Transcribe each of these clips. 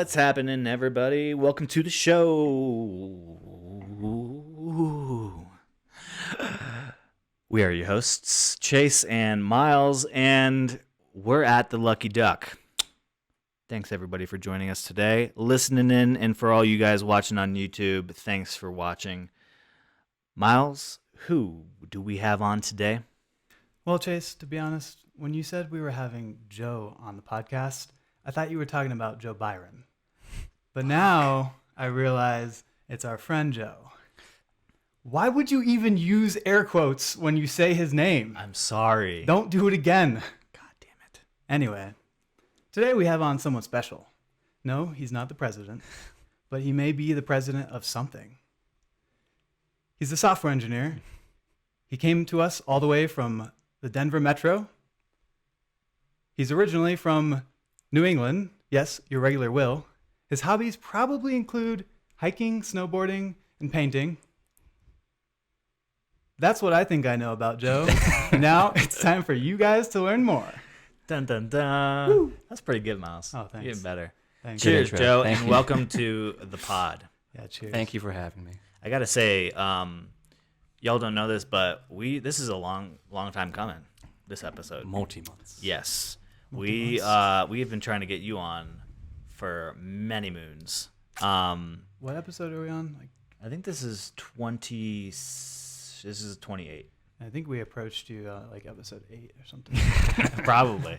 What's happening, everybody? Welcome to the show. We are your hosts, Chase and Myles, and we're at the Lucky Duck. Thanks, everybody, for joining us today, listening in, and for all you guys watching on YouTube, thanks for watching. Myles, who do we have on today? Well, Chase, to be honest, when you said we were having Joe on the podcast, I thought you were talking about Joe Byron. But now I realize it's our friend Joe. Why would you even use air quotes when you say his name? I'm sorry. Don't do it again. God damn it. Anyway, today we have on someone special. No, he's not the president, but he may be the president of something. He's a software engineer. He came to us all the way from the Denver Metro. He's originally from New England. Yes, your regular Will. His hobbies probably include hiking, snowboarding, and painting. That's what I think I know about Joe. Now it's time for you guys to learn more. Dun, dun, dun. Woo. That's pretty good, Myles. Oh, thanks. You're getting better. Thanks. Cheers, intro. Joe, Thank and you. welcome to the pod. Yeah, cheers. Thank you for having me. I gotta say, y'all don't know this, but this is a long time coming. This episode, Multi-months. yes, we have been trying to get you on for many moons. What episode are we on? I think this is 20. This is 28. I think we approached you like episode 8 or something. Probably.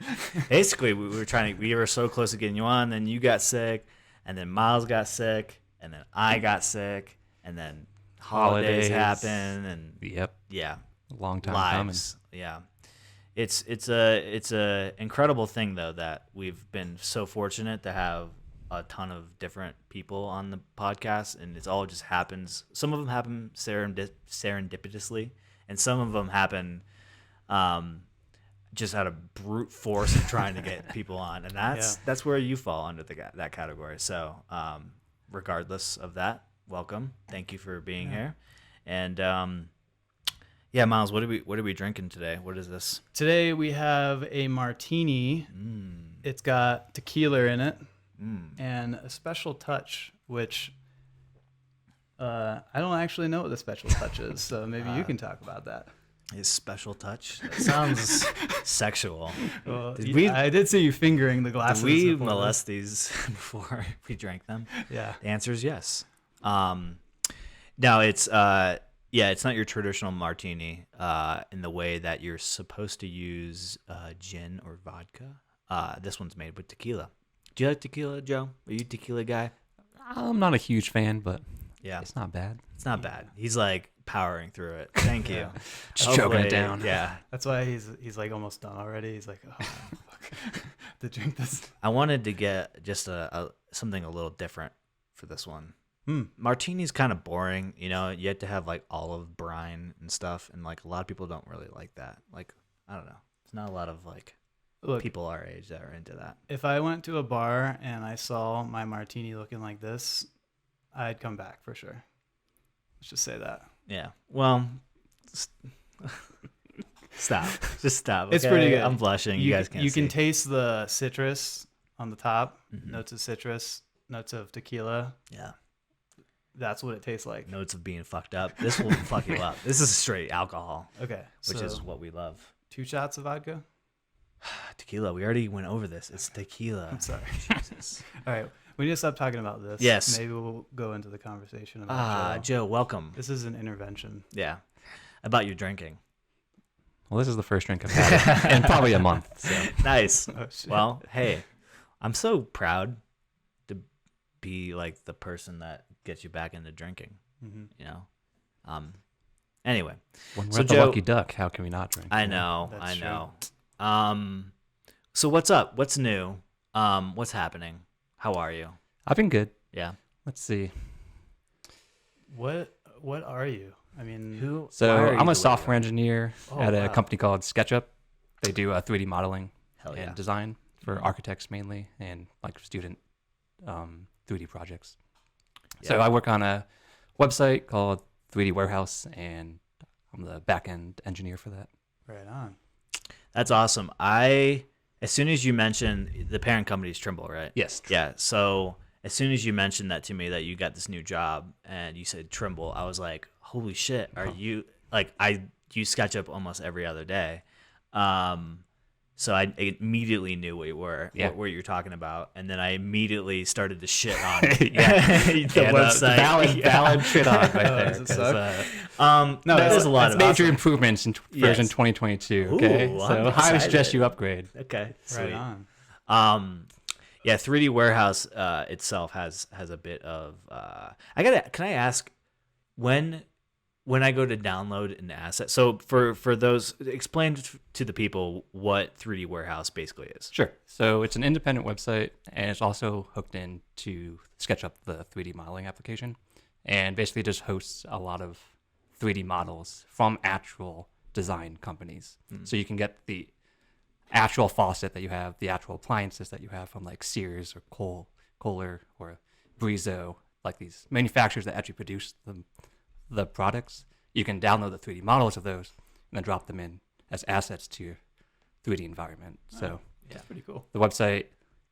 Basically, we were so close to getting you on, then you got sick, and then Myles got sick, and then I got sick, and then holidays happen, and Yep. yeah, Long time lives. Yeah. It's a incredible thing though that we've been so fortunate to have a ton of different people on the podcast, and it's all just happens. Some of them happen serendipitously, and some of them happen just out of brute force of trying to get people on, and that's where you fall under that category. So regardless of that, welcome. Thank you for being here, and yeah, Myles, what are we drinking today? What is this? Today we have a martini. It's got tequila in it and a special touch, which I don't actually know what the special touch is, so maybe you can talk about that. His special touch? That sounds sexual. Well, I did see you fingering the glasses. Did we before molest these before we drank them? Yeah. The answer is yes. Now it's it's not your traditional martini in the way that you're supposed to use gin or vodka. This one's made with tequila. Do you like tequila, Joe? Are you a tequila guy? I'm not a huge fan, but Yeah. it's not bad. It's not bad. He's like powering through it. Thank you. Just choking Hopefully- it down. Yeah. That's why he's like almost done already. He's like, oh, fuck. To drink this. I wanted to get just something a little different for this one. Martini's kind of boring, you know. You have to have like olive brine and stuff, and like a lot of people don't really like that. Like, I don't know. There's not a lot of like Look, people our age that are into that. if I went to a bar and I saw my martini looking like this, I'd come back for sure. Let's just say that. Yeah. Well, stop. Just stop. It's okay? pretty good. I'm blushing. You guys can't. You see. can taste the citrus on the top, Mhm. notes of citrus, notes of tequila. Yeah. That's what it tastes like. Notes of being fucked up. This will fuck you up. This is straight alcohol, Okay. which so is what we love. 2 shots of vodka? Tequila. We already went over this. It's tequila. I'm sorry. Jesus. All right. We need to stop talking about this. Yes. Maybe we'll go into the conversation about Joe. Joe, welcome. This is an intervention. Yeah. About your drinking. Well, this is the first drink I've had in probably a month. So. Nice. Oh, shit. Well, hey, I'm so proud to be like the person that gets you back into drinking, Mhm. you know? Anyway, When we're So at the Joe- Lucky Duck, how can we not drink? I you know, That's I true. know. So what's up? What's new? What's happening? How are you? I've been good. Yeah. Let's see. What are you? I mean, Who? why So are you I'm the way a software you engineer Oh, at a wow. company called Sketchup. They do 3D modeling are? Hell and yeah. design for Mhm. architects mainly and like student 3D projects. So Yeah. I work on a website called 3D Warehouse, and I'm the back-end engineer for that. right on. That's awesome. As soon as you mentioned the parent company is Trimble, right? Yes. Yeah. So as soon as you mentioned that to me that you got this new job and you said Trimble, I was like, holy shit, are you like I use SketchUp almost every other day. So I immediately knew what you were, what you were talking about, and then I immediately started to shit on the website. Valid shit on right there. Does it suck? No, there's a lot of major improvements in version Yes. 2022. Okay, Ooh, so I'm highly suggest excited. you upgrade. Okay, sweet. Right on. Yeah, 3D Warehouse itself has a bit of. Can I ask when I go to download an asset? So for those, explain to the people what 3D Warehouse basically is. Sure. So it's an independent website, and it's also hooked into SketchUp, the 3D modeling application, and basically just hosts a lot of 3D models from actual design companies. So you can get the actual faucet that you have, the actual appliances that you have from like Sears or Kohler or Brizo, like these manufacturers that actually produce the products. You can download the 3D models of those and then drop them in as assets to your 3D environment. So That's pretty cool. the website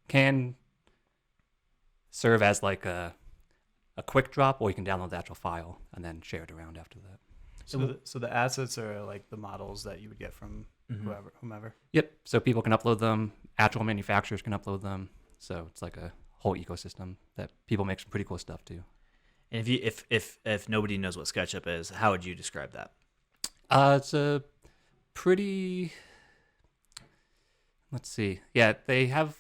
can serve as like a quick drop, or you can download the actual file and then share it around after that. So the assets are like the models that you would get from whomever. Yep. So people can upload them. Actual manufacturers can upload them. So it's like a whole ecosystem that people make some pretty cool stuff too. And if nobody knows what SketchUp is, how would you describe that? It's a pretty. Let's see. Yeah, they have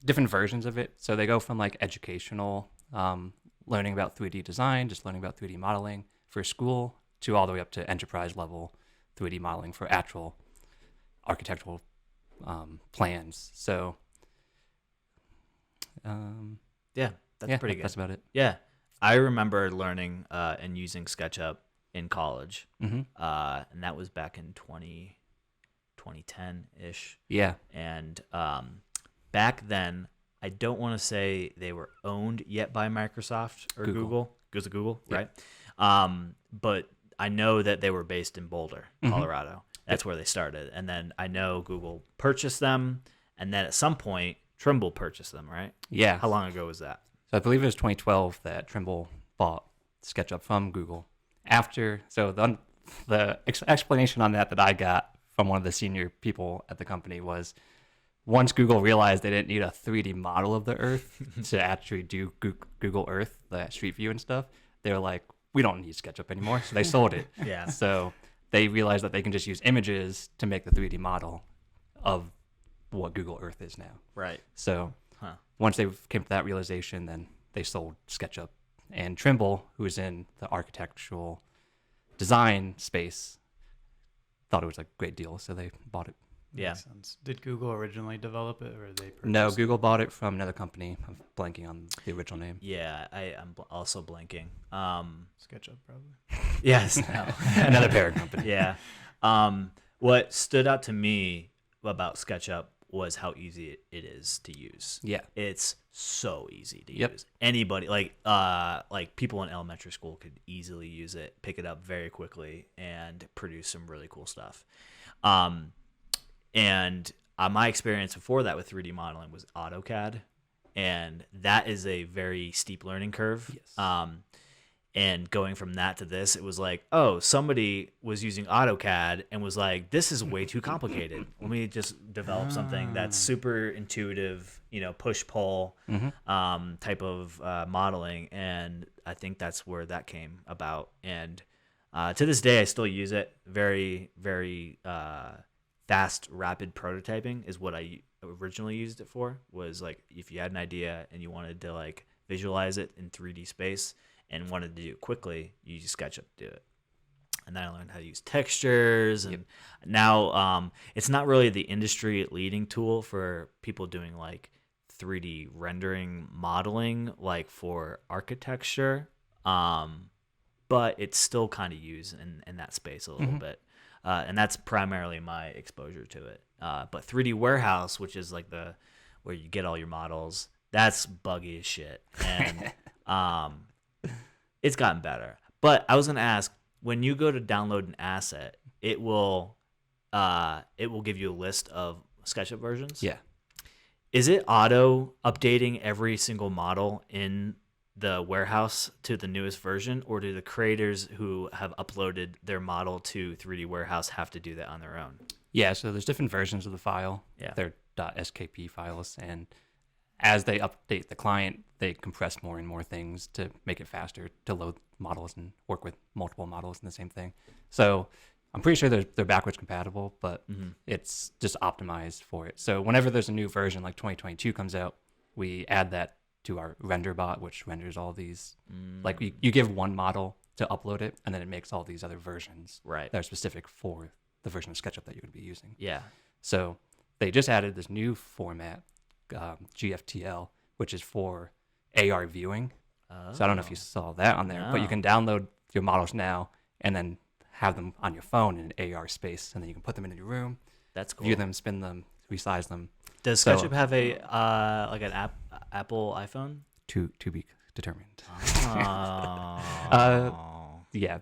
different versions of it. So they go from like educational, learning about 3D design, just learning about 3D modeling for school, to all the way up to enterprise level 3D modeling for actual architectural plans. So, Yeah, that's pretty good. That's about it. Yeah, I remember learning and using SketchUp in college, Mm-hmm. and that was back in 2010-ish. Yeah. And back then, I don't want to say they were owned yet by Microsoft or Google. Goes to Google, Yeah. right? But I know that they were based in Boulder, Colorado. That's where they started. And then I know Google purchased them, and then at some point, Trimble purchased them, right? Yeah. How long ago was that? So I believe it was 2012 that Trimble bought SketchUp from Google. The explanation on that I got from one of the senior people at the company was, once Google realized they didn't need a 3D model of the Earth to actually do Google Earth, the Street View and stuff, they were like, we don't need SketchUp anymore. So they sold it. Yeah. So they realized that they can just use images to make the 3D model of what Google Earth is now. Right. So Huh. once they came to that realization, then they sold SketchUp. And Trimble, who is in the architectural design space, thought it was a great deal, so they bought it. Yeah. Makes sense. Did Google originally develop it, or they? No, purchased it? Google bought it from another company. I'm blanking on the original name. Yeah, I'm also blanking. SketchUp probably. Yes. No. Another parent company. Yeah. What stood out to me about SketchUp was how easy it is to use. Yeah. It's so easy to Yep. use. Anybody, like people in elementary school could easily use it, pick it up very quickly, and produce some really cool stuff. And my experience before that with 3D modeling was AutoCAD, and that is a very steep learning curve. Yes. And going from that to this, it was like, oh, somebody was using AutoCAD and was like, this is way too complicated. Let me just develop something that's super intuitive, push-pull type of modeling. And I think that's where that came about. And to this day, I still use it. Very, very fast, rapid prototyping is what I originally used it for. Was like, if you had an idea and you wanted to like visualize it in 3D space and wanted to do it quickly, you use SketchUp to do it. And then I learned how to use textures, and now it's not really the industry leading tool for people doing like 3D rendering modeling, like for architecture, but it's still kind of used in that space a little bit. And that's primarily my exposure to it. But 3D Warehouse, which is like where you get all your models, that's buggy as shit. And it's gotten better. But I was gonna ask, when you go to download an asset, it will give you a list of SketchUp versions. Yeah. Is it auto updating every single model in the warehouse to the newest version, or do the creators who have uploaded their model to 3D Warehouse have to do that on their own? Yeah, so there's different versions of the file. Yeah. They're .skp files, and as they update the client, they compress more and more things to make it faster to load models and work with multiple models in the same thing. So I'm pretty sure they're backwards compatible, but it's just optimized for it. So whenever there's a new version, like 2022 comes out, we add that to our render bot, which renders all these. Like you give one model to upload it, and then it makes all these other versions Right. that are specific for the version of SketchUp that you're going to be using. Yeah. So they just added this new format, GFTL, which is for AR viewing. So I don't know if you saw that on there, but you can download your models now and then have them on your phone in an AR space, and then you can put them in your room, That's cool. view them, spin them, resize them. Does So- SketchUp have a like an Apple iPhone? To be determined. Oh. Yeah,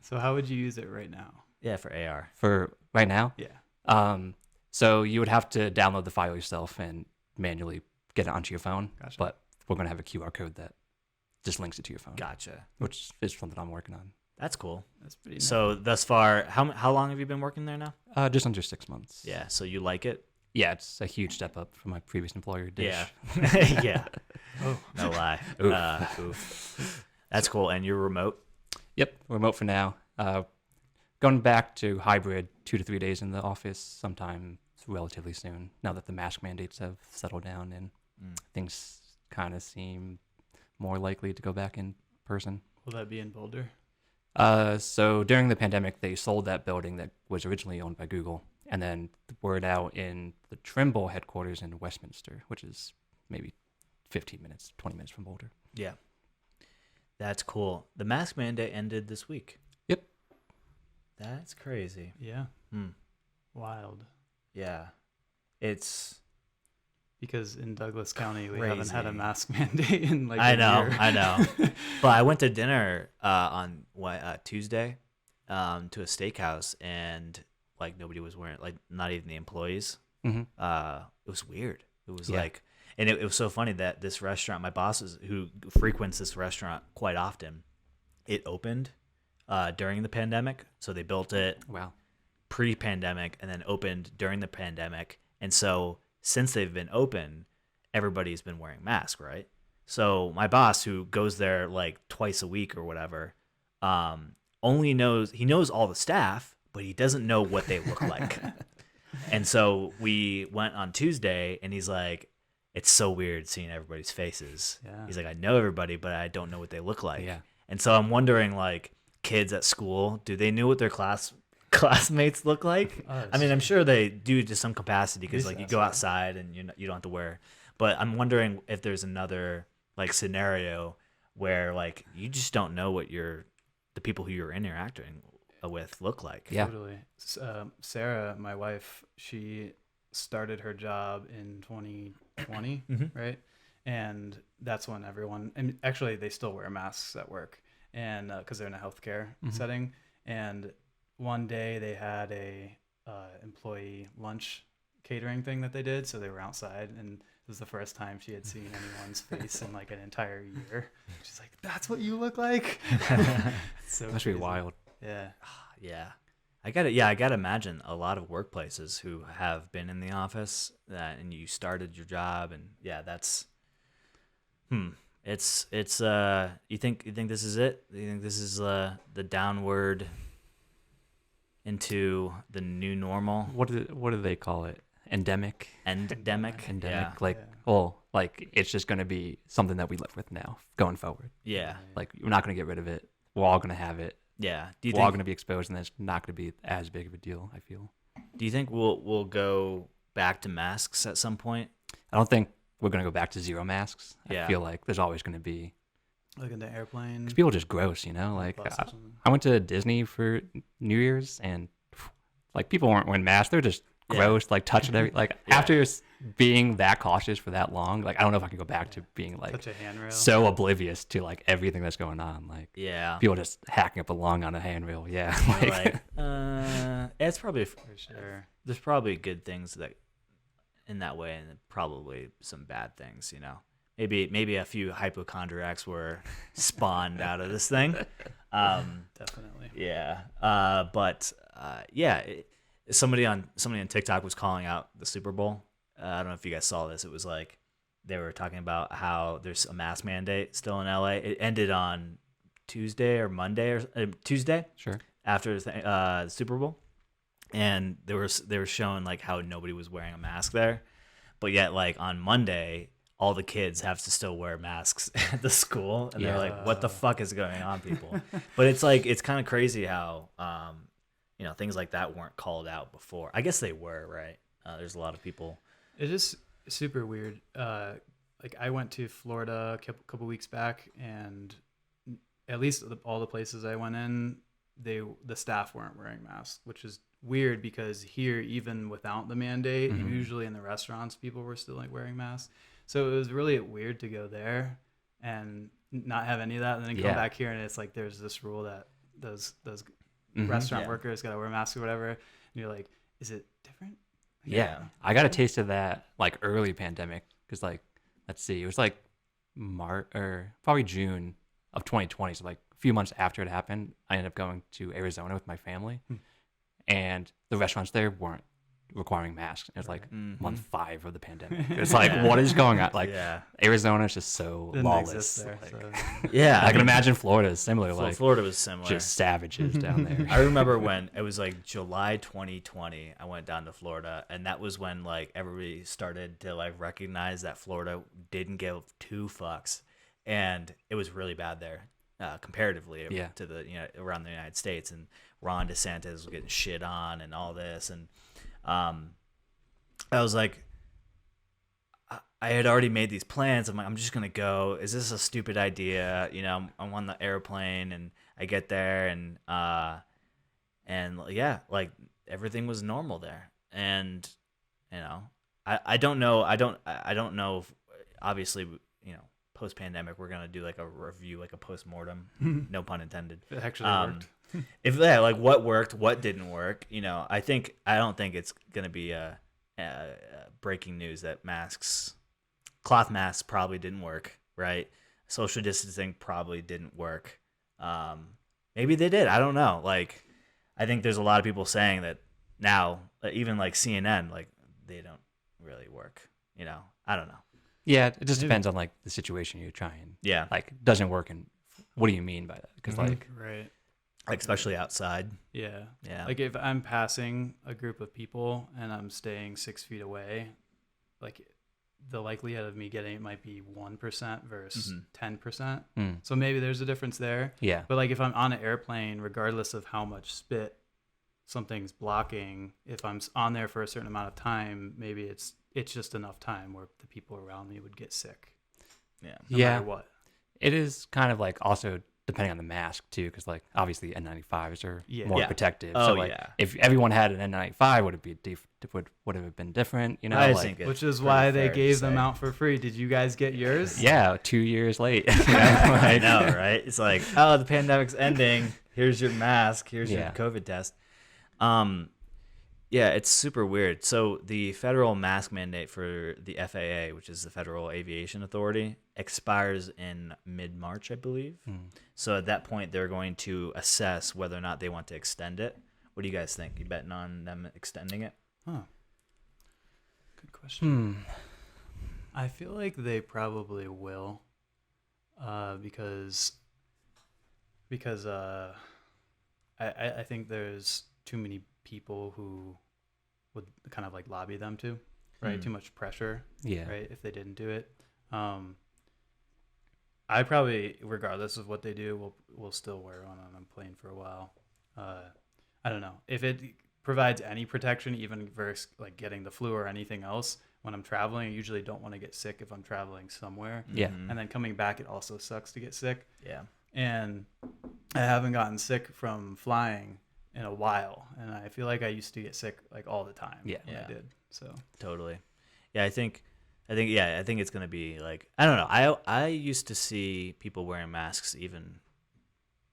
So how would you use it right now? Yeah, for AR. for right now. Yeah. So you would have to download the file yourself and manually get it onto your phone. Gotcha. But we're gonna have a QR code that just links it to your phone, Gotcha. which is something I'm working on. That's cool. That's pretty. So thus far, how long have you been working there now? Just under 6 months. Yeah. So you like it? Yeah, it's a huge step up from my previous employer, Dish. Yeah. Yeah. Oh. No lie. Oof. Oof. That's cool. And you're remote? Yep, remote for now. Going back to hybrid, 2 to 3 days in the office sometime relatively soon, now that the mask mandates have settled down and things kind of seem more likely to go back in person. Will that be in Boulder? So during the pandemic, they sold that building that was originally owned by Google, and then we're now in the Trimble headquarters in Westminster, which is maybe 15 minutes, 20 minutes from Boulder. Yeah. That's cool. The mask mandate ended this week. Yep. That's crazy. Yeah. Hmm. Wild. Yeah. It's Because in Douglas County, we haven't had a Crazy. mask mandate in like I a know, year. I know. But I went to dinner on Tuesday to a steakhouse, and like nobody was wearing, like not even the employees. Mm-hmm. It was weird. It was Yeah. like, and it was so funny that this restaurant, my boss who frequents this restaurant quite often, it opened during the pandemic. So they built it Wow. pre-pandemic and then opened during the pandemic. And so since they've been open, everybody's been wearing masks, right? So my boss, who goes there like twice a week or whatever, he knows all the staff, but he doesn't know what they look like. And so we went on Tuesday, and he's like, it's so weird seeing everybody's faces. Yeah. He's like, I know everybody, but I don't know what they look like. Yeah. And so I'm wondering, like, kids at school, do they know what their classmates look like? I mean, I'm sure they do to some capacity, because like you go outside and you don't have to wear. But I'm wondering if there's another like scenario where like you just don't know what the people who you're interacting with look like. Yeah. Totally. Sarah, my wife, she started her job in 2020, right? And that's when everyone, and actually they still wear masks at work, and because they're in a healthcare setting. And one day they had a employee lunch catering thing that they did, so they were outside, and it was the first time she had seen anyone's face in like an entire year. She's like, "That's what you look like." So That's really crazy. wild. Yeah. Yeah. I gotta imagine a lot of workplaces who have been in the office and you started your job, and yeah, that's it's you think this is it? You think this is the downward into the new normal? What do they call it? Endemic. Endemic? Endemic. Yeah. Like, Yeah. well, like it's just going to be something that we live with now going forward. Yeah. Like we're not going to get rid of it. We're all going to have it. Yeah. Do you We're all think going to be exposed, and it's not going to be as big of a deal, I feel. we'll go back to masks at some point? I don't think we're going to go back to zero masks. Yeah. I feel like there's always going to be, Like in the airplane. because people are just gross, you know? Like bus or something. I went to Disney for New Year's, and like people weren't wearing masks. They're just Yeah. gross, like touching every, like Yeah. after being that cautious for that long, like I don't know if I can go back to being like Touch a handrail. so oblivious to like everything that's going on. Like Yeah. people just hacking up a lung on a handrail. Yeah. Like, it's probably for sure. there's probably good things that in that way, and probably some bad things. Maybe a few hypochondriacs were spawned out of this thing. Definitely. Yeah. Somebody on TikTok was calling out the Super Bowl. I don't know if you guys saw this. It was like they were talking about how there's a mask mandate still in LA. It ended on Tuesday or Monday or Tuesday. Sure. After the Super Bowl, and they were showing like how nobody was wearing a mask there, but yet like on Monday, all the kids have to still wear masks at the school, and they're like, "What the fuck is going on, people?" But it's kind of crazy how things like that weren't called out before. I guess they were, right? There's a lot of people. It is super weird. Like I went to Florida a couple weeks back, and at least all the places I went in, the staff weren't wearing masks, which is weird because here, even without the mandate, usually in the restaurants, people were still like wearing masks. So it was really weird to go there and not have any of that, and then come back here and it's like there's this rule that those restaurant workers got to wear masks or whatever, and you're like, is it different? Like, Yeah, I got a taste of that like early pandemic because like let's see, it was like March or probably June of 2020, so like a few months after it happened, I ended up going to Arizona with my family, and the restaurants there weren't requiring masks. It was like month 5 of the pandemic. It's like, what is going on? Like, Arizona is just so didn't lawless. exist there, Like, so. I can imagine Florida is similar. Like, Florida was similar. just savages down there. I remember when it was like July 2020, I went down to Florida, and that was when like everybody started to like recognize that Florida didn't give 2 fucks, and it was really bad there comparatively to the around the United States, and Ron DeSantis was getting shit on and all this, and I was like, I had already made these plans. I'm like, I'm just gonna go. Is this a stupid idea? I'm on the airplane, and I get there, and like everything was normal there, and I don't know. I don't know if, obviously, post pandemic we're gonna do like a review, like a post-mortem, no pun intended. It actually worked. If like what worked, what didn't work, I don't think it's gonna be a breaking news that cloth masks probably didn't work, right? Social distancing probably didn't work. Maybe they did. I don't know. Like, I think there's a lot of people saying that now, even like CNN, like they don't really work. I don't know. Yeah, it just depends on like the situation you're trying. Yeah. Like, doesn't work, and what do you mean by that? Because like, Right. Like especially outside. Yeah. Yeah. Like if I'm passing a group of people and I'm staying 6 feet away, like the likelihood of me getting it might be 1% versus 10%. So maybe there's a difference there. Yeah. But like if I'm on an airplane, regardless of how much spit something's blocking, if I'm on there for a certain amount of time, maybe it's just enough time where the people around me would get sick. Yeah. No matter what. It is kind of like also depending on the mask too, because like obviously N95s are more protective. Oh, so like if everyone had an N95, would it be would it have been different? I like, think which is why they gave them out for free. Did you guys get yours? Yeah, 2 years late. I know, right? It's like, oh, the pandemic's ending. Here's your mask. Here's your COVID test. Yeah, it's super weird. So the federal mask mandate for the FAA, which is the Federal Aviation Authority, expires in mid-March, I believe. So at that point, they're going to assess whether or not they want to extend it. What do you guys think? You betting on them extending it? Huh. Good question. I feel like they probably will, because I think there's too many people who would kind of like lobby them to, right? Too much pressure, right? If they didn't do it, I probably, regardless of what they do, will still wear one on a plane for a while. I don't know if it provides any protection, even versus like getting the flu or anything else. When I'm traveling, I usually don't want to get sick if I'm traveling somewhere. Yeah. And then coming back, it also sucks to get sick. Yeah. And I haven't gotten sick from flying in a while, and I feel like I used to get sick like all the time. When I did. So totally. Yeah, I think it's gonna be like, I don't know. I used to see people wearing masks even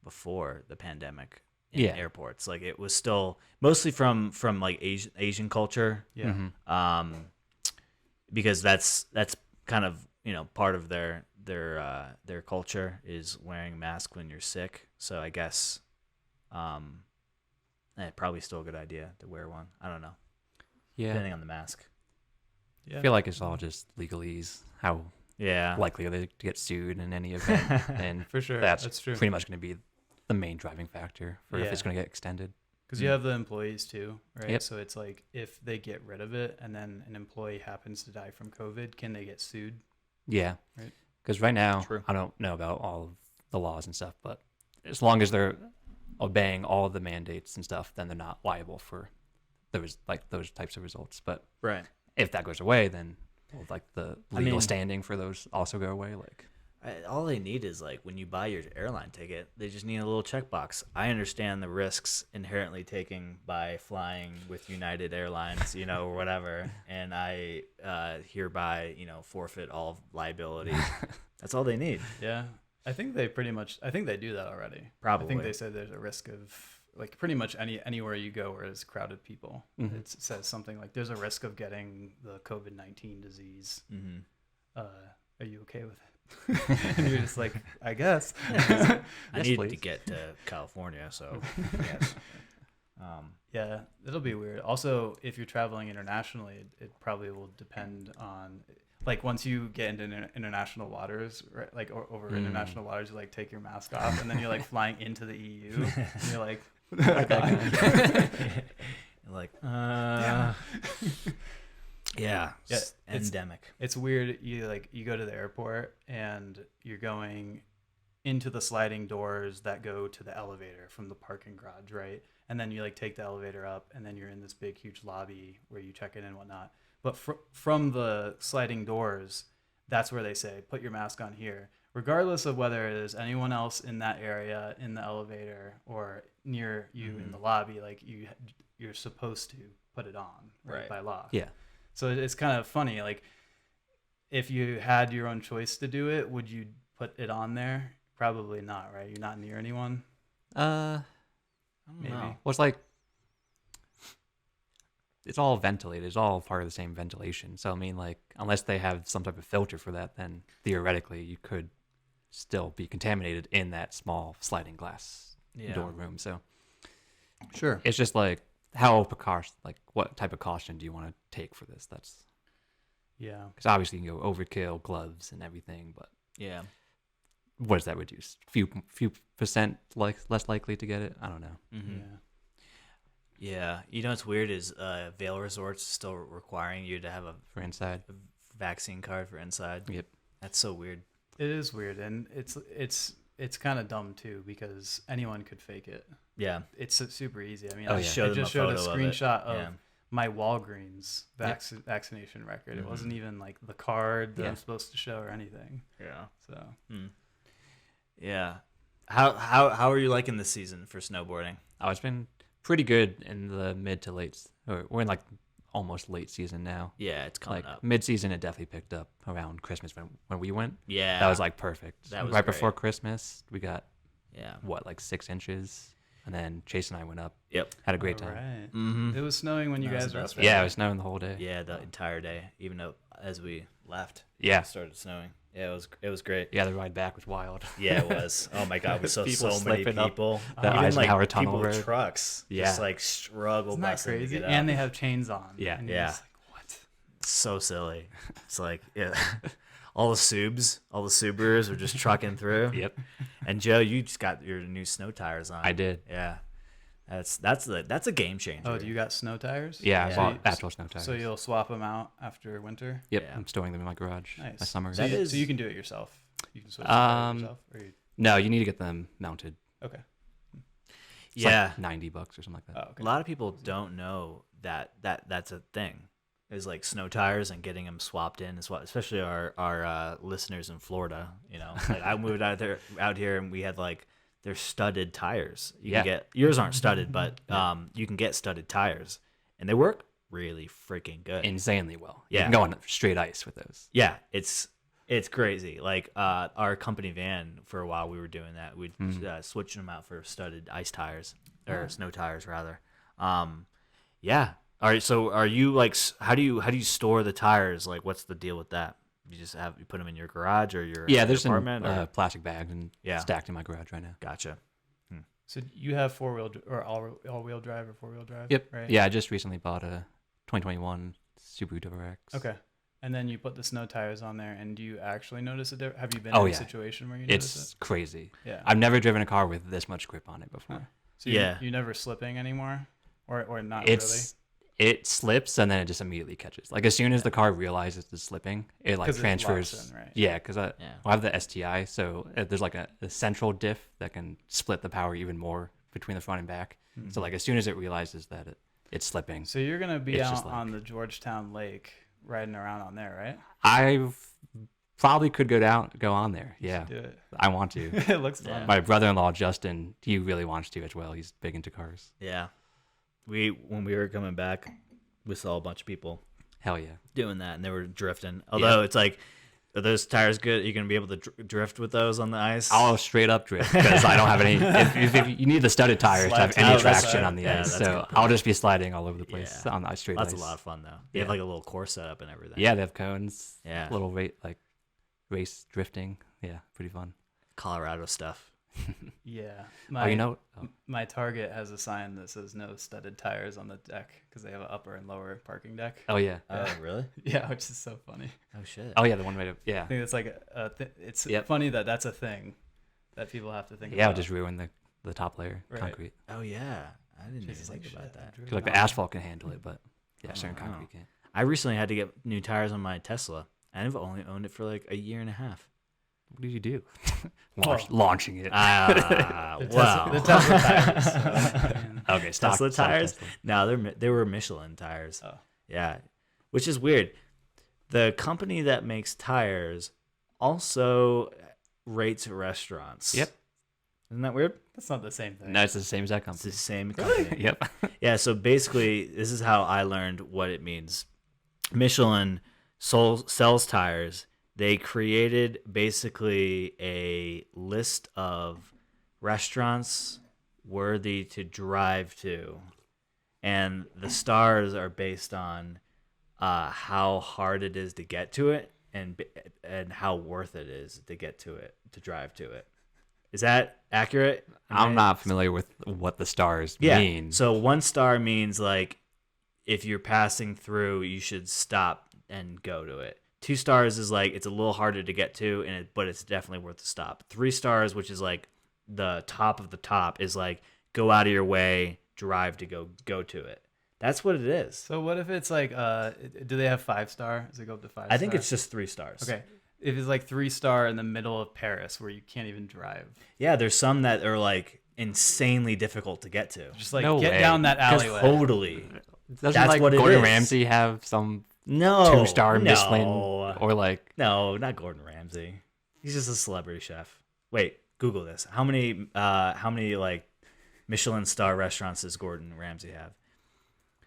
before the pandemic in airports. Like it was still mostly from like Asian culture. Yeah. because that's kind of part of their culture is wearing a mask when you're sick. So I guess probably still a good idea to wear one. I don't know, Yeah. depending on the mask. Yeah. I feel like it's all just legalese. How Yeah, likely are they to get sued in any event? And For sure. that's true. pretty much going to be the main driving factor for if it's Yeah. going to get extended. Because you have the employees too, right? Yep. So it's like if they get rid of it and then an employee happens to die from COVID, can they get sued? Yeah. Right. Because right now, True. I don't know about all of the laws and stuff, but as long as they're obeying all of the mandates and stuff, then they're not liable for those types of results. But right. if that goes away, then will the legal mean- standing for those also go away? All they need is when you buy your airline ticket, they just need a little checkbox. I understand the risks inherently taken by flying with United Airlines, or whatever, and I hereby, forfeit all liability. That's all they need. Yeah. I think they do that already. Probably. I think they said there's a risk of pretty much anywhere you go where there's crowded people. Mhm. It says something like there's a risk of getting the COVID-19 disease. Mm-hmm. Are you okay with it? And you're just like, I guess. I Yes, need please. to get to California, so yes. Yeah, it'll be weird. Also, if you're traveling internationally, it probably will depend on, once you get into international waters, right? Over international waters, you take your mask off, and then you're flying into the EU, and you're like, yeah, Yeah, it's endemic. it's weird. You go to the airport and you're going into the sliding doors that go to the elevator from the parking garage, right? And then you take the elevator up, and then you're in this big, huge lobby where you check in and whatnot. But from the sliding doors, that's where they say, put your mask on here, regardless of whether there's anyone else in that area in the elevator or near you in the lobby. You're supposed to put it on, right. By law. Yeah. So it's kind of funny. If you had your own choice to do it, would you put it on there? Probably not, right? You're not near anyone. I don't Maybe. know. Well, it's all ventilated. It's all part of the same ventilation. So, I mean, unless they have some type of filter for that, then theoretically you could still be contaminated in that small sliding glass door room. So, Sure. it's just what type of caution do you want to take for this? That's Yeah. because obviously you can go overkill, gloves and everything, but Yeah. what does that reduce? Few percent less likely to get it? I don't know. Mm-hmm. Yeah. Yeah. What's weird is Vail Resorts still requiring you to have a For inside. vaccine card for inside. Yep. That's so weird. It is weird, and it's kind of dumb too because anyone could fake it. Yeah. It's super easy. I mean, Oh, I yeah. Show them just a showed a photo of it. screenshot of Yeah. my Walgreens vaccination record. It wasn't even the card that Yeah. I'm supposed to show or anything. Yeah. So Yeah. How are you liking this season for snowboarding? Oh, it's been pretty good in the mid to late. We're in almost late season now. Yeah, it's coming up. Mid season, it definitely picked up around Christmas when we went. Yeah. That was perfect. That was right great. before Christmas. We got Yeah. 6 inches, and then Chase and I went up. Yep. Had a great all time. right. Mm-hmm. It was snowing when you That was guys the were best up part. there. Yeah, it was snowing the whole day. Yeah, the entire day, even though as we left, Yeah. it started snowing. Yeah, it was great. Yeah, the ride back was wild. Yeah, it was. Oh my God, we saw People so many slipping up people. the Even Eisenhower people Tunnel with Road. trucks. Yeah. Just struggle Isn't that busting to crazy? get up. And they have chains on. Yeah. And you're Yeah. just what? So silly. It's yeah. all the Subarus are just trucking through. Yep, And Joe, you just got your new snow tires on. I did. Yeah. That's a game changer. Oh, do you got snow tires? Yeah, I Yeah. bought actual snow tires. So you'll swap them out after winter? Yep, Yeah. I'm storing them in my garage. Nice. My summer. So That you, is- so you can do it yourself. You can switch the tires yourself. Or No, you need to get them mounted. okay. It's Yeah. $90 or something like that. Oh, okay. A lot of people don't know that's a thing. Is snow tires and getting them swapped in as well, especially our listeners in Florida. I moved out here and we had they're studded tires. You Yeah. can get yours aren't studded, but you can get studded tires, and they work really freaking good. Insanely well. You Yeah. can go on straight ice with those. Yeah, it's crazy. Our company van, for a while we were doing that. We'd switch them out for studded ice tires or snow tires rather. Yeah, All right, so are you like how do you store the tires? Like, what's the deal with that? You put them in your garage or your There's some apartment? Or? plastic bags and Yeah. stacked in my garage right now. Gotcha. So you have four-wheel or all-wheel drive or four-wheel drive? Yep. Right. Yeah, I just recently bought a 2021 Subaru WRX. Okay. And then you put the snow tires on there, and do you actually notice a difference? Have you been Oh, in a yeah. situation where you notice It's it? crazy. Yeah. I've never driven a car with this much grip on it before. Huh. So Yeah. you never slipping anymore, or not It slips and then it just immediately catches. Like as soon as the car realizes it's slipping, it like 'Cause it locks transfers. in, right? Yeah, because I Yeah. have the STI, so there's like a central diff that can split the power even more between the front and back. really? So like as soon as it realizes that it's slipping, So you're gonna be It's out just like- on the Georgetown Lake riding around on there, right? I probably could go on there. You Yeah, should do it. I want to. It looks Yeah. fun. My brother-in-law Justin, he really wants to as well. He's big into cars. Yeah. When we were coming back, we saw a bunch of people Hell yeah. doing that, and they were drifting. Although it's like, are those tires good? Are you gonna be able to drift with those on the ice? I'll straight up drift because I don't have any. If you need the studded tires to have Slide any tires. traction on the Yeah, ice, that's a so good point. I'll just be sliding all over the place Yeah. on the straight That's ice. a lot of fun though. They have Yeah. like a little course setup and everything. Yeah, they have cones. Yeah. Little race drifting. Yeah, pretty fun. Colorado stuff. Yeah. My Target has a sign that says no studded tires on the deck because they have an upper and lower parking deck. Oh yeah. Oh, really? Yeah, which is so funny. Oh shit. Oh yeah, the one way to. Yeah. I think it's like it's Yep. funny that that's a thing that people have to think Yeah, it'll about. just ruin the top layer Right. concrete. Oh yeah. I didn't even Just think like, about shit, that. 'Cause, like the asphalt can handle it, but yeah, certain wow. concrete can't. I recently had to get new tires on my Tesla, and I've only owned it for like a year and a half. What did you do? Well, Launching it. Ah, The wow. Tesla tires. So, man. Okay, Tesla stock tires? Tesla. No, they were Michelin tires. Oh. Yeah, which is weird. The company that makes tires also rates restaurants. Yep. Isn't that weird? That's not the same thing. No, it's the same exact It's the company. same company. Yep. Yeah, so basically, this is how I learned what it means. Michelin sells tires. They created basically a list of restaurants worthy to drive to, and the stars are based on how hard it is to get to it and how worth it is to get to it, to drive to it. Is that accurate? I'm not familiar with what the stars Yeah. mean. So 1 star means like if you're passing through, you should stop and go to it. 2 stars is like it's a little harder to get to, but it's definitely worth the stop. 3 stars, which is like the top of the top, is like go out of your way, drive to go to it. That's what it is. So what if it's like do they have 5-star? Does it go up to 5? I think it's just 3 stars. okay. If it's like 3-star in the middle of Paris where you can't even drive, Yeah, there's some that are like insanely difficult to get to. just like No get way. down that alleyway. Totally. Doesn't That's like what it Gordon is. Ramsay have some No. 2-star Michelin no. or like No, not Gordon Ramsay. He's just a celebrity chef. Wait, Google this. How many like Michelin star restaurants does Gordon Ramsay have?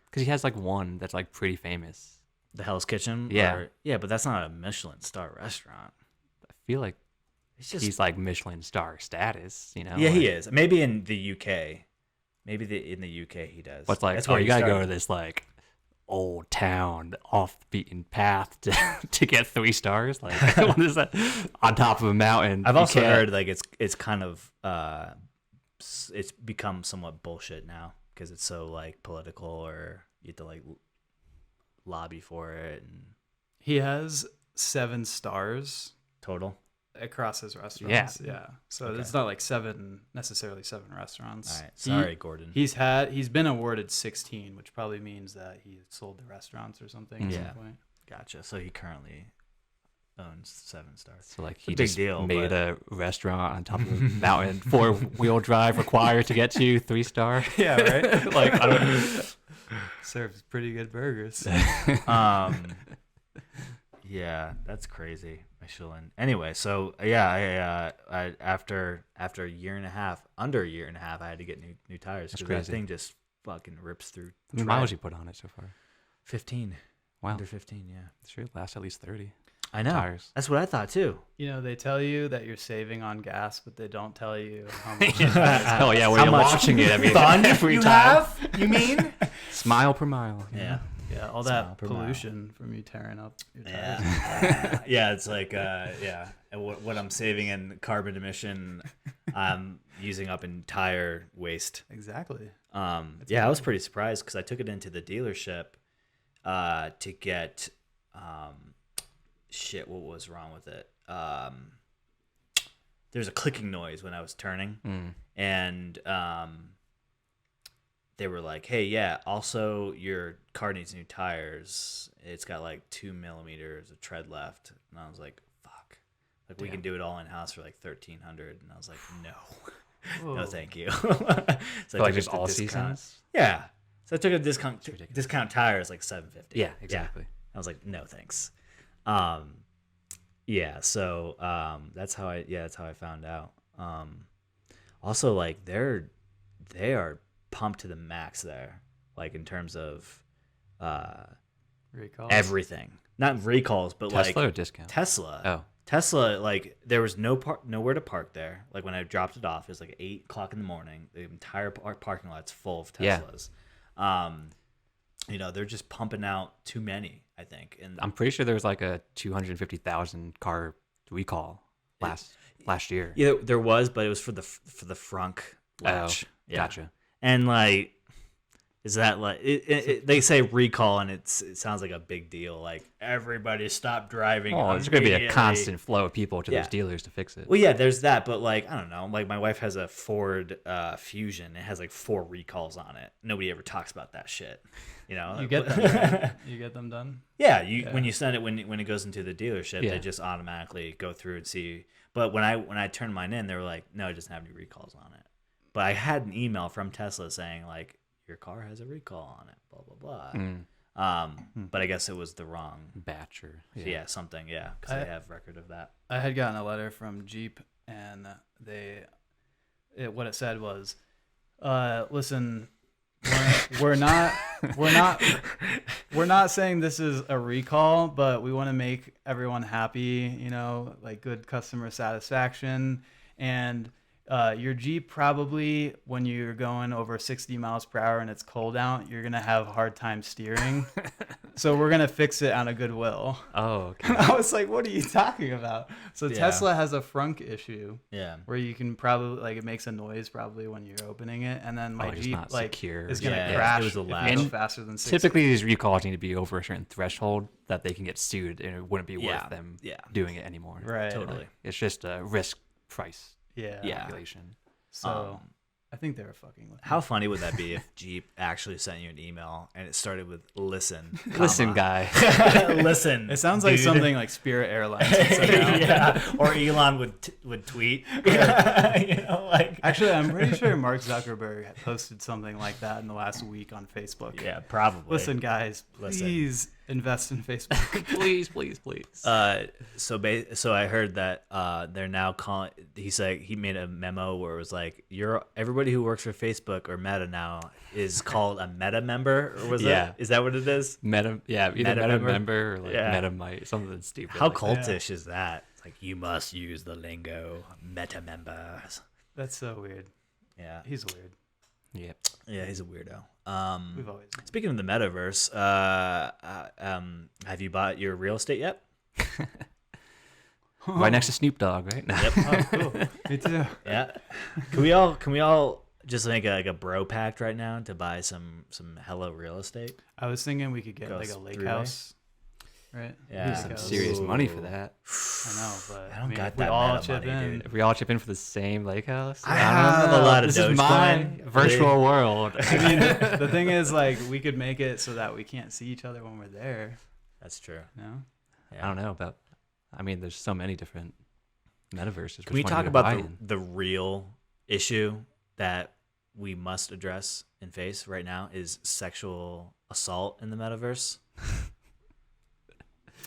because he has like one that's like pretty famous. The Hell's Kitchen? Yeah. Yeah, but that's not a Michelin star restaurant. I feel like It's just he's like Michelin star status, you know? yeah, he like- is. Maybe in the UK. Maybe in the UK he does. But it's like, that's oh, where you he gotta go started. to this like old town, off the beaten path to get 3 stars. Like, what is that? On top of a mountain. I've You also can't- heard like it's kind of it's become somewhat bullshit now because it's so like political, or you have to like lobby for it and He has 7 stars total. across his restaurants. Yeah. Yeah. So Okay. it's not like necessarily 7 restaurants. All right, sorry, Gordon. He's been awarded 16, which probably means that he sold the restaurants or something at Yeah. some point. Gotcha. So he currently owns 7 stars. So like a he big just deal, made but- a restaurant on top of a mountain, 4-wheel drive required to get to 3-star. Yeah, right? Like I don't know. Serves pretty good burgers. Yeah, that's crazy, Michelin. Anyway, so yeah, I after a year and a half, under a year and a half, I had to get new tires That's because that crazy. thing just fucking rips through. How many miles you put on it so far? 15. Wow. Under 15, yeah. It should last at least 30. I know. tires. That's what I thought too. They tell you that you're saving on gas, but they don't tell you how much. Oh yeah, when How you're much watching it, I mean, fun every you time. have? You mean? Smile per mile. Yeah. Yeah, all Smile that per mile. pollution from you tearing up your tires. Yeah. Yeah, it's like and what I'm saving in carbon emission, I'm using up in tire waste. Exactly. Yeah, I was pretty surprised because I took it into the dealership to get what was wrong with it? There's a clicking noise when I was turning, and they were like, "Hey, yeah, also your car needs new tires. It's got like 2 millimeters of tread left." And I was like, "Fuck!" Like we can do it all in house for like 1,300, and I was like, "No, no, thank you." So I Like took just it to all discount. seasons. Yeah. So I took a discount. ridiculous. Discount tires like $750. Yeah, exactly. I was like, no, thanks. Yeah. So that's how I found out. Also, like they are pumped to the max there, like in terms of Recall. everything. Not recalls, but Tesla or like discount? Tesla. Oh, Tesla, like there was nowhere to park there. Like when I dropped it off, it was like 8 o'clock in the morning. The entire parking lot's full of Yeah. Teslas. They're just pumping out too many, I think. And I'm pretty sure there was like a 250,000 car recall last year. yeah, there was, but it was for the frunk latch. Oh, gotcha. And like, is that like they say recall, and it sounds like a big deal. Like everybody stop driving. Oh, there's going to be a immediately. constant flow of people to Yeah. those dealers to fix it. Well, yeah, there's that, but like I don't know. Like my wife has a Ford Fusion. It has like 4 recalls on it. Nobody ever talks about that shit. You get them. Right? You get them done. Yeah, when you send it when it goes into the dealership, Yeah. they just automatically go through and see. But when I turned mine in, they were like, no, it doesn't have any recalls on it. But I had an email from Tesla saying like your car has a recall on it, blah blah blah. But I guess it was the wrong Batch or something, because they have record of that. I had gotten a letter from Jeep, and what it said was, listen, we're not saying this is a recall, but we want to make everyone happy, like good customer satisfaction. And your Jeep probably, when you're going over 60 miles per hour and it's cold out, you're going to have a hard time steering. So we're going to fix it on a goodwill. Oh, okay. And I was like, what are you talking about? So Yeah. Tesla has a frunk issue Yeah. where you can probably, like, it makes a noise probably when you're opening it. And then my it's Jeep, not like, secure. is going to Yeah, crash it was a if you latch. go And faster than 60. Typically, these recalls need to be over a certain threshold that they can get sued, and it wouldn't be Yeah, worth them yeah. doing it anymore. Right. Totally. It's just a risk price Yeah. Yeah. calculation. So I think they were fucking with me. How funny would that be if Jeep actually sent you an email and it started with "listen"? Listen, guy. Listen. It sounds like dude. something like Spirit Airlines would send out. Yeah, or Elon would tweet. Like Actually, I'm pretty sure Mark Zuckerberg had posted something like that in the last week on Facebook. yeah, probably. Listen, guys, Listen. please invest in Facebook. Please, please, please. So I heard that they're now calling. He made a memo where it was like, everybody who works for Facebook or Meta now is called a Meta member, or was Yeah. Is that what it is? Either Meta Meta member? member or like Yeah. Metamite, something stupid. How like cultish is that? It's like you must use the lingo, Meta members. That's so weird. Yeah, He's weird. that. Yep. yeah, he's a weirdo. We've always. Speaking of the metaverse, have you bought your real estate yet? Right next to Snoop Dogg, right? No. Yep. Oh, cool. Me too. Yeah. Can we all just make a bro pact right now to buy some hella real estate? I was thinking we could get Go like a lake three-way? house, right? Yeah. Some Lake house. serious money for that. I know, but I don't got if we that all meta chip money, in. dude. If we all chip in for the same lake house, I have a lot of This is my Dogecoin. virtual world. I mean, the thing is, like, we could make it so that we can't see each other when we're there. That's true. No. I don't know about. I mean, there's so many different metaverses. Can we Which one talk do you about buy the, in? the real issue that we must address and face right now is sexual assault in the metaverse?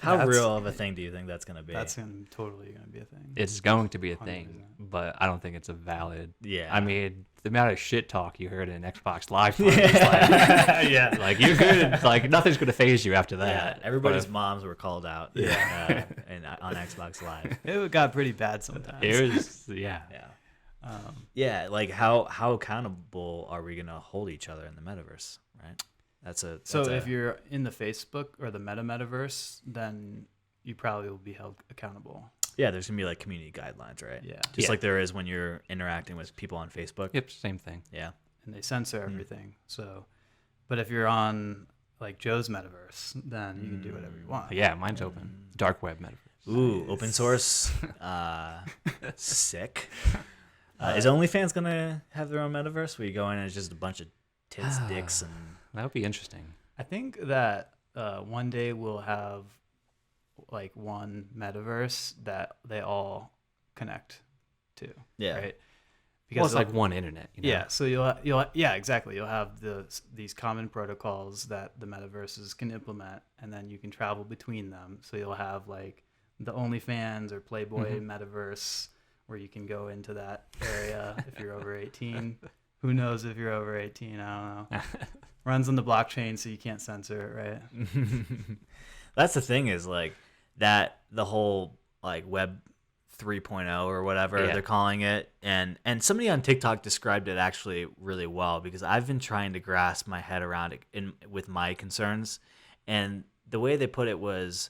How That's- real of a thing do you think that's going to be? That's totally going to be a thing. It's going to be a thing, 100%. but I don't think it's a valid. Yeah. I mean, the amount of shit talk you heard in Xbox Live, parties, yeah. like you're good. Like nothing's gonna phase you after Yeah, that. everybody's But moms were called out. Yeah. in Xbox Live. It got pretty bad sometimes. It was, yeah. Yeah. Yeah, like how accountable are we gonna hold each other in the metaverse, right? So if you're in the Facebook or the metaverse, then you probably will be held accountable. yeah, there's gonna be like community guidelines, right? Yeah. Just Yeah. like there is when you're interacting with people on Facebook. Yep, same thing. Yeah. And they censor everything. So, but if you're on like Joe's metaverse, then you can do whatever you want. Yeah, mine's open. Dark web metaverse. Ooh, open source. Sick. Is OnlyFans gonna have their own metaverse where you go in and it's just a bunch of tits, dicks, and That would be interesting. I think that one day we'll have like one metaverse that they all connect to. yeah. Right. Well, it's like one internet. You know? Yeah, so you'll yeah, exactly. You'll have these common protocols that the metaverses can implement, and then you can travel between them. So you'll have like the OnlyFans or Playboy metaverse where you can go into that area if you're over 18. Who knows if you're over 18? I don't know. Runs on the blockchain, so you can't censor it, right? That's the thing is like that the whole like web 3.0 or whatever Yeah. they're calling it, and somebody on TikTok described it actually really well because I've been trying to grasp my head around it with my concerns, and the way they put it was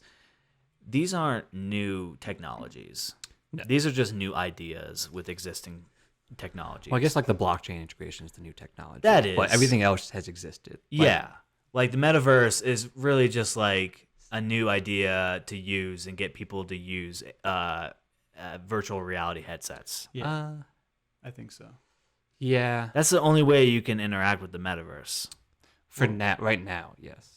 these aren't new technologies. No. These are just new ideas with existing technologies. Well, I guess like the blockchain integration is the new technology. That is. But everything else has existed. Like, Yeah. Like the metaverse is really just like a new idea to use and get people to use virtual reality headsets. Yeah, I think so. Yeah. That's the only way you can interact with the metaverse. For now, right now, yes.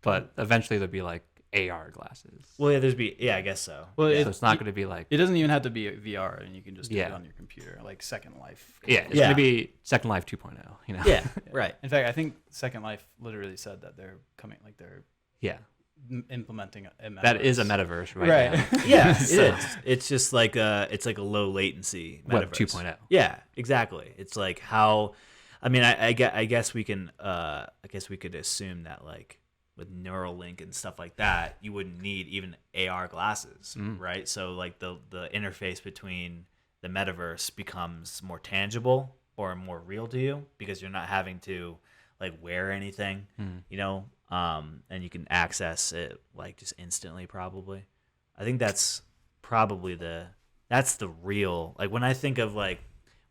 But eventually there'll be like AR glasses. Well, yeah, I guess so. Well, So it's not going to be like. it doesn't even have to be VR, and you can just do it Yeah. on your computer, like Second Life. Yeah, it's Yeah. going to be Second Life 2.0. You know. Yeah, right. In fact, I think Second Life literally said that they're Yeah. implementing a metaverse. That is a metaverse right, Right. now. Yeah, it So- is. It's just like it's like a low latency metaverse. Web 2.0. Yeah, exactly. It's like how, I mean, I guess we can, I guess we could assume that like with Neuralink and stuff like that, you wouldn't need even AR glasses, right? So like the interface between the metaverse becomes more tangible or more real to you because you're not having to like wear anything, you know, and you can access it like just instantly probably. I think that's probably that's the real, like when I think of like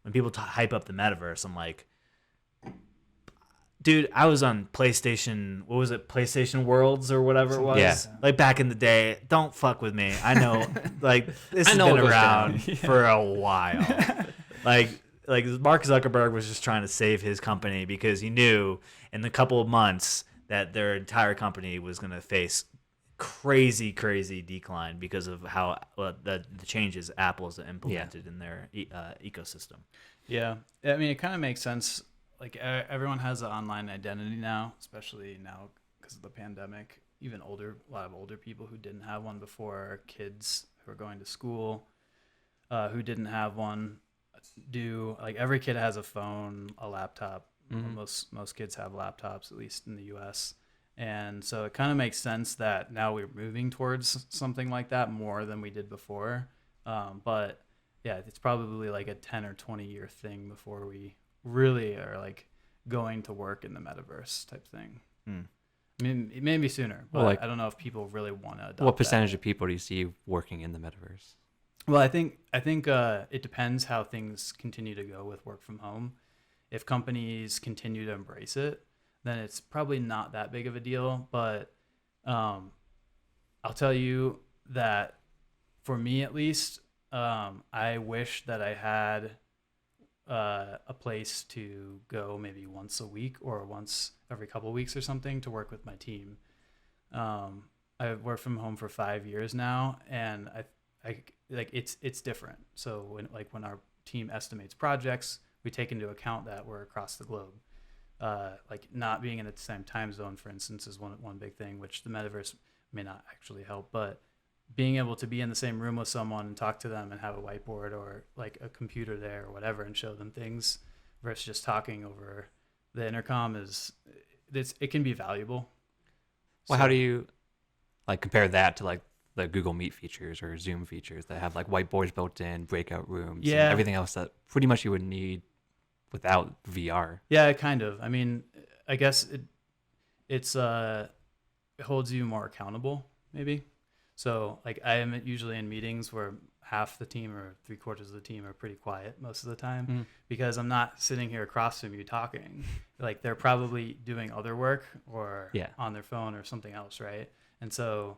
when people hype up the metaverse, I'm like, dude, I was on PlayStation, what was it, PlayStation Worlds or whatever it was? Yeah. Like back in the day. Don't fuck with me. I know, like, this I has know been what goes around down. for a while. like Mark Zuckerberg was just trying to save his company because he knew in a couple of months that their entire company was going to face crazy decline because of how the changes Apple's implemented in their ecosystem. Yeah, I mean, it kind of makes sense. Like everyone has an online identity now, especially now because of the pandemic. Even a lot of older people who didn't have one before, kids who are going to school, who didn't have one, do. Like every kid has a phone, a laptop. Most kids have laptops, at least in the U.S. And so it kind of makes sense that now we're moving towards something like that more than we did before. But yeah, it's probably like a 10 or 20 year thing before we really are like going to work in the metaverse type thing. I mean, it may be sooner, but Well, like- I don't know if people really want to adopt What percentage that. of people do you see working in the metaverse? Well, I think it depends how things continue to go with work from home. If companies continue to embrace it, then it's probably not that big of a deal. But I'll tell you that for me at least, I wish that I had a place to go maybe once a week or once every couple of weeks or something to work with my team. I've worked from home for 5 years now, and I like it's different. So when our team estimates projects, we take into account that we're across the globe. Like not being in the same time zone, for instance, is one big thing, which the metaverse may not actually help, but being able to be in the same room with someone and talk to them and have a whiteboard or like a computer there or whatever and show them things versus just talking over the intercom it can be valuable. Well, how do you like compare that to like the Google Meet features or Zoom features that have like whiteboards built in, breakout rooms, Yeah. and everything else that pretty much you would need without VR. Yeah, kind of. I mean, I guess it holds you more accountable, maybe. So like I am usually in meetings where half the team or 3/4 of the team are pretty quiet most of the time because I'm not sitting here across from you talking. Like they're probably doing other work or on their phone or something else, right? And so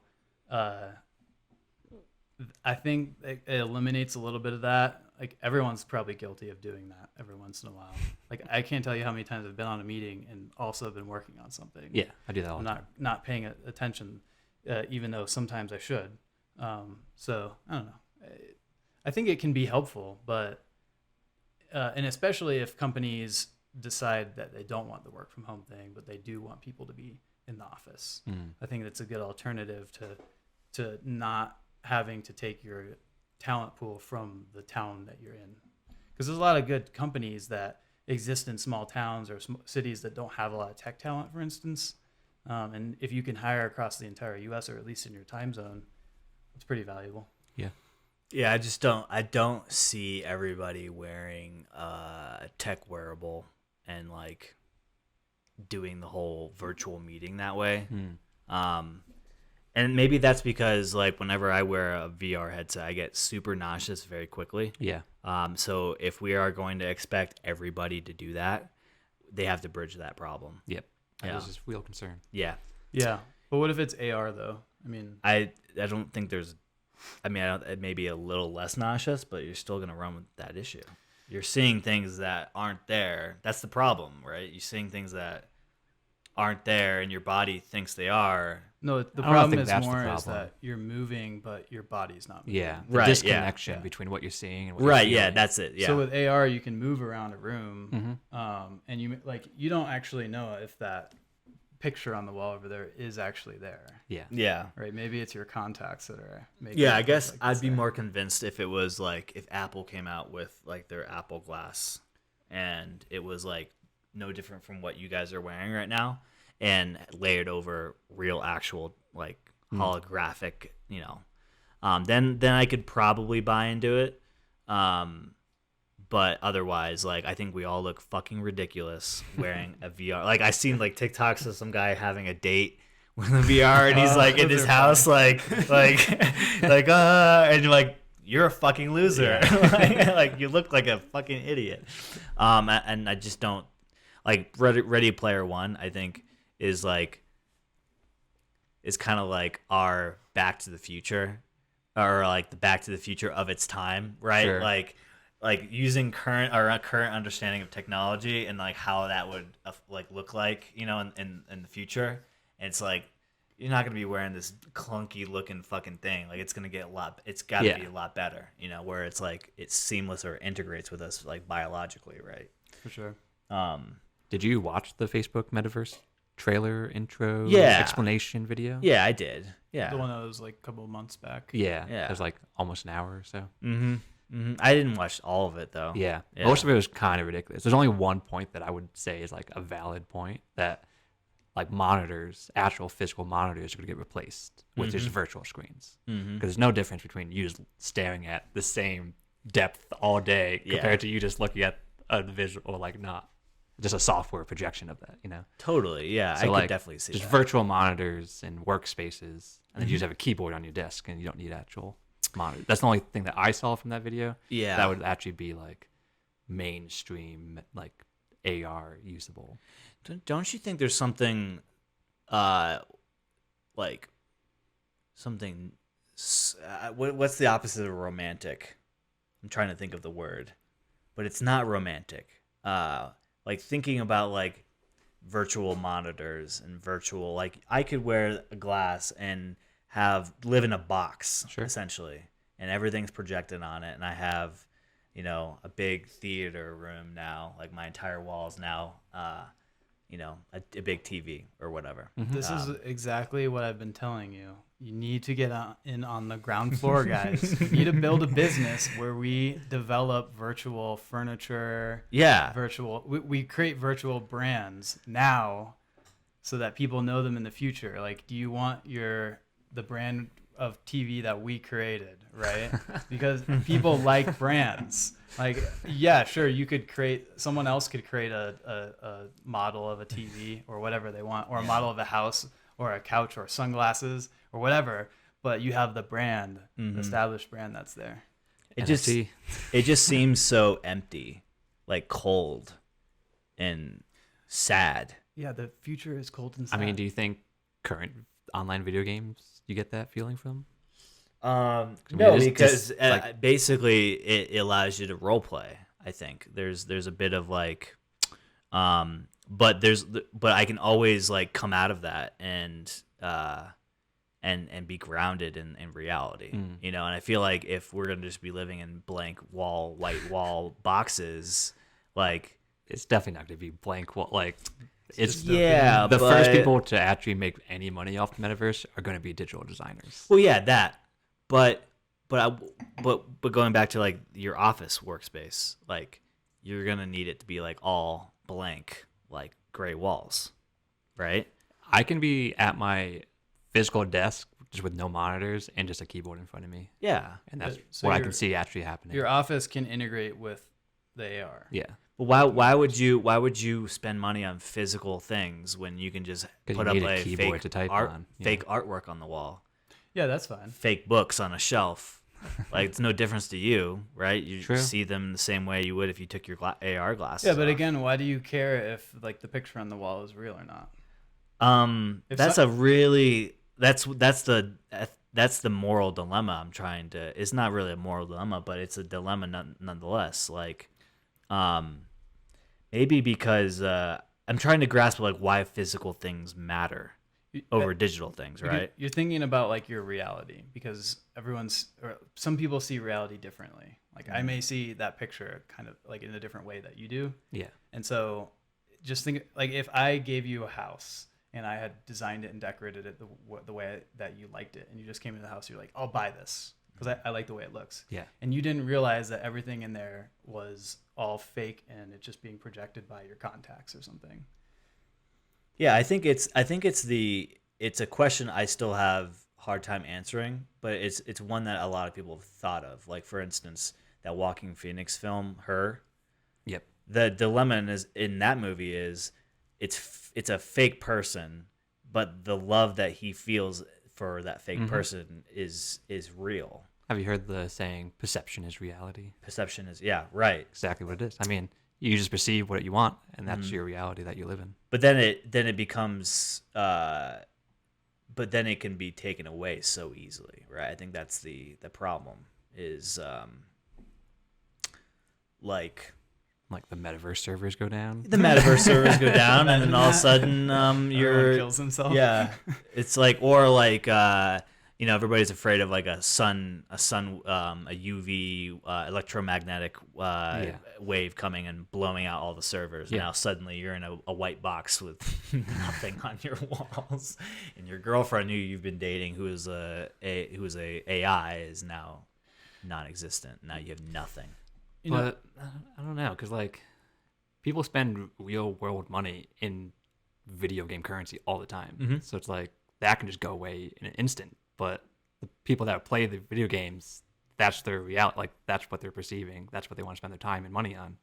I think it eliminates a little bit of that. Like everyone's probably guilty of doing that every once in a while. Like I can't tell you how many times I've been on a meeting and also been working on something. Yeah, I do that all I'm the time. not paying attention, even though sometimes I should. So I don't know. I think it can be helpful, but and especially if companies decide that they don't want the work from home thing, but they do want people to be in the office. I think that's a good alternative to not having to take your talent pool from the town that you're in, because there's a lot of good companies that exist in small towns or cities that don't have a lot of tech talent, for instance. And if you can hire across the entire U.S. or at least in your time zone, it's pretty valuable. Yeah. Yeah, I don't see everybody wearing a tech wearable and like doing the whole virtual meeting that way. And maybe that's because like whenever I wear a VR headset, I get super nauseous very quickly. Yeah. So if we are going to expect everybody to do that, they have to bridge that problem. Yep. That Yeah. is just real concern. Yeah. Yeah, but what if it's AR though? I mean, I don't think there's. I mean, it may be a little less nauseous, but you're still gonna run with that issue. You're seeing things that aren't there. That's the problem, right? You're seeing things that aren't there, and your body thinks they are. no, the I don't problem think is that's the more is problem. that you're moving, but your body's not moving. Yeah. The Right, yeah. disconnection Yeah. between what you're seeing and what Right. you're Yeah. feeling. That's it. Yeah. So with AR, you can move around a room, Mhm. and you don't actually know if that picture on the wall over there is actually there, Yeah. yeah. right? Maybe it's your contacts that are making Yeah, it I look guess like I'd it's be there. more convinced if it was like if Apple came out with like their Apple Glass and it was like no different from what you guys are wearing right now and layered over real actual like holographic, then I could probably buy into it. But otherwise, like I think we all look fucking ridiculous wearing a VR. Like I seen like TikToks of some guy having a date with a VR, and he's like in those his are house, like, and you're like, you're a fucking loser. like you look like a fucking idiot. And I just don't like Ready Player One. I think is kind of like our Back to the Future, or like the Back to the Future of its time, right? Sure. Like using current understanding of technology and like how that would like look like, in the future. And it's like you're not gonna be wearing this clunky looking fucking thing. Like it's gonna get it's gotta be a lot better, where it's like it's seamless or integrates with us like biologically, right? for sure. Did you watch the Facebook Metaverse trailer, intro, Yeah. explanation video? Yeah, I did. Yeah. The one that was like a couple of months back. Yeah. Yeah. It was like almost an hour or so. I didn't watch all of it though. Yeah. Yeah. Most of it was kind of ridiculous. There's only one point that I would say is like a valid point, that like monitors, actual physical monitors, are going to get replaced with just virtual screens. Because there's no difference between you just staring at the same depth all day compared to you just looking at a visual, or like not just a software projection of that, Totally. Yeah, So I like could definitely see just that. virtual monitors and workspaces, and then you just have a keyboard on your desk, and you don't need actual monitor. That's the only thing that I saw from that video. Yeah. That would actually be like mainstream, like AR usable. Don't you think there's something, like something? What's the opposite of romantic? I'm trying to think of the word, but it's not romantic. Like thinking about like virtual monitors and virtual, like I could wear a glass and live in a box essentially, and everything's projected on it, and I have, a big theater room now. Like my entire wall is now, a big TV or whatever. This is exactly what I've been telling you. You need to get in on the ground floor, guys. You need to build a business where we develop virtual furniture. Yeah. We create virtual brands now so that people know them in the future. Like, do you want the brand of TV that we created, right? Because people like brands. Like, yeah, sure, someone else could create a model of a TV or whatever they want, or a model of a house or a couch or sunglasses or whatever, but you have the brand, the established brand that's there. It just seems so empty, like cold and sad. Yeah, the future is cold and sad. I mean, do you think current online video games you get that feeling from? No, it's because just, like, basically it allows you to role play. I think there's a bit of like, but I can always like come out of that and be grounded in reality, you know. And I feel like if we're gonna just be living in white wall boxes, like It's definitely not going to be blank. Like, it's yeah, the but, first people to actually make any money off the metaverse are going to be digital designers. Well, yeah, that. But going back to like your office workspace, like you're gonna need it to be like all blank, like gray walls, right? I can be at my physical desk just with no monitors and just a keyboard in front of me, Yeah. and that's So what I can see actually happening. your office can integrate with the AR. Yeah, But why would you spend money on physical things when you can just 'Cause put you up need a a keyboard fake to type art, on, yeah. fake artwork on the wall, Yeah, that's fine. fake books on a shelf? Like it's no difference to you, right? You True. see them the same way you would if you took your AR glasses. Yeah, but off. again, why do you care if like the picture on the wall is real or not? If that's so- a really that's the moral dilemma I'm trying to. It's not really a moral dilemma, but it's a dilemma nonetheless. Like, maybe because I'm trying to grasp like why physical things matter over digital things, Because right? You're thinking about like your reality because some people see reality differently. Like I may see that picture kind of like in a different way that you do. yeah. And so just think like if I gave you a house and I had designed it and decorated it the way that you liked it and you just came into the house, you're like, I'll buy this because I like the way it looks. Yeah. And you didn't realize that everything in there was all fake and it's just being projected by your contacts or something. Yeah, I think it's a question I still have hard time answering, but it's one that a lot of people have thought of. Like for instance, that Walking Phoenix film, Her. Yep. The dilemma in that movie is it's a fake person, but the love that he feels for that fake person is real. Have you heard the saying "perception is reality"? Perception is right. Exactly what it is. I mean, you just perceive what you want, and that's your reality that you live in. But then it becomes but then it can be taken away so easily, right? I think that's the problem is like the metaverse servers go down. the metaverse servers go down and then all of a sudden Everyone you're kills himself. yeah, it's like or like everybody's afraid of like a UV electromagnetic wave coming and blowing out all the servers. Yeah. Now suddenly you're in a white box with nothing on your walls, and your girlfriend who you've been dating, who is a AI, is now non-existent. Now you have nothing. But I don't know, because like people spend real world money in video game currency all the time. So it's like that can just go away in an instant. But the people that play the video games, that's their reality. Like that's what they're perceiving. That's what they want to spend their time and money on.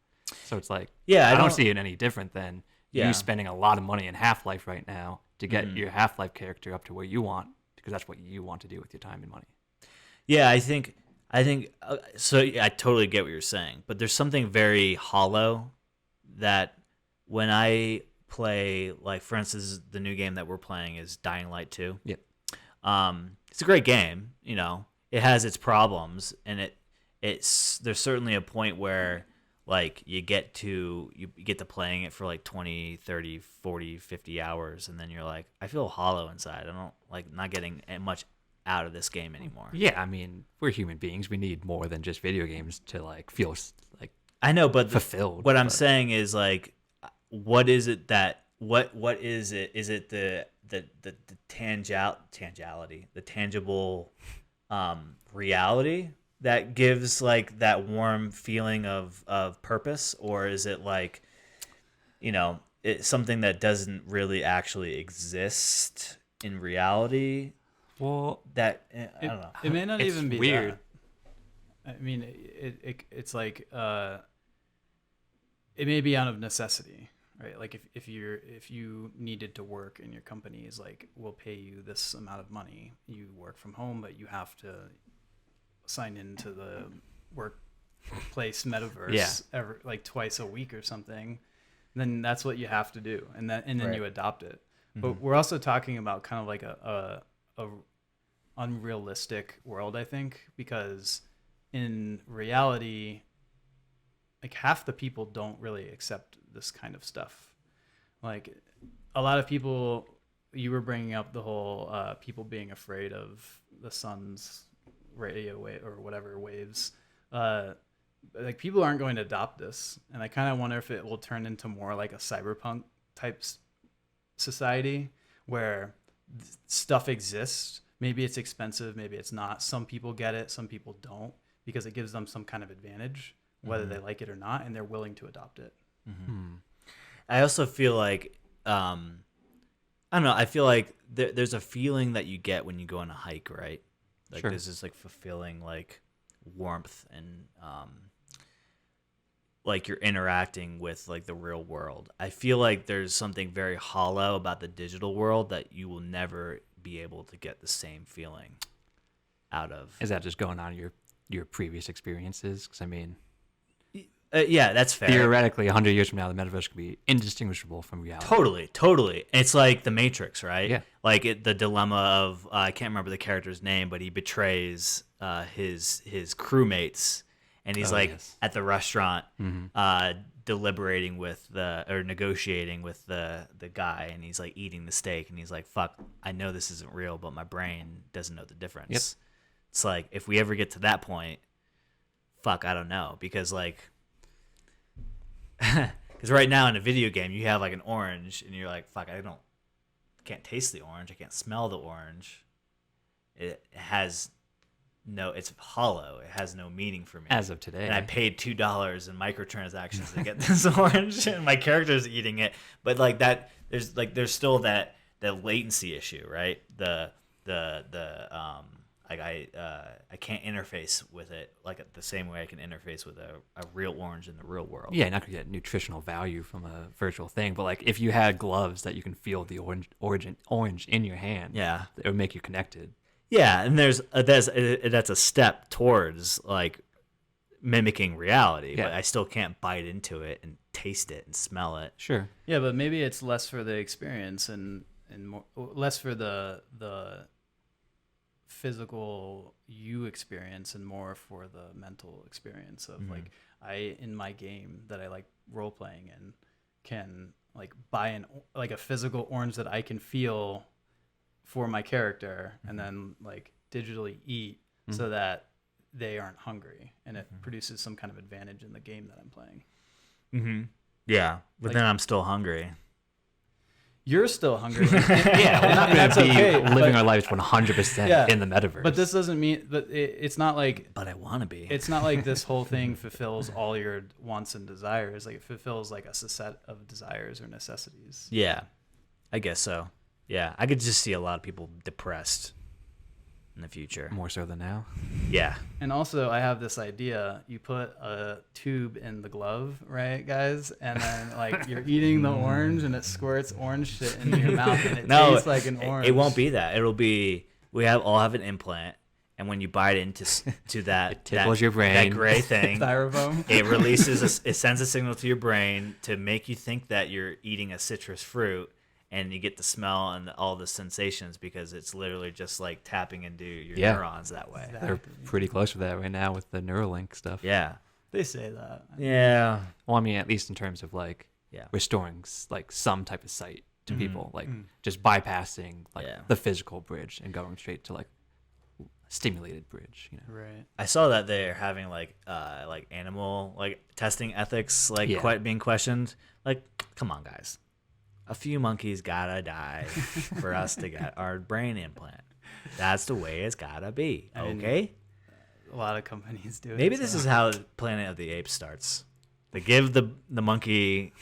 So it's like, I don't see it any different than you spending a lot of money in Half-Life right now to get your Half-Life character up to where you want, because that's what you want to do with your time and money. Yeah, I think so. I totally get what you're saying, but there's something very hollow that when I play, like for instance, the new game that we're playing is Dying Light 2. Yep. It's a great game. You know, it has its problems, and there's certainly a point where like you get to playing it for like 20, 30, 40, 50 hours, and then you're like, I feel hollow inside. I don't like not getting much out of this game anymore. Yeah, I mean, we're human beings. We need more than just video games to like feel like I know, but fulfilled. What I'm saying is like, what is it that what is it? Is it the tangibility, the tangible reality that gives like that warm feeling of purpose, or is it like, it's something that doesn't really actually exist in reality? Well, that I don't know. It may not It's even be weird. that. I mean, it's like it may be out of necessity, right? Like if you needed to work and your company is like, we'll pay you this amount of money. You work from home, but you have to sign into the workplace metaverse like twice a week or something. Then that's what you have to do, and then Right. you adopt it. Mm-hmm. But we're also talking about kind of like a unrealistic world, I think, because in reality, like half the people don't really accept this kind of stuff. Like a lot of people, you were bringing up the whole people being afraid of the sun's radio wave or whatever waves. Like people aren't going to adopt this, and I kind of wonder if it will turn into more like a cyberpunk type society where stuff exists. Maybe it's expensive, maybe it's not. Some people get it, some people don't, because it gives them some kind of advantage, whether they like it or not, and they're willing to adopt it. I also feel like I don't know. I feel like there's a feeling that you get when you go on a hike, right? Like Sure. there's this like fulfilling like warmth and like you're interacting with like the real world. I feel like there's something very hollow about the digital world that you will never be able to get the same feeling out of. Is that just going on your previous experiences? Because I mean, Yeah, that's fair. theoretically, 100 years from now, the metaverse could be indistinguishable from reality. Totally. It's like the Matrix, right? Yeah. Like the dilemma of I can't remember the character's name, but he betrays his crewmates, and he's Oh, like yes. at the restaurant deliberating with negotiating with the guy, and he's like eating the steak, and he's like, "Fuck, I know this isn't real, but my brain doesn't know the difference." Yep. It's like if we ever get to that point, fuck, I don't know, because like. Because right now in a video game, you have like an orange, and you're like, "Fuck, can't taste the orange. I can't smell the orange. It has it's hollow. It has no meaning for me." As of today. And I paid $2 in microtransactions to get this orange, and my character's eating it. But like that, there's still the latency issue, right? I can't interface with it like the same way I can interface with a real orange in the real world. Yeah, you're not gonna get nutritional value from a virtual thing, but like if you had gloves that you can feel the orange in your hand, Yeah. it would make you connected. Yeah, and that's a step towards like mimicking reality, Yeah. but I still can't bite into it and taste it and smell it. Sure. Yeah, but maybe it's less for the experience and more, less for the physical you experience and more for the mental experience of like I in my game that I like role playing in can like buy a physical orange that I can feel for my character and then like digitally eat so that they aren't hungry, and it produces some kind of advantage in the game that I'm playing. Yeah, but Like- then I'm still hungry. You're still hungry. Yeah, we're not That's gonna be okay, living but- our lives 100% Yeah, in the metaverse. But this doesn't mean that it's not like But I want to be. it's not like this whole thing fulfills all your wants and desires. Like it fulfills like a set of desires or necessities. Yeah, I guess so. Yeah, I could just see a lot of people depressed in the future. more so than now. Yeah. And also, I have this idea: you put a tube in the glove, right, guys? And then like you're eating the orange, and it squirts orange shit into your mouth, and it No, tastes like an orange. it won't be that. It'll be all have an implant, and when you bite into that, It tickles that, your brain. that gray thing, styrofoam. it releases it sends a signal to your brain to make you think that you're eating a citrus fruit, and you get the smell and all the sensations because it's literally just like tapping into your Yeah. neurons that way. They're pretty close to that right now with the Neuralink stuff. Yeah. They say that. Yeah. Well, I mean, at least in terms of like Yeah. restoring like some type of sight to people, like just bypassing like Yeah. the physical bridge and going straight to like stimulated bridge. You know, Right. I saw that they're having like animal like testing ethics like Yeah. being questioned. Like, come on, guys. A few monkeys gotta die for us to get our brain implant. That's the way it's gotta be. I mean, Okay? A lot of companies do it. Maybe this so. is how Planet of the Apes starts. They give the monkey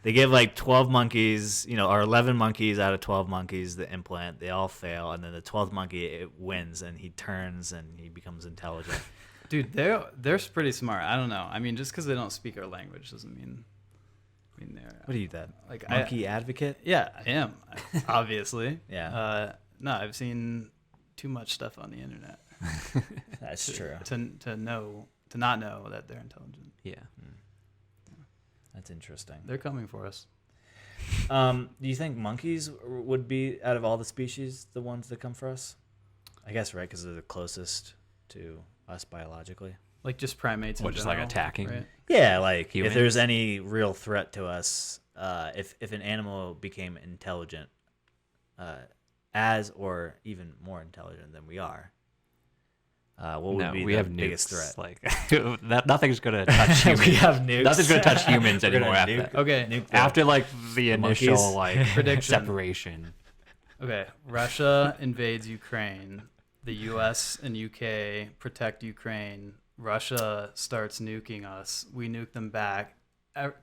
They give like 12 monkeys, or 11 monkeys out of 12 monkeys the implant. They all fail, and then the 12th monkey it wins, and he turns and he becomes intelligent. Dude, they're pretty smart. I don't know. I mean, just because they don't speak our language doesn't mean. I mean, they're. What are you, that Like monkey advocate? Yeah, I am. Obviously. Yeah. No, I've seen too much stuff on the internet. That's true. To not know that they're intelligent. Yeah. That's interesting. They're coming for us. Do you think monkeys would be, out of all the species, the ones that come for us? I guess, right, because they're the closest to us biologically. Like just primates in What, just like general, attacking? right? Yeah, like Humans? if there's any real threat to us, if an animal became intelligent, as or even more intelligent than we are, what would be we the have biggest nukes. threat? Like nothing's gonna touch humans. We have nukes. Nothing's gonna touch humans We're gonna anymore after nuke- that. Okay. nuke the- After like the initial monkeys. like Prediction. separation. Okay. Russia invades Ukraine. The U.S. and UK protect Ukraine. Russia starts nuking us. We nuke them back.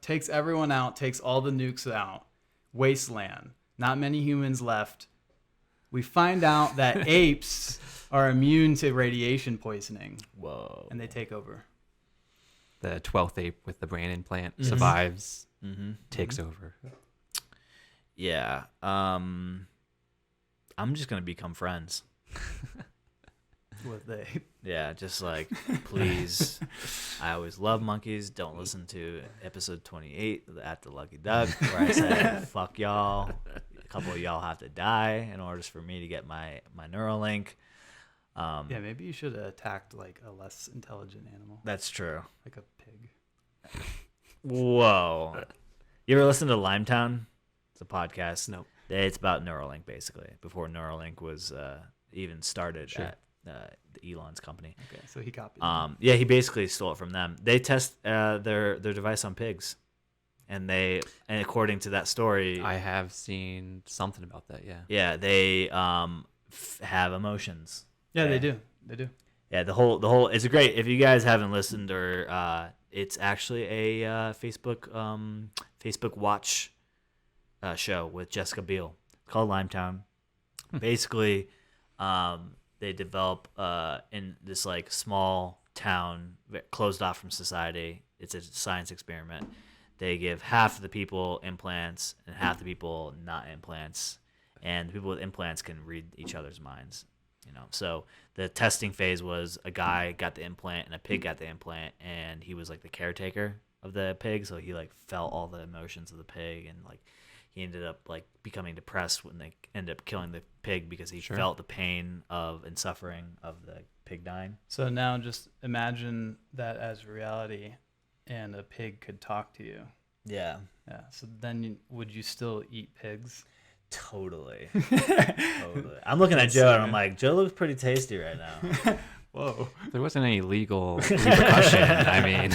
Takes everyone out. Takes all the nukes out. Wasteland. Not many humans left. We find out that apes are immune to radiation poisoning, Whoa. and they take over. The 12th ape with the brain implant survives, takes Mm-hmm. over. Yeah. I'm just gonna become friends. With the Yeah, just like, please. I always love monkeys. Don't listen to episode 28 of At the Lucky Duck, where I said, fuck y'all. A couple of y'all have to die in order for me to get my Neuralink. yeah, maybe you should have attacked like a less intelligent animal, That's true. like a pig. Whoa. You ever listen to Limetown? It's a podcast. Nope. It's about Neuralink, basically, before Neuralink was even started Sure. at the Elon's company. Okay, so he copied. them. Yeah, he basically stole it from them. They test their device on pigs, and according to that story, I have seen something about that. Yeah. they have emotions. Yeah, they do. They do. Yeah, the whole it's great. If you guys haven't listened, or it's actually a Facebook Watch show with Jessica Biel. It's called Limetown. Basically, they develop in this like small town closed off from society. It's a science experiment. They give half of the people implants and half the people not implants, and the people with implants can read each other's minds. So the testing phase was a guy got the implant and a pig got the implant, and he was like the caretaker of the pig, so he like felt all the emotions of the pig, and like he ended up like becoming depressed when they ended up killing the pig because he felt the pain of and suffering of the pig dying. So now just imagine that as reality, and a pig could talk to you. Yeah, Yeah. So then, would you still eat pigs? totally. Totally. I'm looking at Joe and I'm like, Joe looks pretty tasty right now. Whoa. There wasn't any legal repercussion. I mean,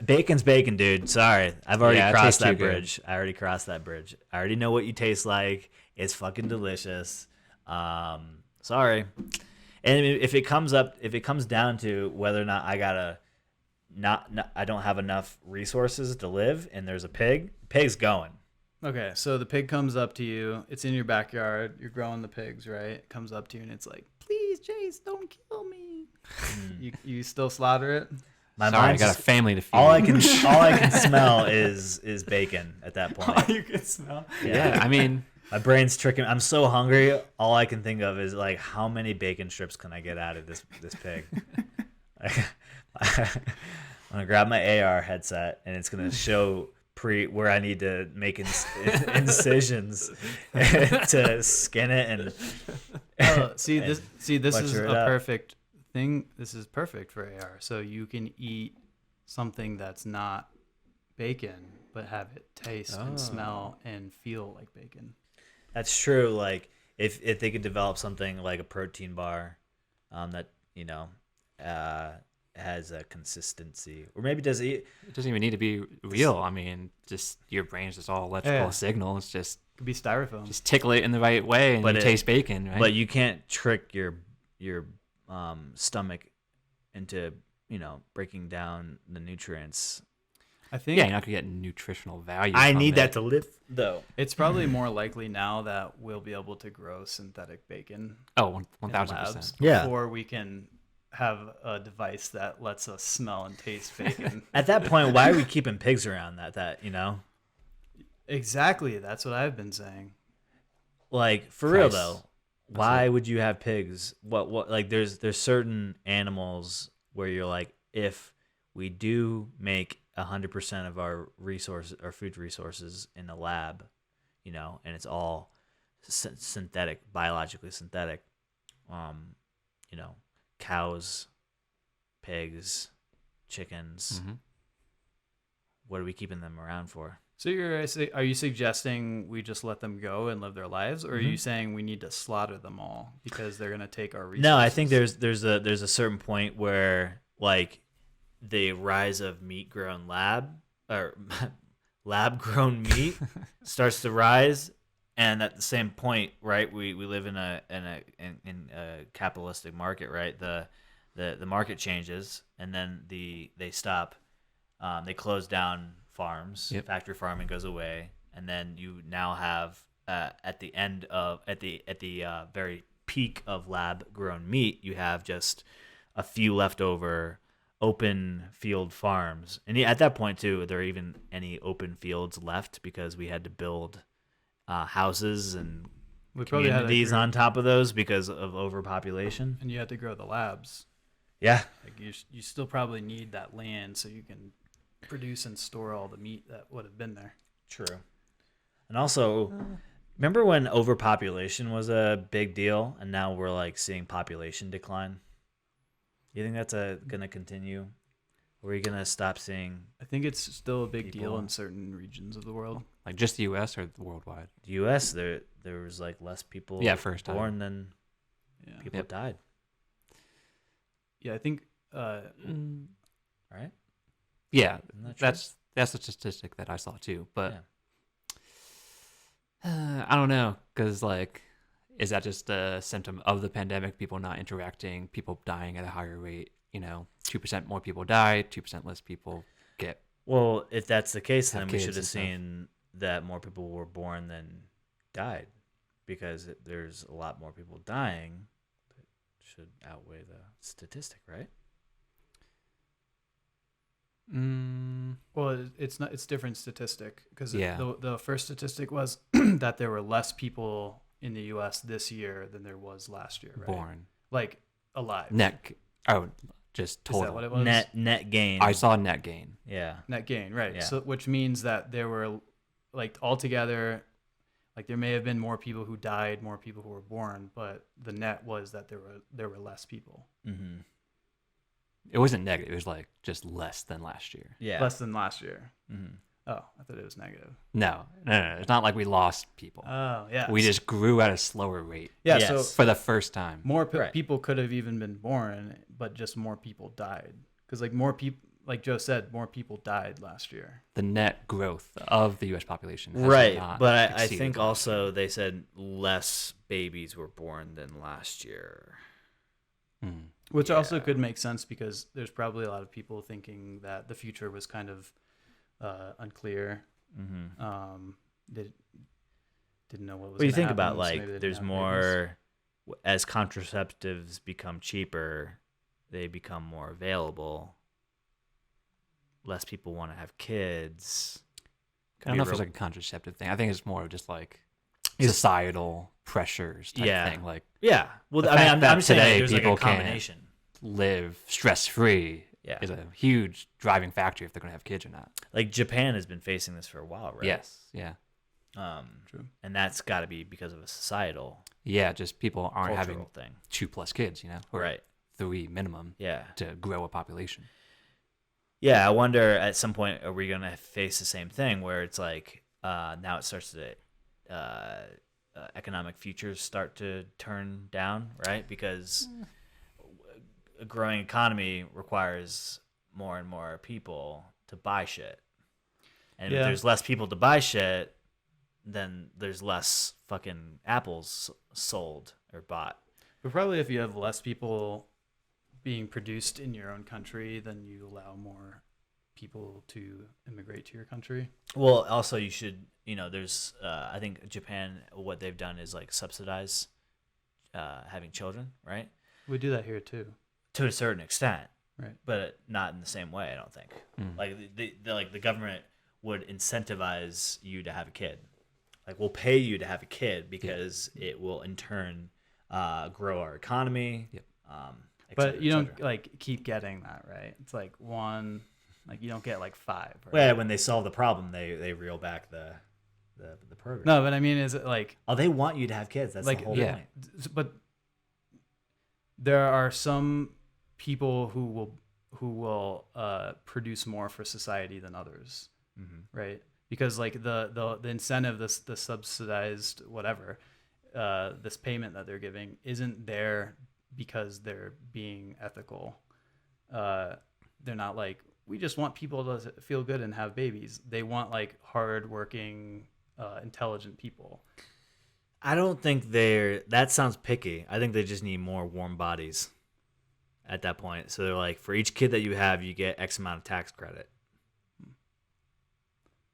Bacon's bacon, dude. Sorry, I've already Yeah, it crossed tastes that too good. bridge. I already crossed that bridge. I already know what you taste like. It's fucking delicious. Sorry. And if it comes down to whether or not I gotta I don't have enough resources to live, and there's a pig's going. Okay, so the pig comes up to you. It's in your backyard. You're growing the pigs, right? It comes up to you and it's like, "Please, Chase, don't kill me." You still slaughter it? My sorry, I mind's got a just- family to feed. all I can smell is bacon at that point. You can smell. Yeah, I mean, My brain's tricking. I'm so hungry. All I can think of is like, how many bacon strips can I get out of this pig? I'm gonna grab my AR headset and it's gonna show where I need to make incisions to skin it and See this is butcher a it up. perfect thing. This is perfect for AR. So you can eat something that's not bacon, but have it taste and smell and feel like bacon. That's true. Like if they could develop something like a protein bar, that has a consistency, or maybe does it? it doesn't even need to be real. I mean, just your brain's just all electrical Yeah. signals. Just Could be styrofoam. tickle it in the right way, and But you it- taste bacon, right? But you can't trick your stomach into breaking down the nutrients. I think Yeah, you're not gonna get nutritional value. I from need it. that to live, though. it's probably more likely now that we'll be able to grow synthetic bacon Oh, in 1,000%. labs Yeah. before we can have a device that lets us smell and taste bacon. At that point, why are we keeping pigs around? Exactly. That's what I've been saying. Like, for real Price. though, why would you have pigs? What like there's certain animals where you're like, if we do make 100% of our food resources in a lab, and it's all synthetic, biologically synthetic, you know, cows, pigs, chickens. Mhm. What are we keeping them around for? So are you suggesting we just let them go and live their lives, or are you saying we need to slaughter them all because they're going to take our resources? No, I think there's a certain point where like the rise of meat grown lab or lab grown meat starts to rise, and at the same point, right, we live in a capitalistic market, right? The market changes, and then they stop, they close down farms. Yep. Factory farming goes away, and then you now have at the very peak of lab grown meat, you have just a few leftover open field farms, and at that point too, are there even any open fields left because we had to build houses and we probably had to communities grow- on top of those because of overpopulation? and you had to grow the labs. Yeah. Like you still probably need that land so you can produce and store all the meat that would have been there. True. And also, remember when overpopulation was a big deal, and now we're like seeing population decline? You think that's going to continue? Or are we going to stop seeing I think it's still a big deal People- in certain regions of the world. Like just the U.S. or worldwide? the U.S.? There was like less people First time. born than Yeah. people Yep. died, Yeah, I think right? Yeah, Isn't that true? that's a statistic that I saw too. But I don't know, because like, is that just a symptom of the pandemic? People not interacting, people dying at a higher rate. 2% more people die, 2% less people get. Well, if that's the case, Have then we kids should have and stuff. seen that more people were born than died, because there's a lot more people dying. That should outweigh the statistic, right? well, it's not. It's different statistic because Yeah. the first statistic was that there were less people in the U.S. this year than there was last year. Right? Born Like alive. Just Is total. that what it was? Net gain. I saw net gain. Yeah. Net gain, right? Yeah. So which means that there were like altogether, like there may have been more people who died, more people who were born, but the net was that there were less people, Mm-hmm. It wasn't negative. It was like just less than last year. Yeah. less than last year. Mm-hmm. Oh, I thought it was negative. No. It's not like we lost people. Oh, yeah. We just grew at a slower rate yeah. Yes. So for the first time. more Right. people could have even been born, but just more people died because like more people, like Joe said, more people died last year. The net growth of the U.S. population. Has Right, not but I exceeded think last also they said less babies were born than last year. year. Which also Yeah. could make sense because there's probably a lot of people thinking that the future was kind of unclear. Mm-hmm. They didn't know what was. Well, you gonna think happen, about so like maybe they didn't there's have more as contraceptives become cheaper, they become more available. Less people want to have kids. I don't know if it's real- like a contraceptive thing. I think it's more of just like societal pressures type Yeah. thing. Like Yeah. Well, The I mean, fact I'm that saying today there's like a people can't- combination. live stress free Yeah. is a huge driving factor if they're gonna have kids or not. Like Japan has been facing this for a while, right? Yes. Yeah. True. And that's got to be because of a societal, Yeah. Just people aren't cultural having thing. 2+ kids, or Right. 3 minimum Yeah. to grow a population. Yeah, I wonder at some point are we gonna face the same thing where it's like now it starts to economic futures start to turn down, right? Because a growing economy requires more and more people to buy shit, and if Yeah. there's less people to buy shit, then there's less fucking apples sold or bought. But probably if you have less people being produced in your own country, then you allow more people to immigrate to your country. Well, also you should, there's, I think Japan, what they've done is like subsidize having children, right? We do that here too. To a certain extent, Right. but not in the same way, I don't think. Like the government would incentivize you to have a kid. Like we'll pay you to have a kid because it will in turn grow our economy. Yep. Et But cetera, you et don't cetera. like keep getting that, right? It's like one, like you don't get like 5. Right? Well, when they solve the problem, they reel back the program. No, but I mean, is it like Oh, they want you to have kids. That's Like, the whole yeah. point. but there are some people who will produce more for society than others, right? Because like the incentive, the subsidized whatever, this payment that they're giving isn't there because they're being ethical. They're not like, we just want people to feel good and have babies. They want like hardworking, intelligent people. I don't think that sounds picky. I think they just need more warm bodies at that point. So they're like, for each kid that you have, you get X amount of tax credit.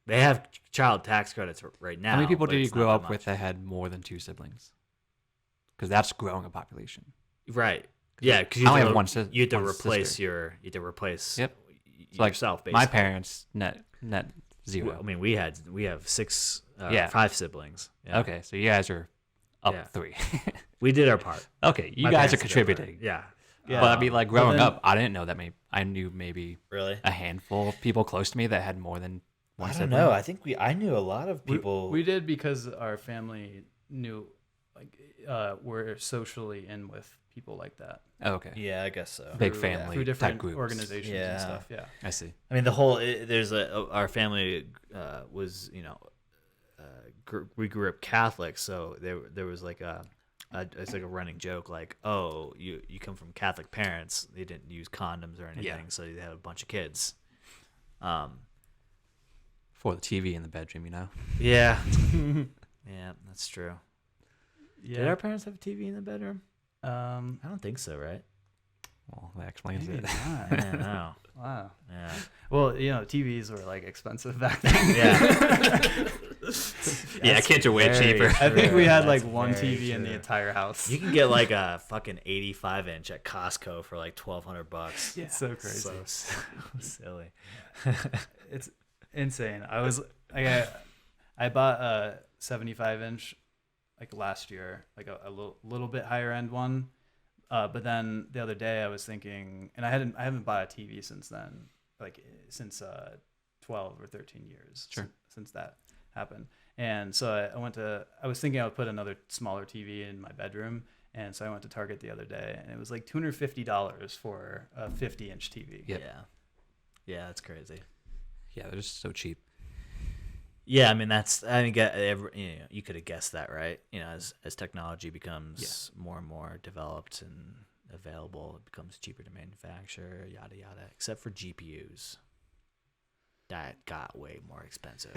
They have child tax credits right now. How many people but do you it's not grow that up with much. that had more than 2 siblings? Because that's growing a population. Right. Yeah, because I only have one you have to one replace sister. you have to replace Yep. So like yourself. Basically. my parents net 0. I mean, we have 6, Yeah. 5 siblings. Yeah. Okay, so you guys are up Yeah. 3. We did our part. Okay, you My guys are parents did their part. contributing. Yeah. Yeah. But I mean, like growing then- up, I didn't know that many. I knew maybe Really? a handful of people close to me that had more than one I don't sibling. know. I think I knew a lot of people. We did because our family knew, like, we're socially in with people like that. Oh, okay. Yeah, I guess so. Big Through- family through type different groups. organizations Yeah. and stuff. Yeah. I see. I mean, there's our family was we grew up Catholic, so there was like it's like a running joke, like, oh, you come from Catholic parents, they didn't use condoms or anything, Yeah. so they had a bunch of kids. For the TV in the bedroom, Yeah, yeah, that's true. Yeah. Did our parents have a TV in the bedroom? I Um, don't think so, right? Well, that explains maybe it. not. Yeah, no. Wow. Yeah. Well, TVs were like expensive back then. Yeah. Yeah, kids are way very cheaper. I think we had like That's one very TV in the true. entire house. You can get like a fucking 85-inch at Costco for like $1,200. It's so crazy. So silly. It's insane. I bought a 75-inch like last year, like a little bit higher end one. But then the other day I was thinking, and I haven't bought a TV since then, like since 12 or 13 years. Sure. Since that happened. And so I was thinking I would put another smaller TV in my bedroom. And so I went to Target the other day, and it was like $250 for a 50-inch TV. Yep. Yeah. Yeah, that's crazy. Yeah, they're just so cheap. Yeah, I mean you could have guessed that, right? As technology becomes more and more developed and available, it becomes cheaper to manufacture, yada yada. Except for GPUs, that got way more expensive.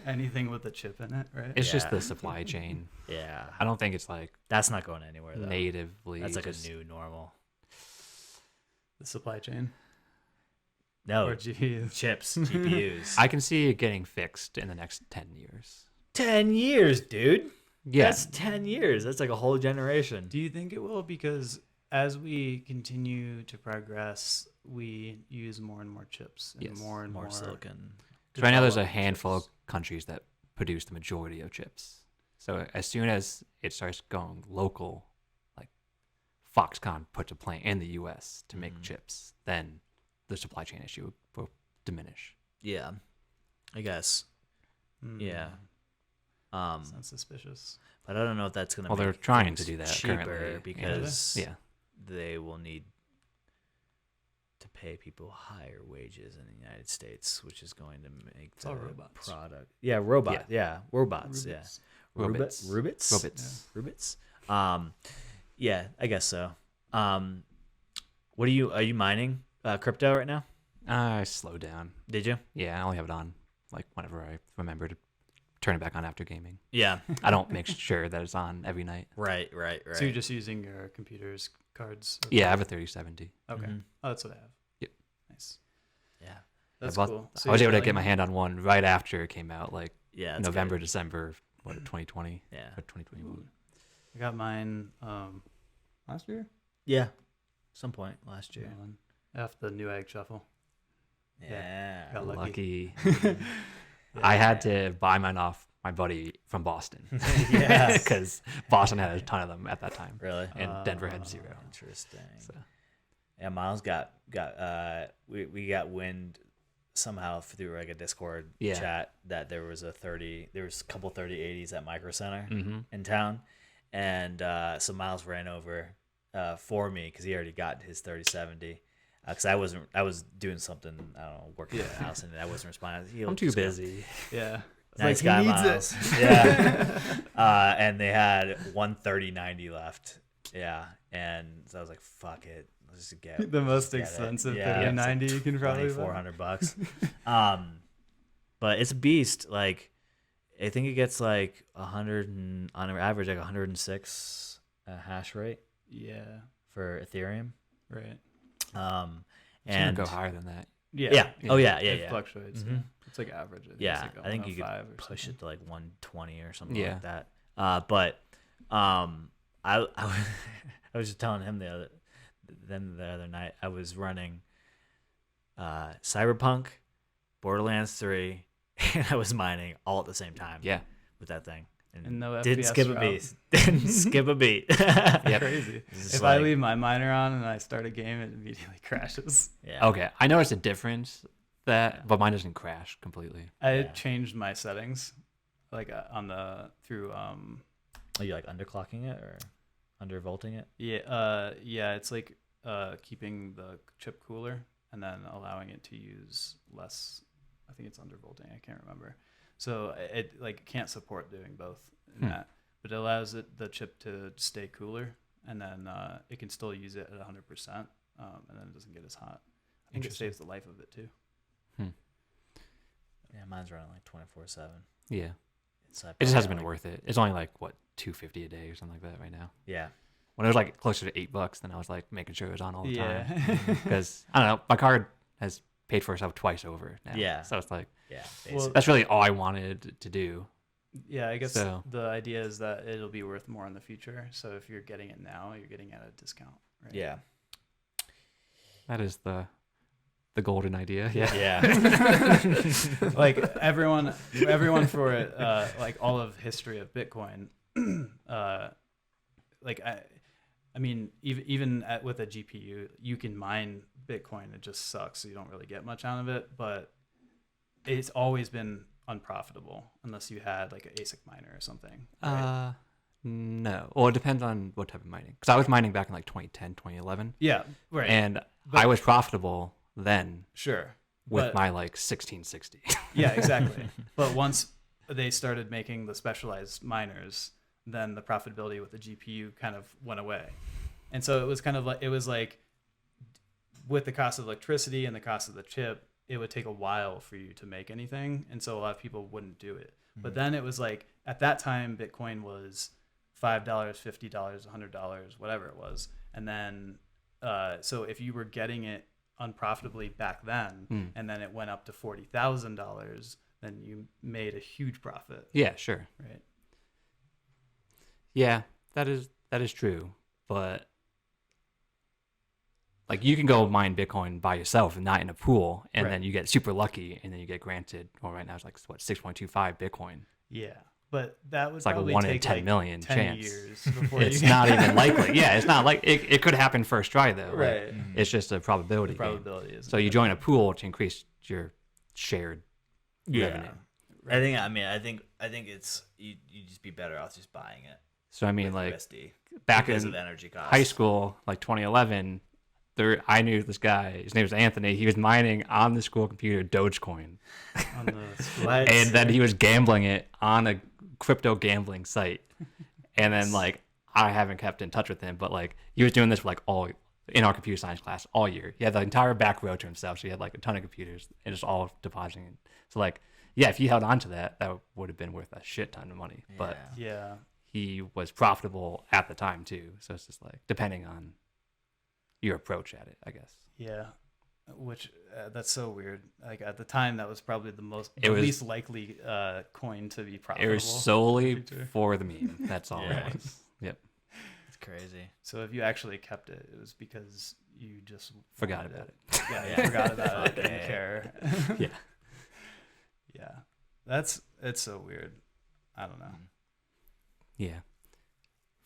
Anything with a chip in it, right? It's just Yeah. the supply chain. Yeah, I don't think it's like that's not going anywhere though. natively. That's like just- a new normal. The supply chain. No Or GPUs. chips, GPUs. I can see it getting fixed in the next 10 years. 10 years, dude. Yeah. That's 10 years. That's like a whole generation. Do you think it will? Because as we continue to progress, we use more and more chips and Yes. more and more, More silicon. 'Cause right now there's a developed handful chips. of countries that produce the majority of chips. So as soon as it starts going local, like Foxconn puts a plant in the U.S. to make chips, then the supply chain issue will diminish. Yeah, I guess. Hmm. Yeah. Sounds suspicious. But I don't know if that's going to Well, make they're trying to things do that cheaper currently. because Yeah. they will need to pay people higher wages in the United States, which is going to make all the robots. product. Yeah, robot. Yeah, robots. Rubits. Yeah, Robots. Rubits. Robots. Rubits. Yeah, I guess so. Are you mining crypto right now? I slowed down. Did you? Yeah, I only have it on like whenever I remember to turn it back on after gaming. Yeah. I don't make sure that it's on every night. Right. So you're just using your computer's cards? Yeah, I have a 3070. Okay. Mhm. Oh, that's what I have. Yep. Nice. Yeah. That's I, bought, cool. I was you're able to get selling my it? hand on one right after it came out, like Yeah, that's November, good. December, 2020? Yeah. Or 2021. I got mine last year. Yeah. Some point last year. After the new egg shuffle. Yeah. Got Lucky. Yeah. I had to buy mine off my buddy from Boston. Yes. Because Boston had a ton of them at that time. Really? And Denver had 0. Interesting. So. Yeah, Miles got we got wind somehow through like a Discord chat that there was a couple 3080s at Micro Center in town, and so Miles ran over for me because he already got his 3070. Because I was doing something, I don't know, working in the house, and I wasn't responding. I'm too busy. Yeah. It's Nice like, guy, he needs Miles. it. Yeah. And they had one 3090 left. Yeah. And so I was like, fuck it. Let's just get The most get it. expensive Yeah, 3090 you can probably buy. $2,400. But it's a beast. Like, I think it gets like 100 and on average like 106 hash rate. Yeah. For Ethereum. Right. It's going And to go higher than that. yeah. Oh yeah. It fluctuates. Mhm. It's like average. Yeah, It's like I think you could 105 or push something. it to like 120 or something Yeah. like that. But I I was just telling him the other night I was running Cyberpunk, Borderlands 3, and I was mining all at the same time. Yeah. With that thing. And no didn't FPS skip a drop. beat. Didn't skip a beat. Yep. Crazy. It's just If I like- leave my miner on and I start a game, it immediately crashes. Yeah. Okay. I noticed a difference but mine doesn't crash completely. I Yeah. changed my settings, like through Are you like underclocking it or undervolting it? yeah, it's like keeping the chip cooler and then allowing it to use less. I think it's undervolting. I can't remember. So it like can't support doing both in that, but it allows the chip to stay cooler, and then it can still use it at 100%, and then it doesn't get as hot. I think it Interesting. saves the life of it too. Yeah, mine's running like 24/7. Yeah. So It just hasn't been like, worth it. It's only like, what, $250 a day or something like that right now. Yeah. When it was like closer to $8, then I was like making sure it was on all the time. Yeah. Because, I don't know, my card has paid for itself twice over now. Yeah. So it's like, Yeah. Well, Basically. that's really all I wanted to do. Yeah, I guess So- the idea is that it'll be worth more in the future. So if you're getting it now, you're getting it at a discount, right? Yeah. That is the golden idea. Yeah. Yeah. Like everyone for it, like all of history of Bitcoin, like I mean, even with a GPU, you can mine Bitcoin. It just sucks, so you don't really get much out of it. But it's always been unprofitable unless you had like an ASIC miner or something. Right? No. Well, it depends on what type of mining. Because I was mining back in like 2010, 2011. Yeah, right. And But- I was profitable then Sure. with But- my like 1660. Yeah, exactly. But once they started making the specialized miners, then the profitability with the GPU kind of went away. And so it was kind of like with the cost of electricity and the cost of the chip, it would take a while for you to make anything. And so a lot of people wouldn't do it. But then it was like, at that time, Bitcoin was $5, $50, $100, whatever it was. And then, so if you were getting it unprofitably back then, and then it went up to $40,000, then you made a huge profit, Yeah, sure. right? Yeah, that is true. But like you can go mine Bitcoin by yourself and not in a pool, and Right. then you get super lucky, and then you get granted. Well, right now it's like what 6.25 Bitcoin. Yeah, but that would It's like a probably 1 in take 10 like million 10 chance. years before It's you not even likely. Yeah, it's not like it could happen first try though. Like, right. it's just a probability. The game. probability is So you join a pool to increase your shared revenue. I think it's you just be better off just buying it. So I mean, with like USD back because in of energy costs. high school, like 2011, I knew this guy. His name was Anthony. He was mining on the school computer Dogecoin, on the What? and then he was gambling it on a crypto gambling site. And then like I haven't kept in touch with him, but like he was doing this for like all in our computer science class all year. He had the entire back row to himself, so he had like a ton of computers and it's all depositing. So like, yeah, if he held on to that, that would have been worth a shit ton of money. But yeah. he was profitable at the time too. So it's just like depending on your approach at it, I guess. Yeah. which that's so weird. Like at the time, that was probably the It was- least likely coin to be It profitable. was solely in the future. for the meme. That's all Yeah. it was. Yep. It's crazy. So if you actually kept it, it was because you just Forgot wanted about it. Yeah, you Yeah. forgot about it. Fuck Didn't it. care. Yeah. Yeah, it's so weird. I don't know. Yeah.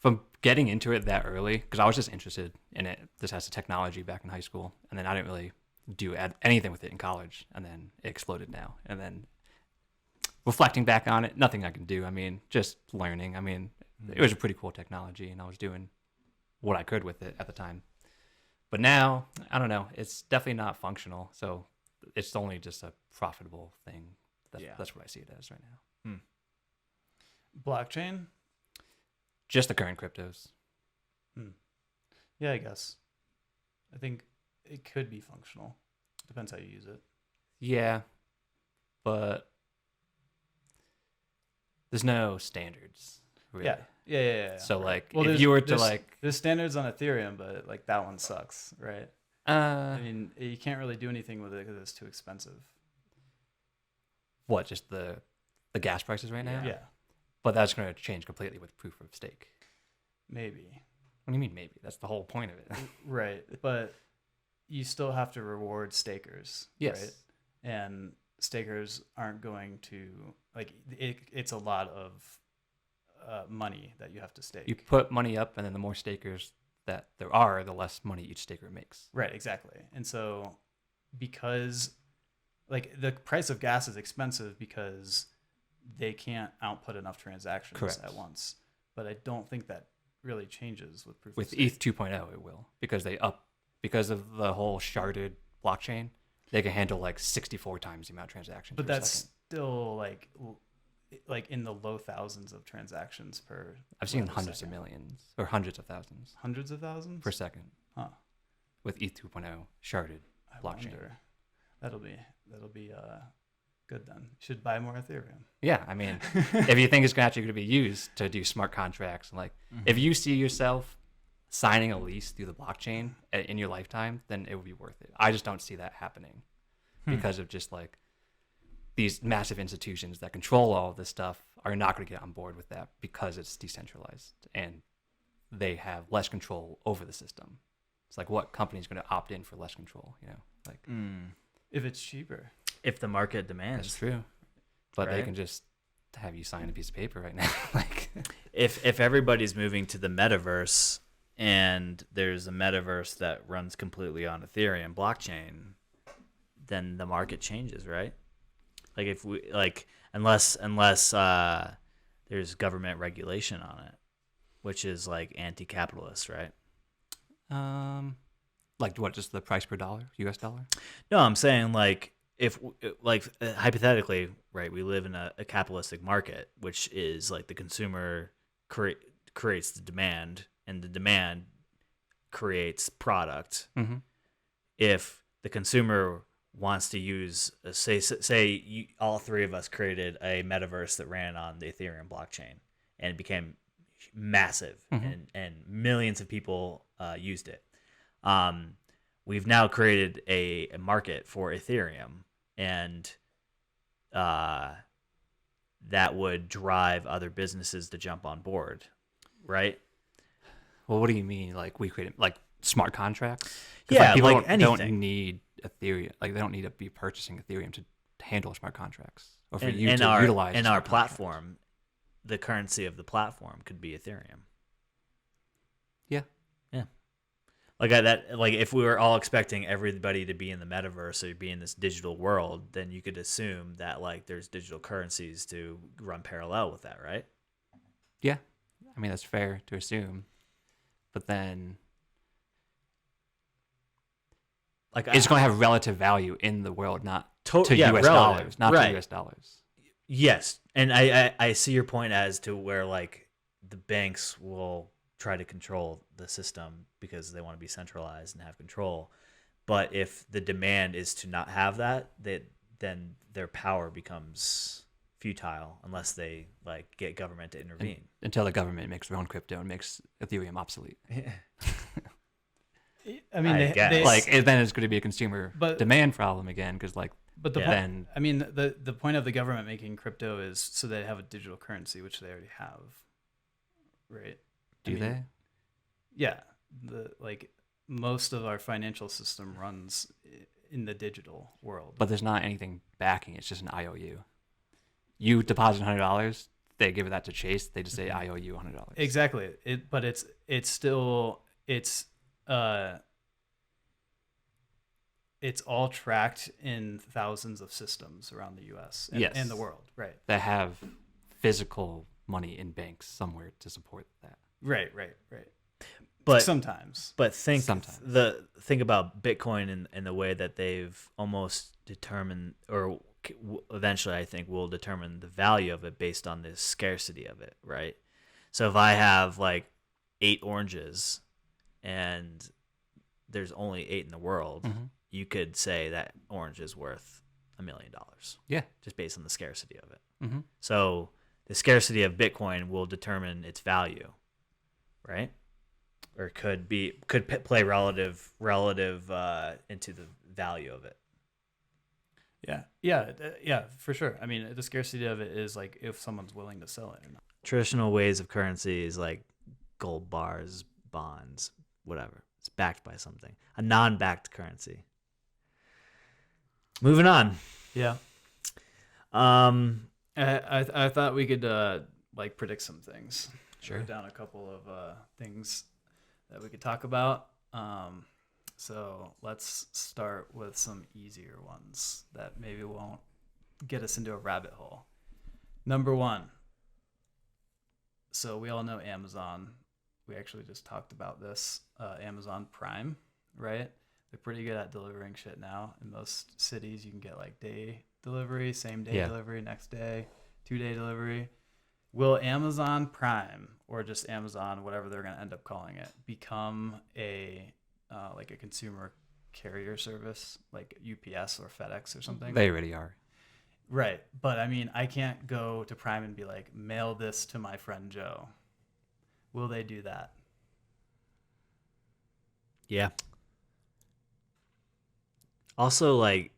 From getting into it that early, because I was just interested in it just as a technology back in high school, and then I didn't really do anything with it in college, and then it exploded now. And then reflecting back on it, nothing I can do. I mean, just learning. I mean, it was a pretty cool technology, and I was doing what I could with it at the time. But now, I don't know. It's definitely not functional, so it's only just a profitable thing. That's what I see it as right now. Blockchain? Just the current cryptos. Yeah, I guess. I think it could be functional. Depends how you use it. Yeah, but there's no standards, really. Yeah. So, like, Well, if you were to, there's- like... there's standards on Ethereum, but like that one sucks, right? I mean, you can't really do anything with it because it's too expensive. What, just the gas prices right now? Yeah, But that's going to change completely with proof of stake. maybe. What do you mean maybe? That's the whole point of it. Right, but you still have to reward stakers. Yes. Right? And stakers aren't going to like it's a lot of money that you have to stake. You put money up, and then the more stakers that there are, the less money each staker makes. Right, exactly. And so because like the price of gas is expensive because they can't output enough transactions Correct. at once. But I don't think that really changes with proof With of stake. ETH 2.0, it will, because of the whole sharded blockchain. They can handle like 64 times the amount of transactions. But per that's second. still like in the low thousands of transactions per. I've seen whatever hundreds second. of millions or hundreds of thousands Hundreds of thousands per second Huh. with ETH 2.0 sharded I blockchain. wonder. That'll be good then. Should buy more Ethereum. Yeah, I mean, if you think it's actually going to be used to do smart contracts, like if you see yourself signing a lease through the blockchain in your lifetime, then it would be worth it. I just don't see that happening because of just like these massive institutions that control all of this stuff are not going to get on board with that because it's decentralized and they have less control over the system. It's like, what company is going to opt in for less control? You know, like If it's cheaper. If the market demands. that's true, but they Right. can just have you sign a piece of paper right now. Like, If everybody's moving to the metaverse and there's a metaverse that runs completely on Ethereum blockchain, then the market changes, right? Like if we unless there's government regulation on it, which is like anti-capitalist, right? like what? Just the price per dollar, U.S. dollar? No, I'm saying like if hypothetically, right, we live in a capitalistic market, which is like the consumer creates the demand, and the demand creates product. Mm-hmm. If the consumer wants to use, all three of us created a metaverse that ran on the Ethereum blockchain, and it became massive, and millions of people used it. We've now created a market for Ethereum, and that would drive other businesses to jump on board, right? Well, what do you mean? Like we created like smart contracts? 'Cause, Yeah, people like don't anything. need Ethereum. Like they don't need to be purchasing Ethereum to handle smart contracts or for And you in to our utilize in our smart contracts. platform, the currency of the platform could be Ethereum. Yeah. Like that, like if we were all expecting everybody to be in the metaverse or be in this digital world, then you could assume that like there's digital currencies to run parallel with that, right? Yeah, I mean that's fair to assume, but then Like it's going to have relative value in the world, not to yeah, U.S. relative, dollars, not right. to U.S. dollars. Yes, and I see your point as to where like the banks will try to control the system because they want to be centralized and have control. But if the demand is to not have that, then their power becomes futile unless they like get government to intervene. Until the government makes their own crypto and makes Ethereum obsolete. I mean, I guess. Then it's going to be a consumer But- demand problem again, because But the Yeah. then I mean, the point of the government making crypto is so they have a digital currency, which they already have, right? do I mean, they? Yeah, most of our financial system runs in the digital world. But there's not anything backing. It's just an IOU. You deposit $100, they give that to Chase. They just say I owe you $100. Exactly. But it's all tracked in thousands of systems around the U.S. Yes. and the world. Right. That have physical money in banks somewhere to support that. Right. But sometimes. But think Sometimes. about Bitcoin and the way that they've almost determined, or eventually I think will determine the value of it based on the scarcity of it, right? So if I have like 8 oranges and there's only 8 in the world, you could say that orange is worth $1 million. Yeah. Just based on the scarcity of it. Mm-hmm. So the scarcity of Bitcoin will determine its value, right? Or could play relative into the value of it. Yeah, for sure. I mean, the scarcity of it is like if someone's willing to sell it or not. Traditional ways of currency is like gold bars, bonds, whatever. It's backed by something. A non-backed currency. Moving on. Yeah. I thought we could like predict some things. Sure. Wrote down a couple of things that we could talk about. So let's start with some easier ones that maybe won't get us into a rabbit hole. Number 1. So we all know Amazon. We actually just talked about this. Amazon Prime, right? They're pretty good at delivering shit now. In most cities, you can get like day delivery, same day delivery, next day, 2-day delivery. Will Amazon Prime, or just Amazon, whatever they're going to end up calling it, become a like a consumer carrier service like UPS or FedEx or something? They already are. Right. But I mean, I can't go to Prime and be like, mail this to my friend Joe. Will they do that? Yeah. Also, like,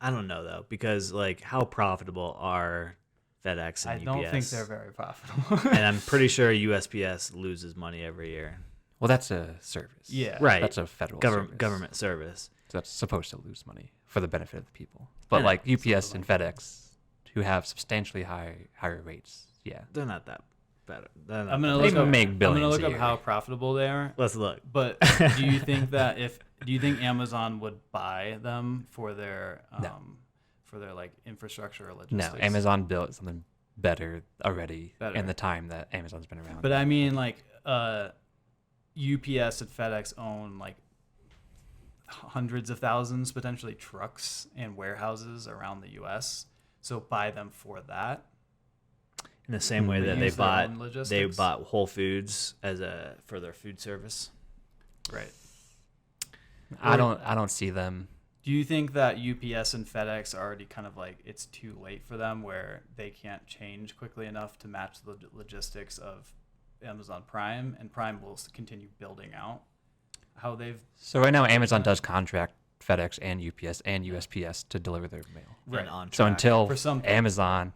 I don't know though, because like, how profitable are FedEx and I UPS? don't think they're very profitable. And I'm pretty sure USPS loses money every year. Well, that's a service. Yeah. Right. That's a federal Government service. So that's supposed to lose money for the benefit of the people. But And like UPS and FedEx, who have substantially higher rates, yeah. They're not that bad. They're not I'm gonna that look bad. up. make I'm gonna billions look a up year. how profitable they are. Let's look. But do you think that do you think Amazon would buy them for their for their like infrastructure or No, logistics? Amazon built something better already Better. in the time that Amazon's been around. But I mean, like UPS and FedEx own like hundreds of thousands, potentially trucks and warehouses around the U.S. So buy them for that. In the same way that use their own logistics. they bought Whole Foods for their food service. Right. I don't see them. Do you think that UPS and FedEx are already kind of like it's too late for them where they can't change quickly enough to match the logistics of Amazon Prime, and Prime will continue building out how they've So right now, Amazon does contract FedEx and UPS and USPS to deliver their mail. right And on So track. until For something. Amazon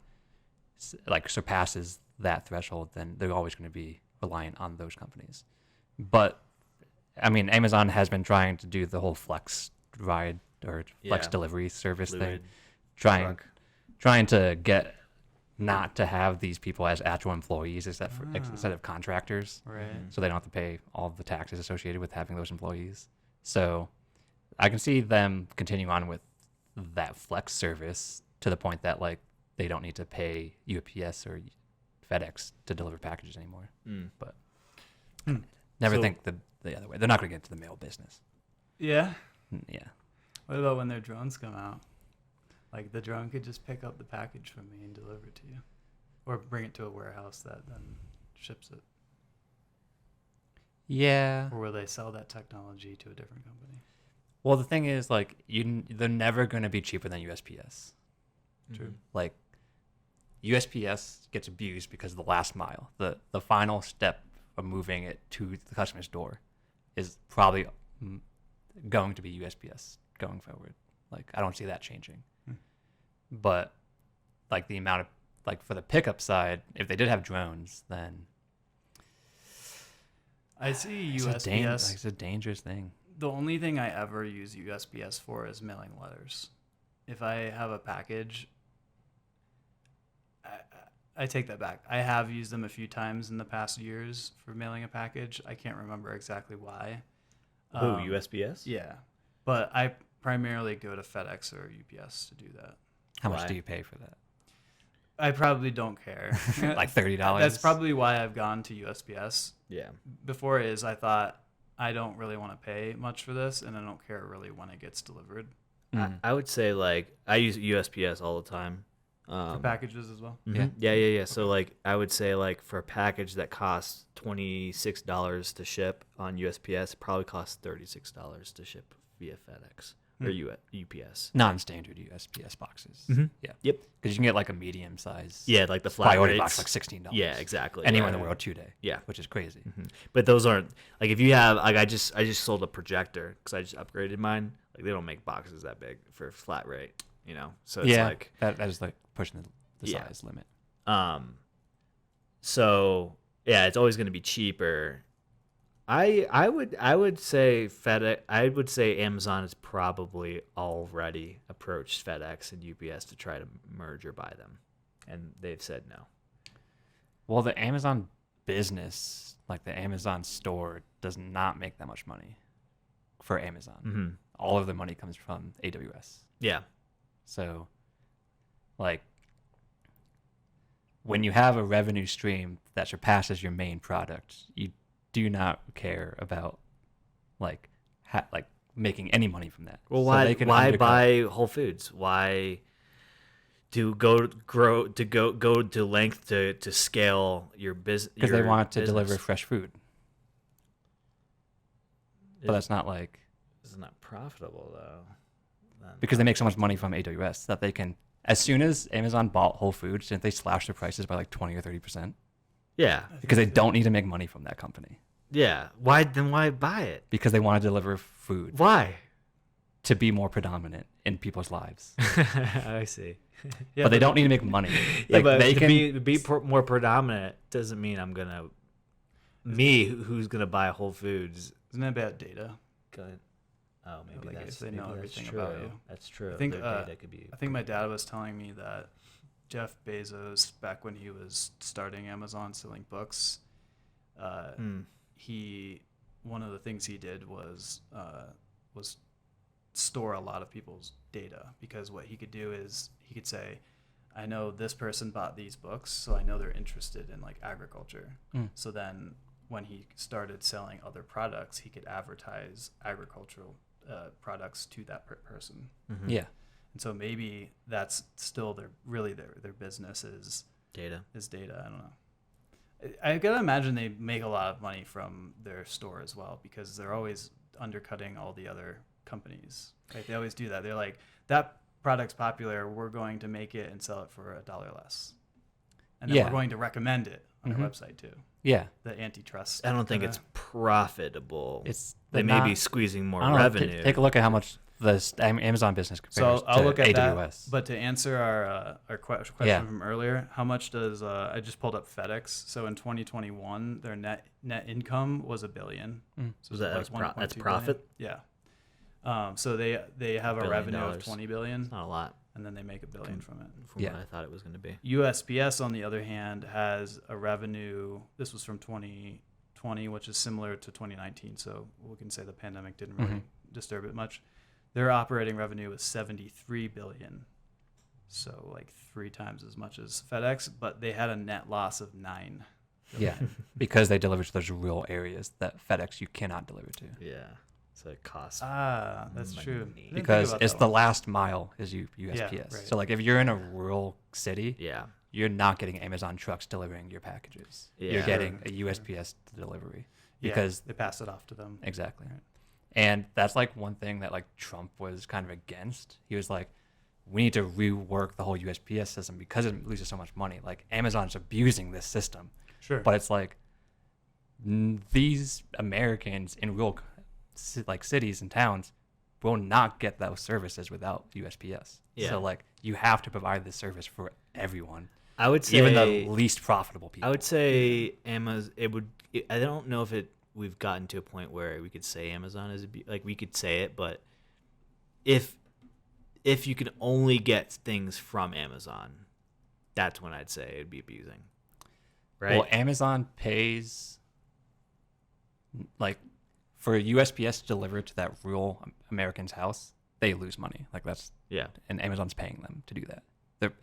like surpasses that threshold, then they're always going to be reliant on those companies. But I mean, Amazon has been trying to do the whole flex ride or flex Yeah. delivery service Fluid thing, trying truck. to get not to have these people as actual employees instead of contractors, right. so they don't have to pay all the taxes associated with having those employees. So I can see them continue on with that flex service to the point that like they don't need to pay UPS or FedEx to deliver packages anymore. But never So- think the other way. They're not going to get into the mail business. Yeah. Yeah. What about when their drones come out? Like the drone could just pick up the package from me and deliver it to you, or bring it to a warehouse that then ships it. Yeah. Or will they sell that technology to a different company? Well, the thing is, like, they're never going to be cheaper than USPS. True. Like, USPS gets abused because of the last mile. The final step of moving it to the customer's door is probably going to be USPS going forward. Like, I don't see that changing. Hmm. But like the amount of, like, for the pickup side, if they did have drones, then I see it's USPS. it's a dangerous thing. The only thing I ever use USPS for is mailing letters. If I have a package, I take that back. I have used them a few times in the past years for mailing a package. I can't remember exactly why. USPS? Yeah. But I primarily go to FedEx or UPS to do that. How much Why? do you pay for that? I probably don't care. Like $30? That's probably why I've gone to USPS. Yeah. Before I thought I don't really want to pay much for this, and I don't care really when it gets delivered. I would say, like, I use USPS all the time. For packages as well. Mhm. Yeah. So, like, I would say, like, for a package that costs $26 to ship on USPS, it probably costs $36 to ship via FedEx or UPS. Non-standard USPS boxes. Mhm. Yeah. Yep. Because you can get like a medium size. Yeah, like the flat priority rates. box, like $16. Yeah, exactly. Anywhere in Right. the world 2-day. Yeah. Which is crazy. But those aren't, like, if you have, like, I just sold a projector because I just upgraded mine. Like, they don't make boxes that big for flat rate, you know. So it's yeah. like, that is like pushing the Yeah. size limit. so yeah, it's always going to be cheaper. I would say FedEx. I would say Amazon has probably already approached FedEx and UPS to try to merge or buy them, and they've said no. Well, the Amazon business, like the Amazon store, does not make that much money for Amazon. Mm-hmm. All of the money comes from AWS. Yeah. So, like, when you have a revenue stream that surpasses your main product, you do not care about like making any money from that. Well, So why they can why undercut- buy Whole Foods? Why to go to length to scale your business? Because they want to deliver fresh food. But that's not like It's not profitable though. because they make so much money from AWS that they can. As soon as Amazon bought Whole Foods, didn't they slash their prices by like 20 or 30%? Yeah, Because they don't need to make money from that company. yeah. Why buy it? Because they want to deliver food Why? to be more predominant in people's lives. I see. Yeah, But they don't need to make money. Yeah, Like, but they to can be more predominant doesn't mean I'm gonna. Me, who's gonna buy Whole Foods? Isn't that bad data? Good. Oh, maybe Like, if that's they know maybe that's everything true. about you. That's true. I think, Their data could be. I think my dad was telling me that Jeff Bezos, back when he was starting Amazon selling books, one of the things he did was store a lot of people's data, because what he could do is he could say, I know this person bought these books, so I know they're interested in like agriculture. So then when he started selling other products, he could advertise agricultural products to that person. yeah. And so maybe that's still their business is data. data. I don't know. I gotta imagine they make a lot of money from their store as well, because they're always undercutting all the other companies. Right? They always do that. They're like, that product's popular, we're going to make it and sell it for $1 less, and then Yeah. we're going to recommend it on our website too. Yeah. The antitrust. I don't think kinda- it's profitable. It's they they're may be not- squeezing more I don't know, revenue. take a look at how much the Amazon business compares So I'll to look at AWS. that. But to answer our question Yeah. from earlier, how much does I just pulled up FedEx? So in 2021, their net income was $1 billion. So Was that- it's like that's 1.2 profit? billion. Yeah. So they have a $1 billion. revenue of $20 billion, Not a lot and then they make $1 billion from it. from Yeah. what I thought it was going to be. USPS, on the other hand, has a revenue. This was from 2020, which is similar to 2019. So we can say the pandemic didn't really disturb it much. Their operating revenue was $73 billion, so like 3 times as much as FedEx. But they had a net loss of $9 billion. Yeah, because they deliver to those rural areas that FedEx you cannot deliver to. Yeah. So it costs. That's true. I didn't think Because about it's that the one. last mile is USPS. right. So like if you're in a rural city, Yeah. you're not getting Amazon trucks delivering your packages. Yeah. You're getting a USPS delivery Yeah, because they passed it off to them. exactly. Right. And that's like one thing that like Trump was kind of against. He was like, we need to rework the whole USPS system because it loses so much money. Like Amazon's abusing this system. Sure. But it's like these Americans in like cities and towns will not get those services without USPS. Yeah. So like you have to provide this service for everyone, I would say even the least profitable people. I would say Amazon. I don't know if we've gotten to a point where we could say Amazon is like we could say it, but if you can only get things from Amazon, that's when I'd say it'd be abusing. Right? Well, Amazon pays like for USPS to deliver to that rural American's house, they lose money. Like that's Yeah. and Amazon's paying them to do that.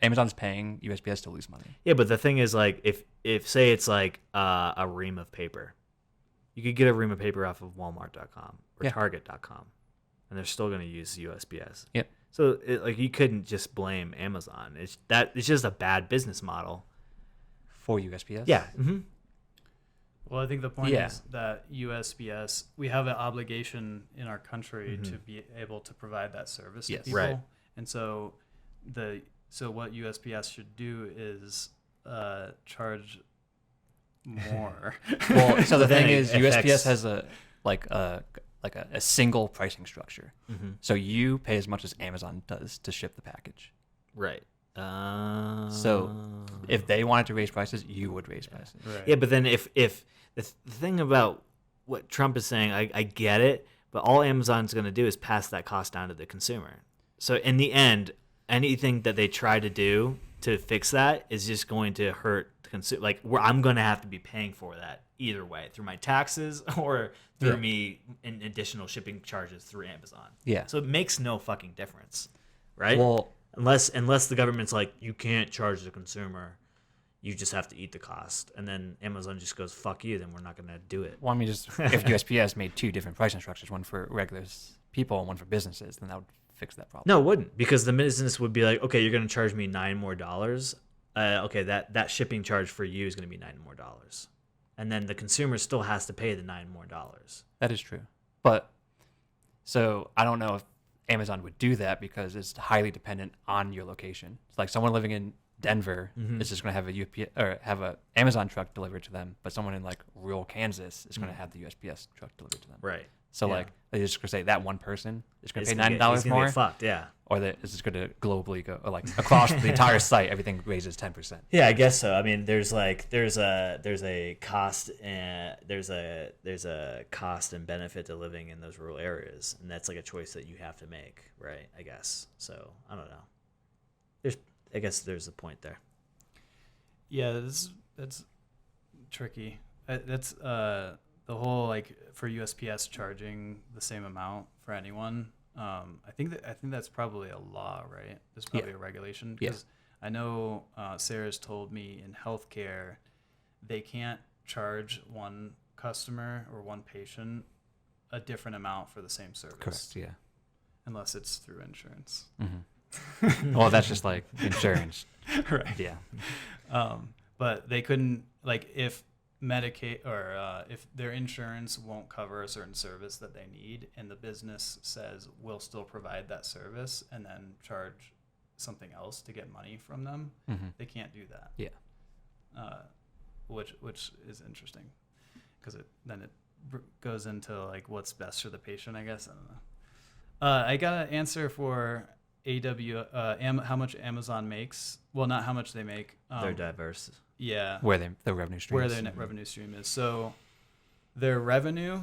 Amazon's paying USPS to lose money. Yeah, but the thing is, like, if say it's like a ream of paper, you could get a ream of paper off of Walmart.com or Yeah. Target.com, and they're still going to use USPS. Yep. So like you couldn't just blame Amazon. It's just a bad business model. For USPS? Yeah. Mm-hmm. Well, I think the point Yeah. is that USPS, we have an obligation in our country to be able to provide that service Yes. to people. Right. And so what USPS should do is charge more. Well, so the thing Then is, it USPS affects- has a single pricing structure. Mm-hmm. So you pay as much as Amazon does to ship the package. Right. So if they wanted to raise prices, you would raise prices. Right. Yeah, but then if the thing about what Trump is saying, I get it, but all Amazon's going to do is pass that cost down to the consumer. So in the end, anything that they try to do to fix that is just going to hurt the consumer. Like where I'm going to have to be paying for that either way through my taxes or through me in additional shipping charges through Amazon. Yeah. So it makes no fucking difference, right? Well, Unless the government's like, you can't charge the consumer, you just have to eat the cost, and then Amazon just goes, fuck you, then we're not gonna do it. I mean, just if USPS made two different pricing structures, one for regular people and one for businesses, then that would fix that problem. No, it wouldn't, because the business would be like, okay, you're gonna charge me $9 more. Okay, that shipping charge for you is gonna be $9 more, and then the consumer still has to pay the $9 more. That is true. But so I don't know if Amazon would do that because it's highly dependent on your location. It's like someone living in Denver is just going to have a UPS or have a Amazon truck delivered to them, but someone in like rural Kansas is going to have the USPS truck delivered to them. Right. So Yeah. like they're just going to say that one person is going It's to pay gonna $9 he's gonna more, get fucked, yeah. or that it's just going to globally go or like across the entire site, everything raises 10%. Yeah, I guess so. I mean, there's a cost and there's a cost and benefit to living in those rural areas, and that's like a choice that you have to make, right? I guess. So I don't know. I guess there's a point there. Yeah, that's tricky. That's the whole like for USPS charging the same amount for anyone. I think that's probably a law, right? There's probably a regulation because I know Sarah's told me in healthcare they can't charge one customer or one patient a different amount for the same service. Correct. Yeah. Unless it's through insurance. Mm-hmm. Well, that's just like insurance. Right. Yeah. But they couldn't, like, if Medicaid or if their insurance won't cover a certain service that they need, and the business says we'll still provide that service and then charge something else to get money from them, they can't do that. Yeah. Which is interesting because it goes into like what's best for the patient, I guess. I don't know. I got an answer for how much Amazon makes. Well, not how much they make. They're diverse. Yeah. Where their revenue stream Where is. their net revenue stream is. So their revenue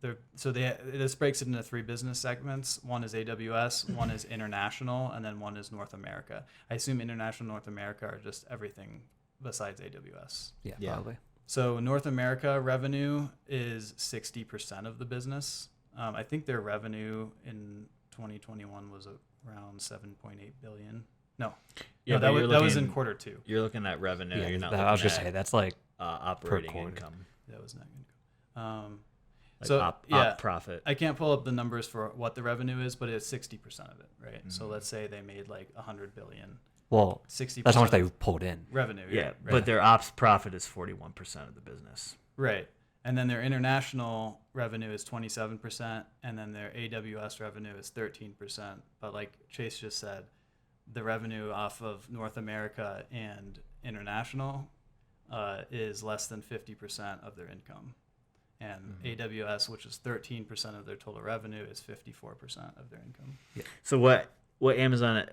this breaks it into three business segments. One is AWS, one is international, and then one is North America. I assume international North America are just everything besides AWS. Yeah, Yeah. probably. So North America revenue is 60% of the business. I think their revenue in 2021 was around 7.8 billion. No, Yeah, no, but that was in quarter two. You're looking at revenue. Yeah, you're not. I was looking just at, say that's like operating quarter. income. That was not income. Like So op yeah, profit. I can't pull up the numbers for what the revenue is, but it's 60% of it, right? So Mm-hmm. let's say they made like 100 billion. well, 60%. that's how much they pulled in. revenue. Yeah, right. but their ops profit is 41% of the business. Right. And then their international revenue is 27%, and then their AWS revenue is 13%. But like Chase just said, the revenue off of North America and international is less than 50% of their income. And AWS, which is 13% of their total revenue, is 54% of their income. So what Amazon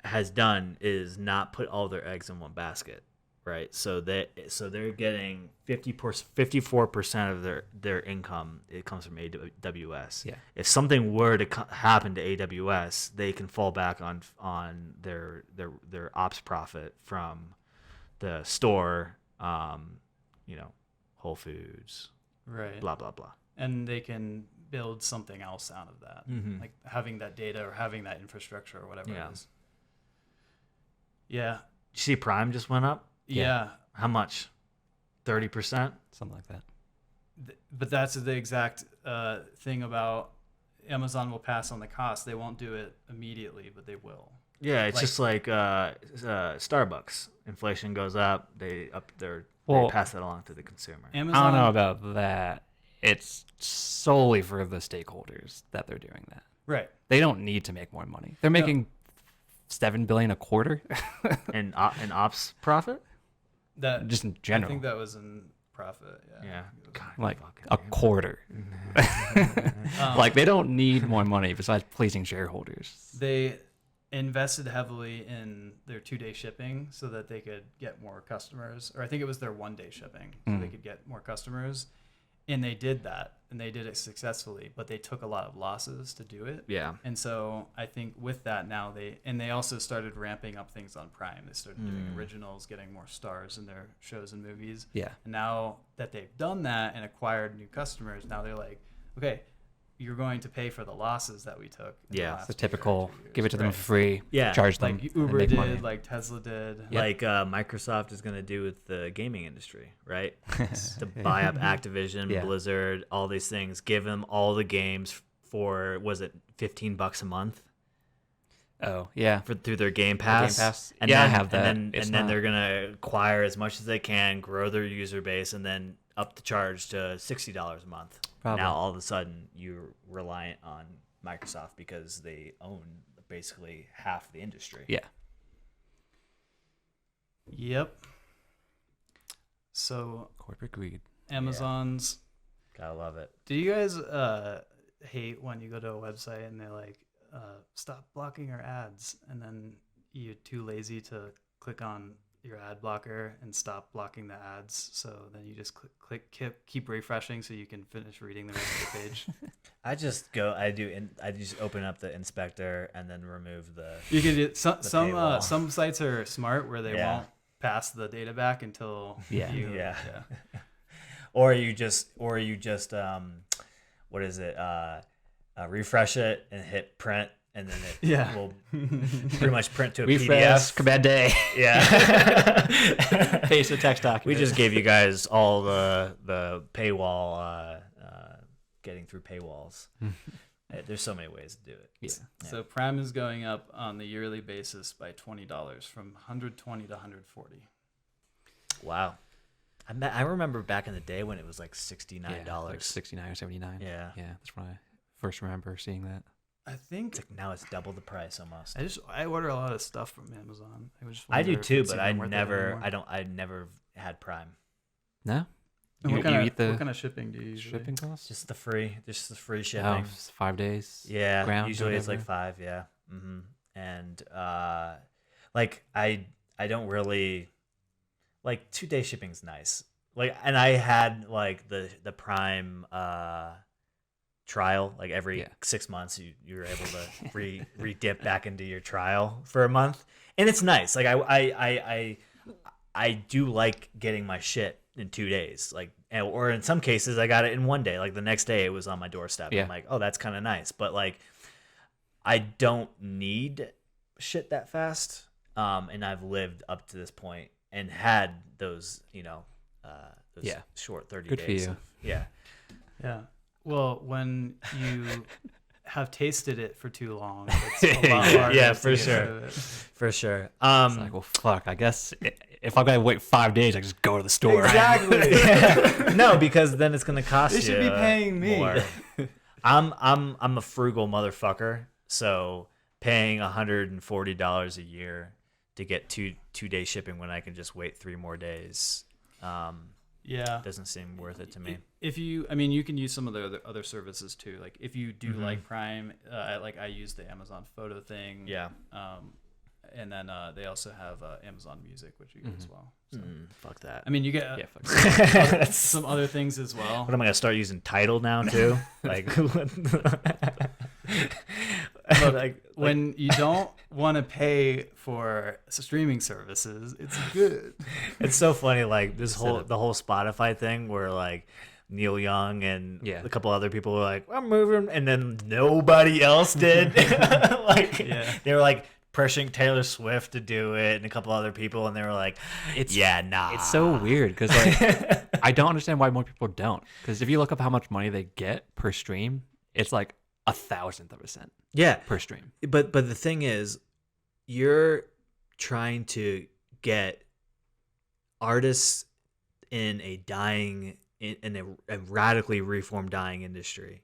has done is not put all their eggs in one basket, right? So they're getting 54% of their income. It comes from AWS. Yeah. If something were to happen to AWS, they can fall back on their ops profit from the store, Whole Foods, Right. blah blah blah. And they can build something else out of that, like having that data or having that infrastructure or whatever Yeah. it is. Yeah. You see, Prime just went up. Yeah. How much? 30%. Something like that. But that's the exact thing about Amazon will pass on the cost. They won't do it immediately, but they will. Yeah, it's Like- just like Starbucks. Inflation goes up, they Well, pass that along to the consumer. Amazon, I don't know about that. It's solely for the stakeholders that they're doing that. Right. They don't need to make more money. They're making $7 billion a quarter, And ops profit? That just in I general. think that was in profit. Yeah. Yeah. God, Like fucking a damn. quarter. Like they don't need more money besides pleasing shareholders. They invested heavily in their 2-day shipping so that they could get more customers, or I think it was their 1-day shipping so they could get more customers. And they did that, and they did it successfully, but they took a lot of losses to do it. Yeah. And so I think with that now they also started ramping up things on Prime. They started doing originals, getting more stars in their shows and movies. Yeah. And now that they've done that and acquired new customers, now they're like, okay, you're going to pay for the losses that we took. In Yeah. the last It's a typical 2 or 2 give it to years. them Right. for free. Yeah. Charge them. Like and Uber make did, money. like Tesla did. Yeah. Like Microsoft is going to do with the gaming industry, right? To buy up Activision, Yeah. Blizzard, all these things, give them all the games for, was it $15 a month Oh yeah. through their Game Pass? Pass. And Yeah, I then, have that. And It's then not- they're going to acquire as much as they can, grow their user base, and then up the charge to $60 a month. Probably. Now all of a sudden you're reliant on Microsoft because they own basically half the industry. Yeah. Yep. So Corporate greed. Amazon's. Gotta love it. Do you guys hate when you go to a website and they're like, stop blocking our ads, and then you're too lazy to click on your ad blocker and stop blocking the ads, so then you just keep refreshing so you can finish reading the rest of the page? I just open up the inspector and then remove the. You can do some paywall. some sites are smart where they Yeah. won't pass the data back until Yeah. you, Yeah. Or you just what is it? Refresh it and hit print, and then it Yeah. will pretty much print to a Refresh. PDF. Bad day. Yeah. Paste the text We document. just gave you guys all the paywall, getting through paywalls. There's so many ways to do it. Yeah. So Prime is going up on the yearly basis by $20 from $120 to $140. Wow. I remember back in the day when it was like $69. Like 69 or 79. Yeah. Yeah. That's when I first remember seeing that. I think It's like now it's double the price almost. I order a lot of stuff from Amazon. I do wonder if too, it's but even worth it anymore. I never had Prime. No? And You- what kind you of eat the what kind of shipping do you usually? shipping costs? Just the free Oh, shipping. it's 5 days. Yeah, ground or usually it's like whatever. 5. Yeah, and like I don't really like 2-day shipping's nice. Like, and I had like the Prime trial. Like every Yeah. 6 months, you're able to re-dip back into your trial for a month, and it's nice. Like I do like getting my shit in 2 days. Like, or in some cases, I got it in 1 day. Like the next day, it was on my doorstep. Yeah. I'm like, oh, that's kind of nice. But like, I don't need shit that fast. And I've lived up to this point and had those, those Yeah. short 30 Good for days. you. Yeah. Yeah. Well, when you have tasted it for too long, it's a lot harder Yeah, to for get sure. rid of it. For sure. It's like, well, fuck. I guess if I gotta wait 5 days, I just go to the store. Exactly. No, because then it's gonna cost They you. should be paying me. more. I'm a frugal motherfucker, so paying $140 a year to get two-day shipping when I can just wait 3 more days Yeah. Doesn't seem worth it to me. If you, I mean, you can use some of the other services too. Like if you do like Prime, I use the Amazon Photo thing. Yeah. And then they also have Amazon Music, which you get as well. So. Fuck that. I mean, you get Fuck some other things as well. What am I gonna start using Tidal now too? Like, Look, when you don't want to pay for streaming services, it's good. It's so funny, like the whole Spotify thing, where like Neil Young and a couple other people were like, "I'm moving," and then nobody else did. They were like pressuring Taylor Swift to do it, and a couple other people, and they were like, It's so weird because like I don't understand why more people don't. Because if you look up how much money they get per stream, it's like 1,000%. Per stream. But the thing is, you're trying to get artists in a radically reformed dying industry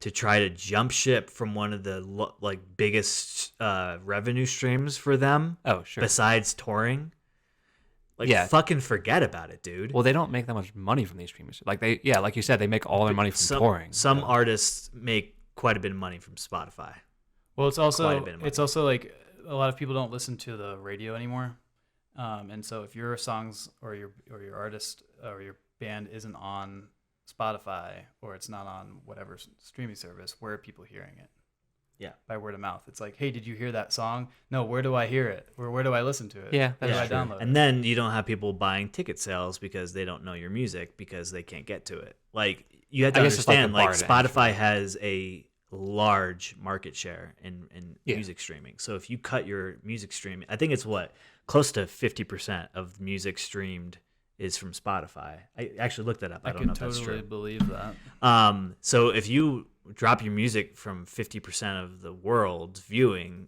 to try to jump ship from one of the biggest revenue streams for them. Oh, sure. Besides touring. Fucking forget about it, dude. Well, they don't make that much money from these streamers. Like like you said, they make all their money from touring. Some artists make quite a bit of money from Spotify. Well, it's also like a lot of people don't listen to the radio anymore, and so if your songs or your artist or your band isn't on Spotify or it's not on whatever streaming service, where are people hearing it? Yeah, by word of mouth. It's like, hey, did you hear that song? No, where do I hear it? Where do I listen to it? Yeah, where do I download it? And then you don't have people buying ticket sales because they don't know your music because they can't get to it. Like you have to understand, like Spotify has a large market share in music streaming. So if you cut your music streaming, I think it's close to 50% of music streamed is from Spotify. I actually looked that up. I don't know if that's true. I can totally believe that. So if you drop your music from 50% of the world's viewing,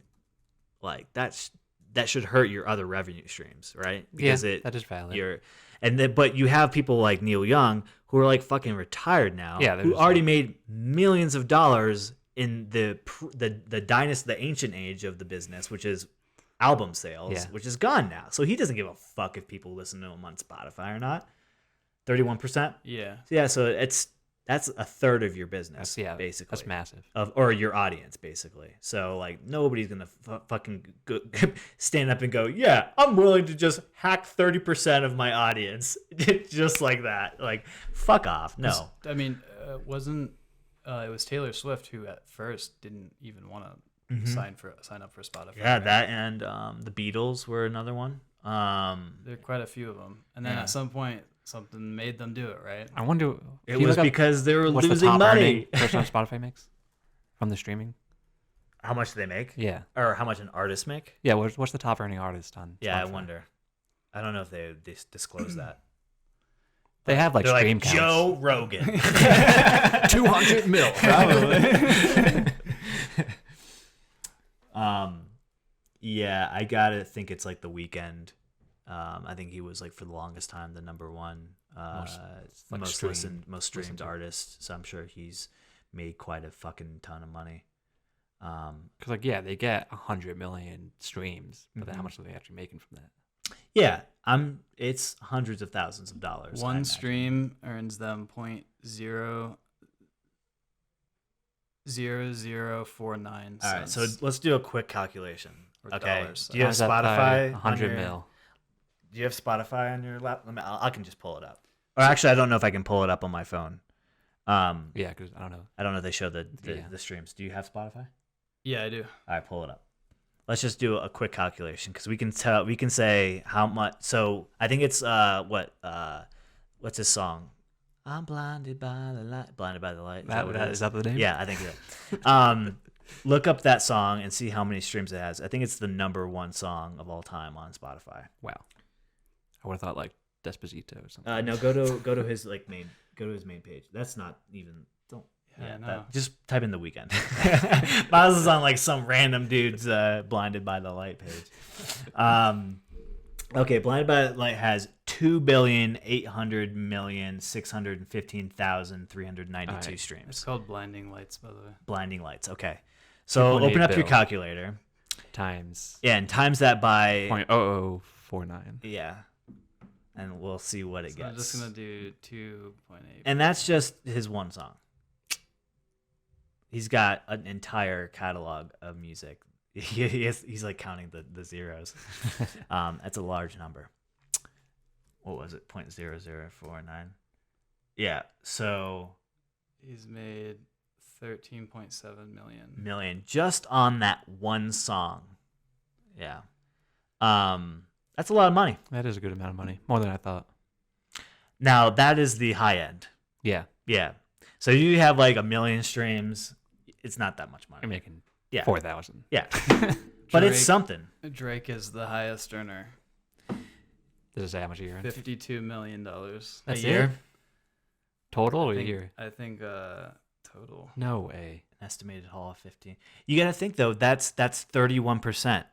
like that should hurt your other revenue streams, right? Because that is valid. But you have people like Neil Young who are like fucking retired now, who already made millions of dollars in the dynasty, the ancient age of the business, which is album sales, which is gone now. So he doesn't give a fuck if people listen to him on Spotify or not. 31%. Yeah. So that's a third of your business, basically. That's massive. Or your audience, basically. So, like, nobody's going to fucking stand up and go, yeah, I'm willing to just hack 30% of my audience just like that. Like, fuck off. No. I mean, it was Taylor Swift who at first didn't even want to sign up for Spotify. Yeah, right? That and the Beatles were another one. There are quite a few of them. And then at some point, something made them do it, right? I wonder. It was because they were losing the top money. Person on Spotify makes from the streaming. How much do they make? Yeah. Or how much an artist make? Yeah. What's the top earning artist on? Yeah, Spotify? I wonder. I don't know if they disclose that. They have like stream counts. Joe Rogan. 200 mil, probably. Yeah, I gotta think it's like The Weeknd. I think he was like for the longest time the number one most streamed artist. So I'm sure he's made quite a fucking ton of money. Because they get 100 million streams, but then how much are they actually making from that? Yeah, it's hundreds of thousands of dollars. One stream earns them 0.0049. All right, so let's do a quick calculation. Okay, dollars. Do you have Spotify? 100 mil. Do you have Spotify on your laptop? I can just pull it up. Or actually, I don't know if I can pull it up on my phone. Yeah, because I don't know. I don't know if they show the streams. Do you have Spotify? Yeah, I do. All right, pull it up. Let's just do a quick calculation because we can say how much. So I think it's what's his song? I'm blinded by the light. Blinded by the light. Is that the name? Yeah, I think so. Look up that song and see how many streams it has. I think it's the number one song of all time on Spotify. Wow. I would have thought like Despacito or something. No, go to his main page. That's not even. Just type in The Weeknd. Myles is on like some random dude's Blinded by the Light page. Okay, Blinded by the Light has 2,800,615,392 streams. It's called Blinding Lights, by the way. Blinding Lights. Okay, so open up your calculator. Times. Yeah, and times that by 0.0049. Yeah. and we'll see what it So gets. I'm just gonna do 2.8. And that's just his one song. He's got an entire catalog of music. He's like counting the zeros. That's a large number. What was it? 0.0049. Yeah. So He's made 13.7 million just on that one song. Yeah. That's a lot of money. That is a good amount of money, more than I thought. Now that is the high end. Yeah, Yeah. So you have like 1 million streams. It's not that much money. I'm making Yeah. 4,000. Yeah. But it's something. Drake is the highest earner. Does it say how much a year? $52 million. That's a year? it? Total or I a think, year? I think total. No way. An estimated haul of 15. You got to think though, that's 31%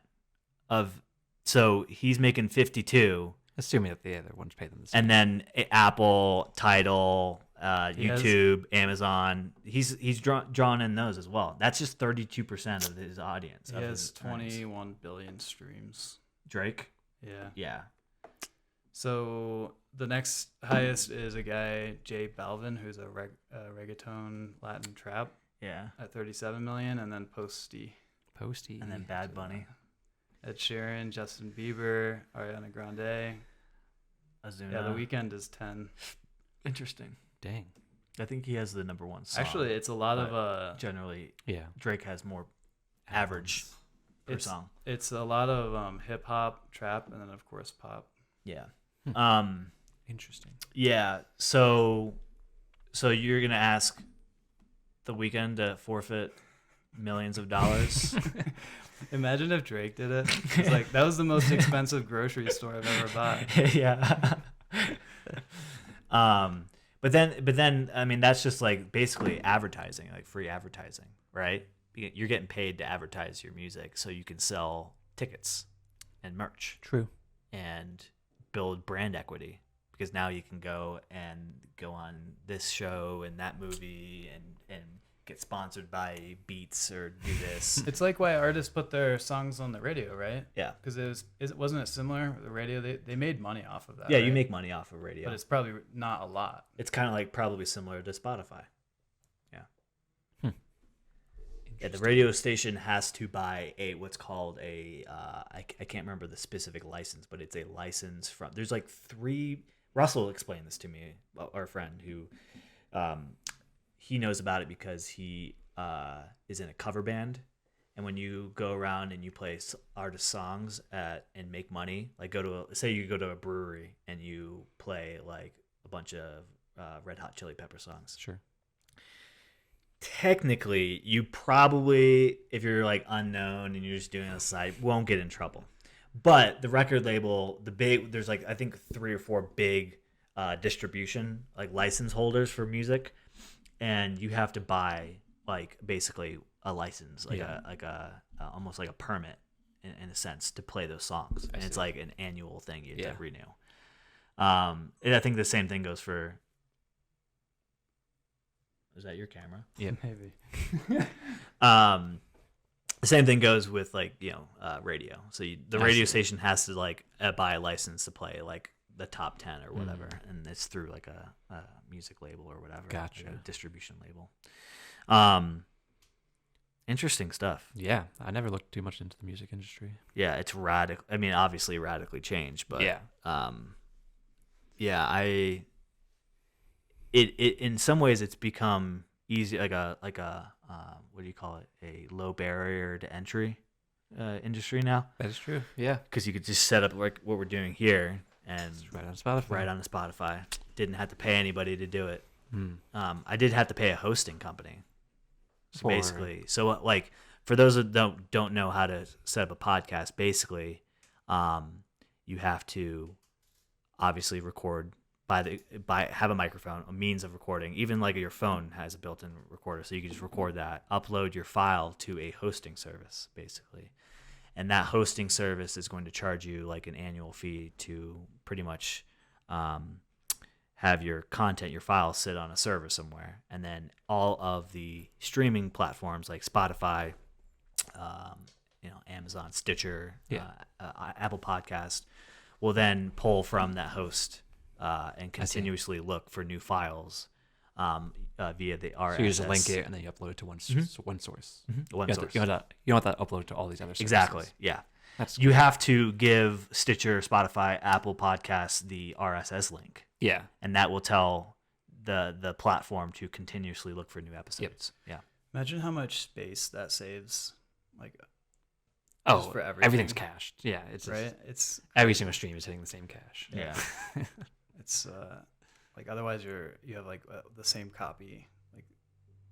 of, so he's making 52, Assuming that the other ones pay them the same. and then Apple, Tidal, He has- YouTube, Amazon, he's drawn in those as well. That's just 32% of his audience. He of has his earnings. 21 billion streams. Drake. Yeah. Yeah. So the next highest is a guy, J Balvin, who's a reggaeton Latin trap Yeah. at 37 million, and then Posty, Posty. And then Bad Bunny, Ed Sheeran, Justin Bieber, Ariana Grande. Azuna. Yeah, The Weeknd is 10. Interesting. Dang. I think he has the number one song. Actually, it's a lot of generally Yeah. Drake has more average per it's song. it's a lot of hip hop, trap, and then of course pop. Yeah. Interesting. Yeah. So you're gonna ask The Weeknd to forfeit millions of dollars? Imagine if Drake did it. It's like that was the most expensive grocery store I've ever bought. Yeah. But then I mean that's just like basically advertising, like free advertising, right? You're getting paid to advertise your music so you can sell tickets and merch True. and build brand equity, because now you can go on this show and that movie and get sponsored by Beats or do this. It's like why artists put their songs on the radio, right? Yeah. Because wasn't it similar? The radio they made money off of that. Yeah, right? you make money off of radio. but it's probably not a lot. It's kind of like probably similar to Spotify. Yeah. Yeah, the radio station has to buy what's called I can't remember the specific license, but it's a license from, there's like 3, Russell explained this to me, our friend who, he knows about it because he is in a cover band. And when you go around and you play artist songs and make money, like say you go to a brewery and you play like a bunch of Red Hot Chili Pepper songs. Sure. Technically, you probably, if you're like unknown and you're just doing it on the side, won't get in trouble. But the record label, there's like I think 3 or 4 big distribution like license holders for music, and you have to buy like basically a license, like a almost like a permit in a sense to play those songs, and it's like an annual thing you have to renew. And I think the same thing goes for. Is that your camera? Yeah. Maybe. The same thing goes with like radio. So the I radio see. station has to like buy a license to play like the top 10 or whatever, and it's through like a music label or whatever. Gotcha. Like a distribution label. Interesting stuff. Yeah. I never looked too much into the music industry. Yeah, it's radical. I mean, obviously radically changed, but Yeah. It in some ways it's become easy, like a what do you call it, a low barrier to entry industry now, That is true. Yeah. because you could just set up like what we're doing here and It's right on Spotify. right on Spotify. Didn't have to pay anybody to do it. Hmm. I did have to pay a hosting company. So For- basically, like for those that don't know how to set up a podcast, basically, you have to obviously record have a microphone, a means of recording. Even like your phone has a built-in recorder, so you can just record that, upload your file to a hosting service, basically. And that hosting service is going to charge you like an annual fee to pretty much have your content, your files sit on a server somewhere. And then all of the streaming platforms like Spotify, Amazon, Stitcher, Yeah. Apple Podcast will then pull from that host and continuously look for new files via the RSS. So you just link it and then you upload it to one source. One You source. don't have to upload it to all these other services. Exactly. Yeah. That's You have to give Stitcher, Spotify, Apple Podcasts the RSS link, yeah. and that will tell the platform to continuously look for new episodes. Yeah. Imagine how much space that saves. Like, Oh, for everything. everything's cached. Yeah, it's right? just, It's every single stream is hitting the same cache. Yeah. it's like otherwise you have like the same copy like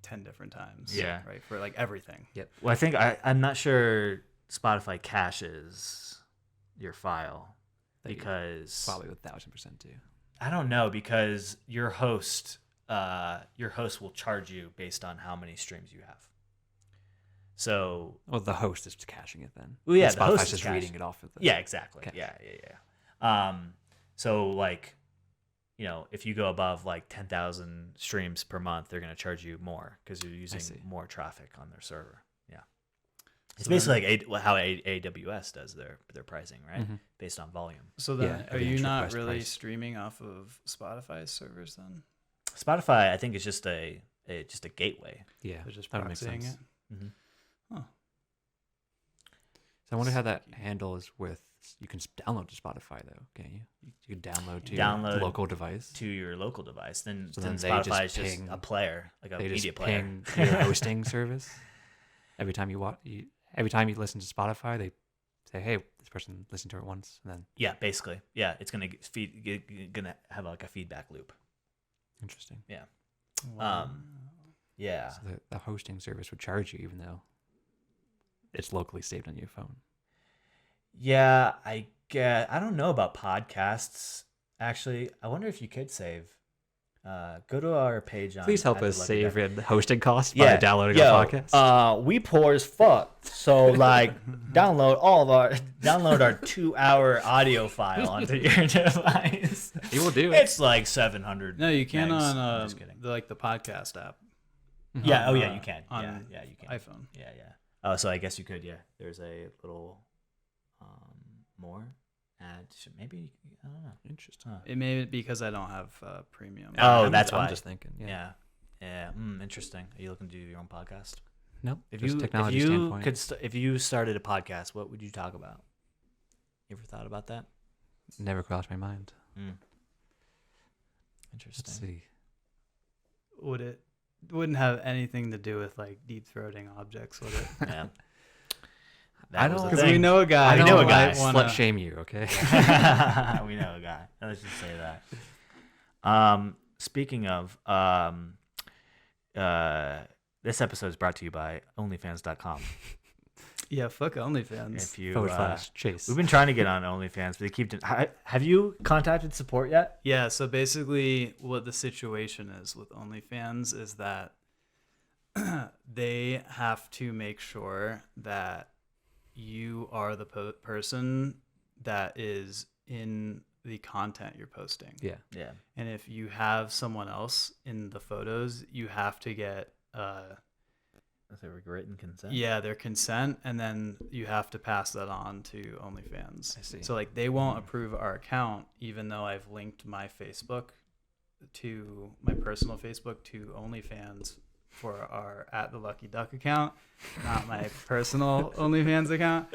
10 different times. Yeah. Right, for like everything. Well, I think I'm not sure Spotify caches your file They because probably 1,000% do. I don't know, because your host will charge you based on how many streams you have. So Well, the host is caching it then. Well, yeah, And the host Spotify's is just caching. reading it off of the yeah, exactly. cache. Yeah. So like, if you go above like 10,000 streams per month, they're going to charge you more because you're using see. more traffic on their server. Yeah. It's So basically like how AWS does their pricing, right? Mhm. Based on volume. So then Yeah, are everything's you not request really price. streaming off of Spotify's servers then? Spotify, I think, is just a gateway. Yeah, They're just that would make proxying sense. it. Mhm. So I wonder how that handles with. You can download to Spotify though, can't you? You can download to Download your local device. To your local device, then So then they Spotify just is just ping- a player, like a They media just player. ping your hosting service every time you watch. Every time you listen to Spotify, they say, "Hey, this person listened to it once," and then Yeah, basically. Yeah, it's gonna gonna have like a feedback loop. interesting. Wow. Yeah. So the hosting service would charge you even though it's locally saved on your phone. Yeah, I don't know about podcasts. Actually, I wonder if you could save. Go to our page on. Please help at the us Lucky save Duck. in hosting costs by downloading yo, our podcast. We poor as fuck. So like, download our 2-hour audio file onto your device. You will do it. It's like 700. No, you can megs. on I'm just kidding. the podcast app. Yeah. on, Oh yeah, you can. on Yeah, you can. iPhone. Yeah. Oh, so I guess you could. Yeah. There's a little more add. Maybe I don't know. Interesting. It may be because I don't have premium. Oh, that's I'm why. just thinking. Yeah. Yeah. Interesting. Are you looking to do your own podcast? No. If Just you technology standpoint. if you started a podcast, what would you talk about? You ever thought about that? Never crossed my mind. Interesting. Let's see. Wouldn't have anything to do with like deep throating objects, would it? Yeah. I That was don't- the Because we thing. know a guy. I know a who guy. might Slut wanna- shame you, okay? We know a guy. Let's just say that. Speaking of, this episode is brought to you by OnlyFans.com. Yeah, fuck OnlyFans. If you, / Chase. we've been trying to get on OnlyFans, but they keep. Have you contacted support yet? Yeah, so basically what the situation is with OnlyFans is that they have to make sure that you are the person that is in the content you're posting. Yeah. Yeah. And if you have someone else in the photos, you have to get That's a written consent. their consent, and then you have to pass that on to OnlyFans. I see. So like they won't approve our account even though I've linked my Facebook to my personal Facebook to OnlyFans for our at the Lucky Duck account, not my personal OnlyFans account,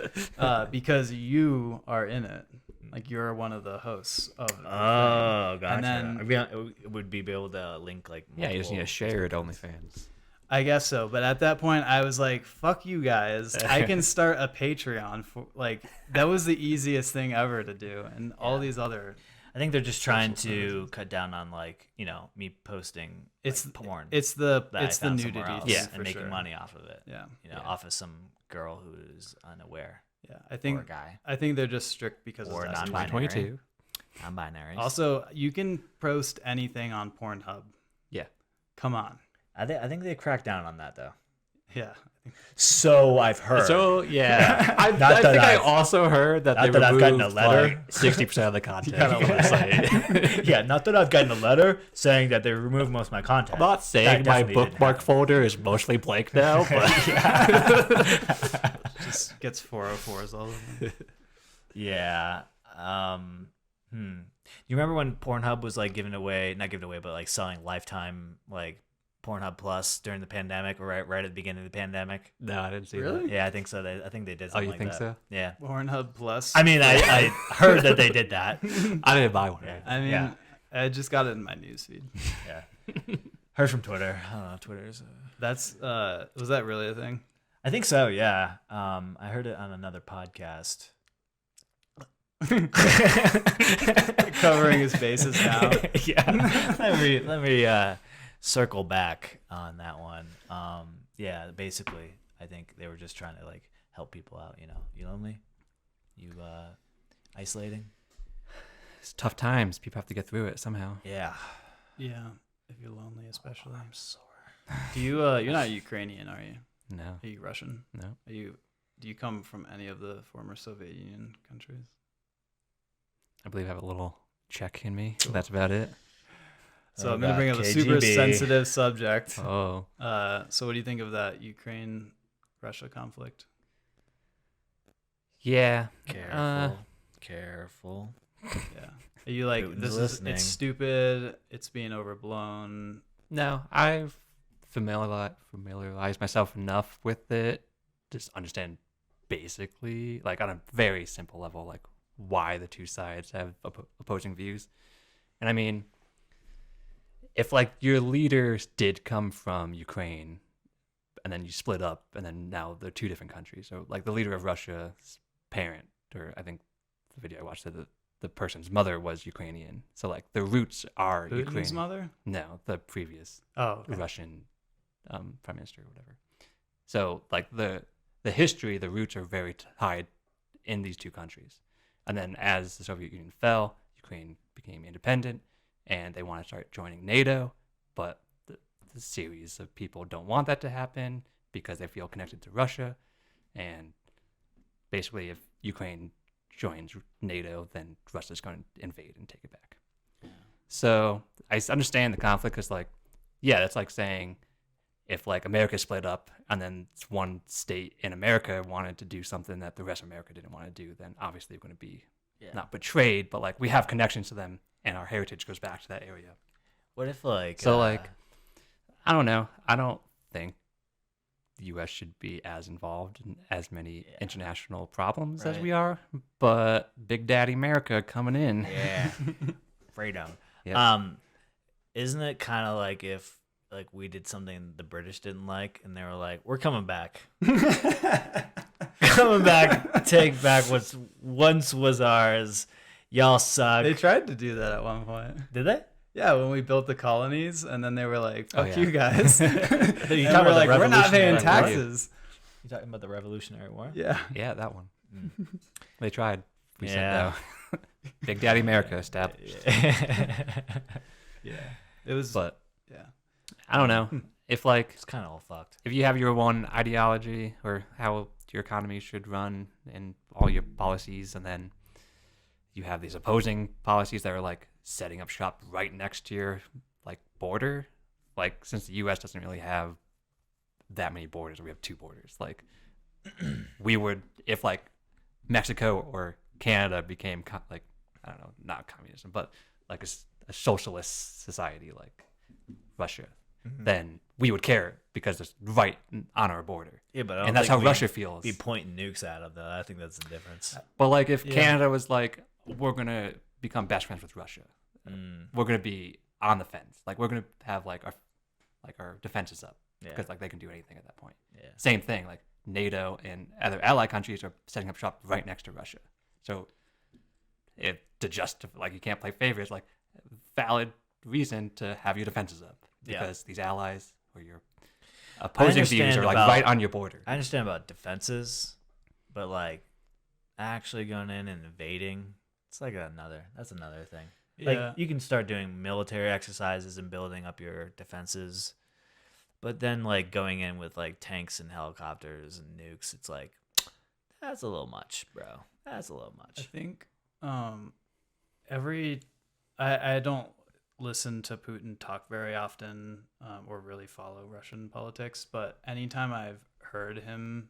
because you are in it. Like you're one of the hosts of the thing. Oh, gotcha. And then would be able to link like. Yeah, you just need to multiple- share it OnlyFans. I guess so, but at that point I was like, fuck you guys. I can start a Patreon for like that was the easiest thing ever to do, and all these other I think they're just trying to cut down on me posting It's porn. it's the that I it's the found somewhere nudity else thing, and for making sure. money off of it. Yeah. Off of some girl who's unaware, Yeah, I or a think guy, they're just strict because Or of that. non-binary. 22. non-binary. Also, you can post anything on Pornhub. Yeah. Come on. I think they cracked down on that though. Yeah. So I've heard. So yeah, I Not that think I I've- also heard that not they that I've gotten removed a letter. like 60% of the content. Kinda on the website. yeah, not that I've gotten a letter saying that they removed most of my content. I'm not saying my definitely didn't bookmark happen. folder is mostly blank now, but Just gets 404s all over them. Yeah, You remember when Pornhub was like not giving away, but like selling lifetime like Pornhub Plus during the pandemic, or right at the beginning of the pandemic? No, I didn't see Really? that. Yeah, I think so. I think they did Oh, something you like think that. so? Yeah. Pornhub Plus. I mean, I heard that they did that. I didn't buy one. Yeah. I mean, Yeah. I just got it in my newsfeed. Yeah. Heard from Twitter. I don't know. Twitter's. That's was that really a thing? I think so. Yeah. I heard it on another podcast. Covering his bases now. Yeah. Let me circle back on that one. Yeah. Basically, I think they were just trying to like help people out. You know, you lonely, you isolating. It's tough times. People have to get through it somehow. Yeah. Yeah, if you're lonely, especially. I'm sore. Do you? You're not Ukrainian, are you? No, Are you Russian? no. Are you? Do you come from any of the former Soviet Union countries? I believe I have a little Czech in me. That's about it. So Oh, I'm gonna God, bring up a super KGB. sensitive subject. Oh, So what do you think of that Ukraine-Russia conflict? yeah. Careful. Yeah. Are you like Putin's this is listening. it's stupid? It's being overblown. No, I've familiarized myself enough with it, just understand basically, like on a very simple level, like why the two sides have opposing views. And I mean, if like your leaders did come from Ukraine and then you split up and then now they're two different countries, so like the leader of Russia's parent, or I think the video I watched said that the person's mother was Ukrainian, so like the roots are Putin's Ukrainian. mother? No, the previous Oh, okay. Russian prime minister or whatever. So like the history, the roots are very tied in these two countries. And then as the Soviet Union fell, Ukraine became independent and they want to start joining NATO, but the series of people don't want that to happen because they feel connected to Russia. And basically if Ukraine joins NATO, then Russia's going to invade and take it back. Yeah. So I understand the conflict because, like, yeah, that's like saying if like America split up and then one state in America wanted to do something that the rest of America didn't want to do, then obviously we're going to be not betrayed, but like we have connections to them and our heritage goes back to that area. What if like So like, I don't know. I don't think the U.S. should be as involved in as many international problems as Right. we are, but Big Daddy America coming in. yeah, freedom. Yep. Isn't it kind of like if like we did something the British didn't like, and they were like, "We're coming back, coming back, take back what's once was ours. Y'all suck." They tried to do that at one point. Did they? Yeah, when we built the colonies, and then they were like, Oh, "Fuck yeah. you guys," and talking we're about the like, "We're not paying Revolutionary War. taxes." You talking about the Revolutionary War? Yeah. Yeah, that one. Mm. They tried. We Yeah. said no. Big Daddy America established. Yeah. It was. But yeah. I don't know. If like It's kind of all fucked. if you have your one ideology or how your economy should run and all your policies, and then you have these opposing policies that are like setting up shop right next to your like border, like since the U.S. doesn't really have that many borders, we have two borders. Like we would, if like Mexico or Canada became like, I don't know, not communism, but like a socialist society like Russia, then we would care because it's right on our border. Yeah, but I don't And that's think how we'd Russia feels. Be pointing nukes at them, though. I think that's the difference. But like if Yeah. Canada was like, we're going to become best friends with Russia, Mm, we're going to be on the fence. Like we're going to have like our defenses up yeah, because like they can do anything at that point. yeah. Same thing, like NATO and other ally countries are setting up shop right next to Russia. So if to justify, like you can't play favorites, like valid reason to have your defenses up Yeah. because these allies or your opposing views understand are like about- right on your border. I understand about defenses, but like actually going in and invading, it's like that's another thing. Yeah. Like you can start doing military exercises and building up your defenses, but then like going in with like tanks and helicopters and nukes, it's like that's a little much, bro. That's a little I much. think I don't listen to Putin talk very often or really follow Russian politics, but anytime I've heard him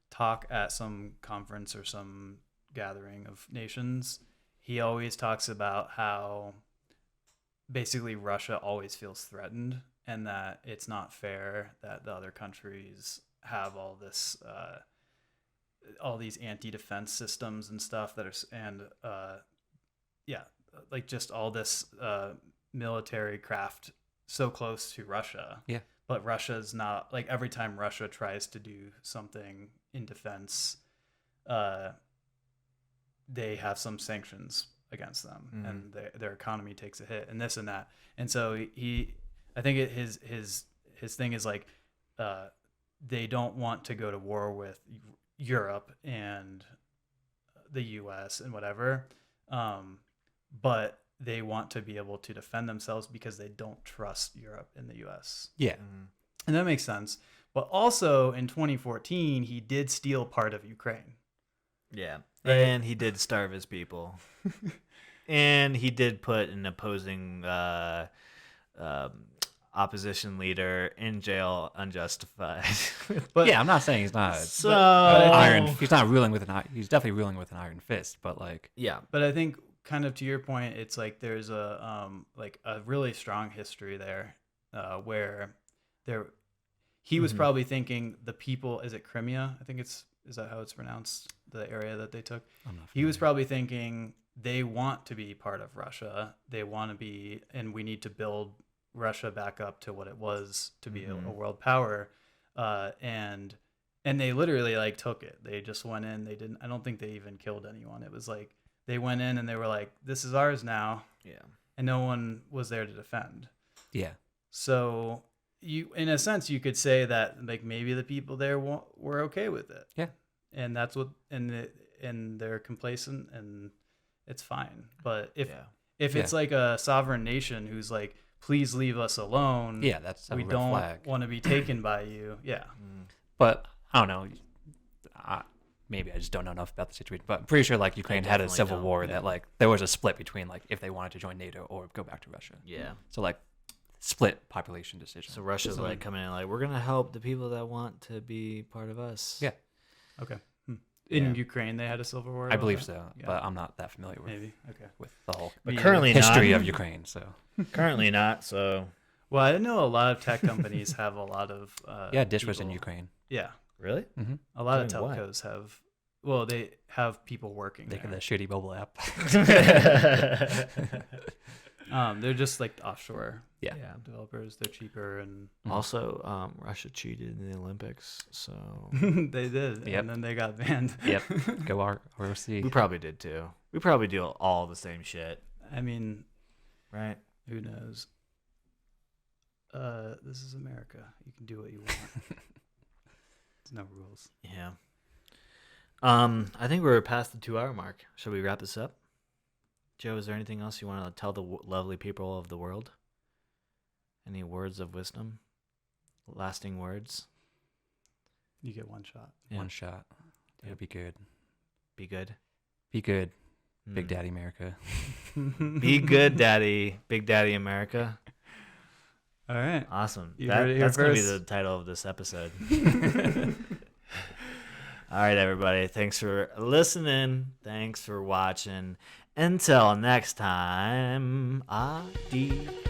talk at some conference or some gathering of nations, he always talks about how basically Russia always feels threatened, and that it's not fair that the other countries have all this, all these anti-defense systems and stuff that are, and yeah, like just all this military craft so close to Russia. Yeah. But Russia's not, like, every time Russia tries to do something in defense, they have some sanctions against them, and their economy takes a hit, and this and that. And so I think his thing is like, they don't want to go to war with Europe and the U.S. and whatever, but they want to be able to defend themselves because they don't trust Europe and the U.S. Yeah. And that makes sense. But also in 2014, he did steal part of Ukraine. Yeah. Right. And he did starve his people. And he did put an opposing opposition leader in jail unjustified. But Yeah, I'm not saying he's not. So He's not ruling with he's definitely ruling with an iron fist, but like. Yeah. But I think, kind of to your point, it's like there's a like a really strong history there, where he was probably thinking the people, is it Crimea? I think is that how it's pronounced? The area that they took. He was probably thinking they want to be part of Russia. They want to be, and we need to build Russia back up to what it was to be a world power. And they literally like took it. They just went in. They didn't. I don't think they even killed anyone. It was like they went in and they were like, "This is ours now." Yeah. And no one was there to defend. Yeah. So you, in a sense, you could say that like maybe the people there were okay with it. Yeah. And that's what, and they're complacent and it's fine. But if it's like a sovereign nation who's like, please leave us alone. Yeah, that's a we red don't flag. want to be taken by you. Yeah. But I don't know. Maybe I just don't know enough about the situation. But I'm pretty sure like Ukraine had a definitely civil don't. war that like there was a split between like if they wanted to join NATO or go back to Russia. Yeah. So like split population decision. So Russia's like coming in like, we're going to help the people that want to be part of us. Yeah. Okay. In Yeah. Ukraine, they had a civil war. I about believe that? so, Yeah. but I'm not that familiar with Maybe. Okay. with the whole But Me currently history not. of Ukraine. So Currently not. So Well, I know a lot of tech companies have a lot of. yeah, Dish was in people- Ukraine. Yeah. really? A lot of Doing what? telcos have. Well, they have people working They there. have that shitty mobile app. They're just like offshore Yeah. developers. They're cheaper and Also, Russia cheated in the Olympics, so they did, Yep. and then they got banned. Yep. Go ROC. we probably did too. We probably do all the same shit, I mean, right? who knows? This is America. You can do what you want. There's no rules. Yeah. I think we're past the 2-hour mark. Shall we wrap this up? Joe, is there anything else you want to tell the lovely people of the world? Any words of wisdom? Lasting words? You get one shot. Yeah. One shot. It'll be good. Be good. Be good. Big Mm. Daddy America. Be good, Daddy. Big Daddy America. All right. Awesome. You heard it here That's going to be first. the title of this episode. All right, everybody. Thanks for listening. Thanks for watching. Until next time, adios.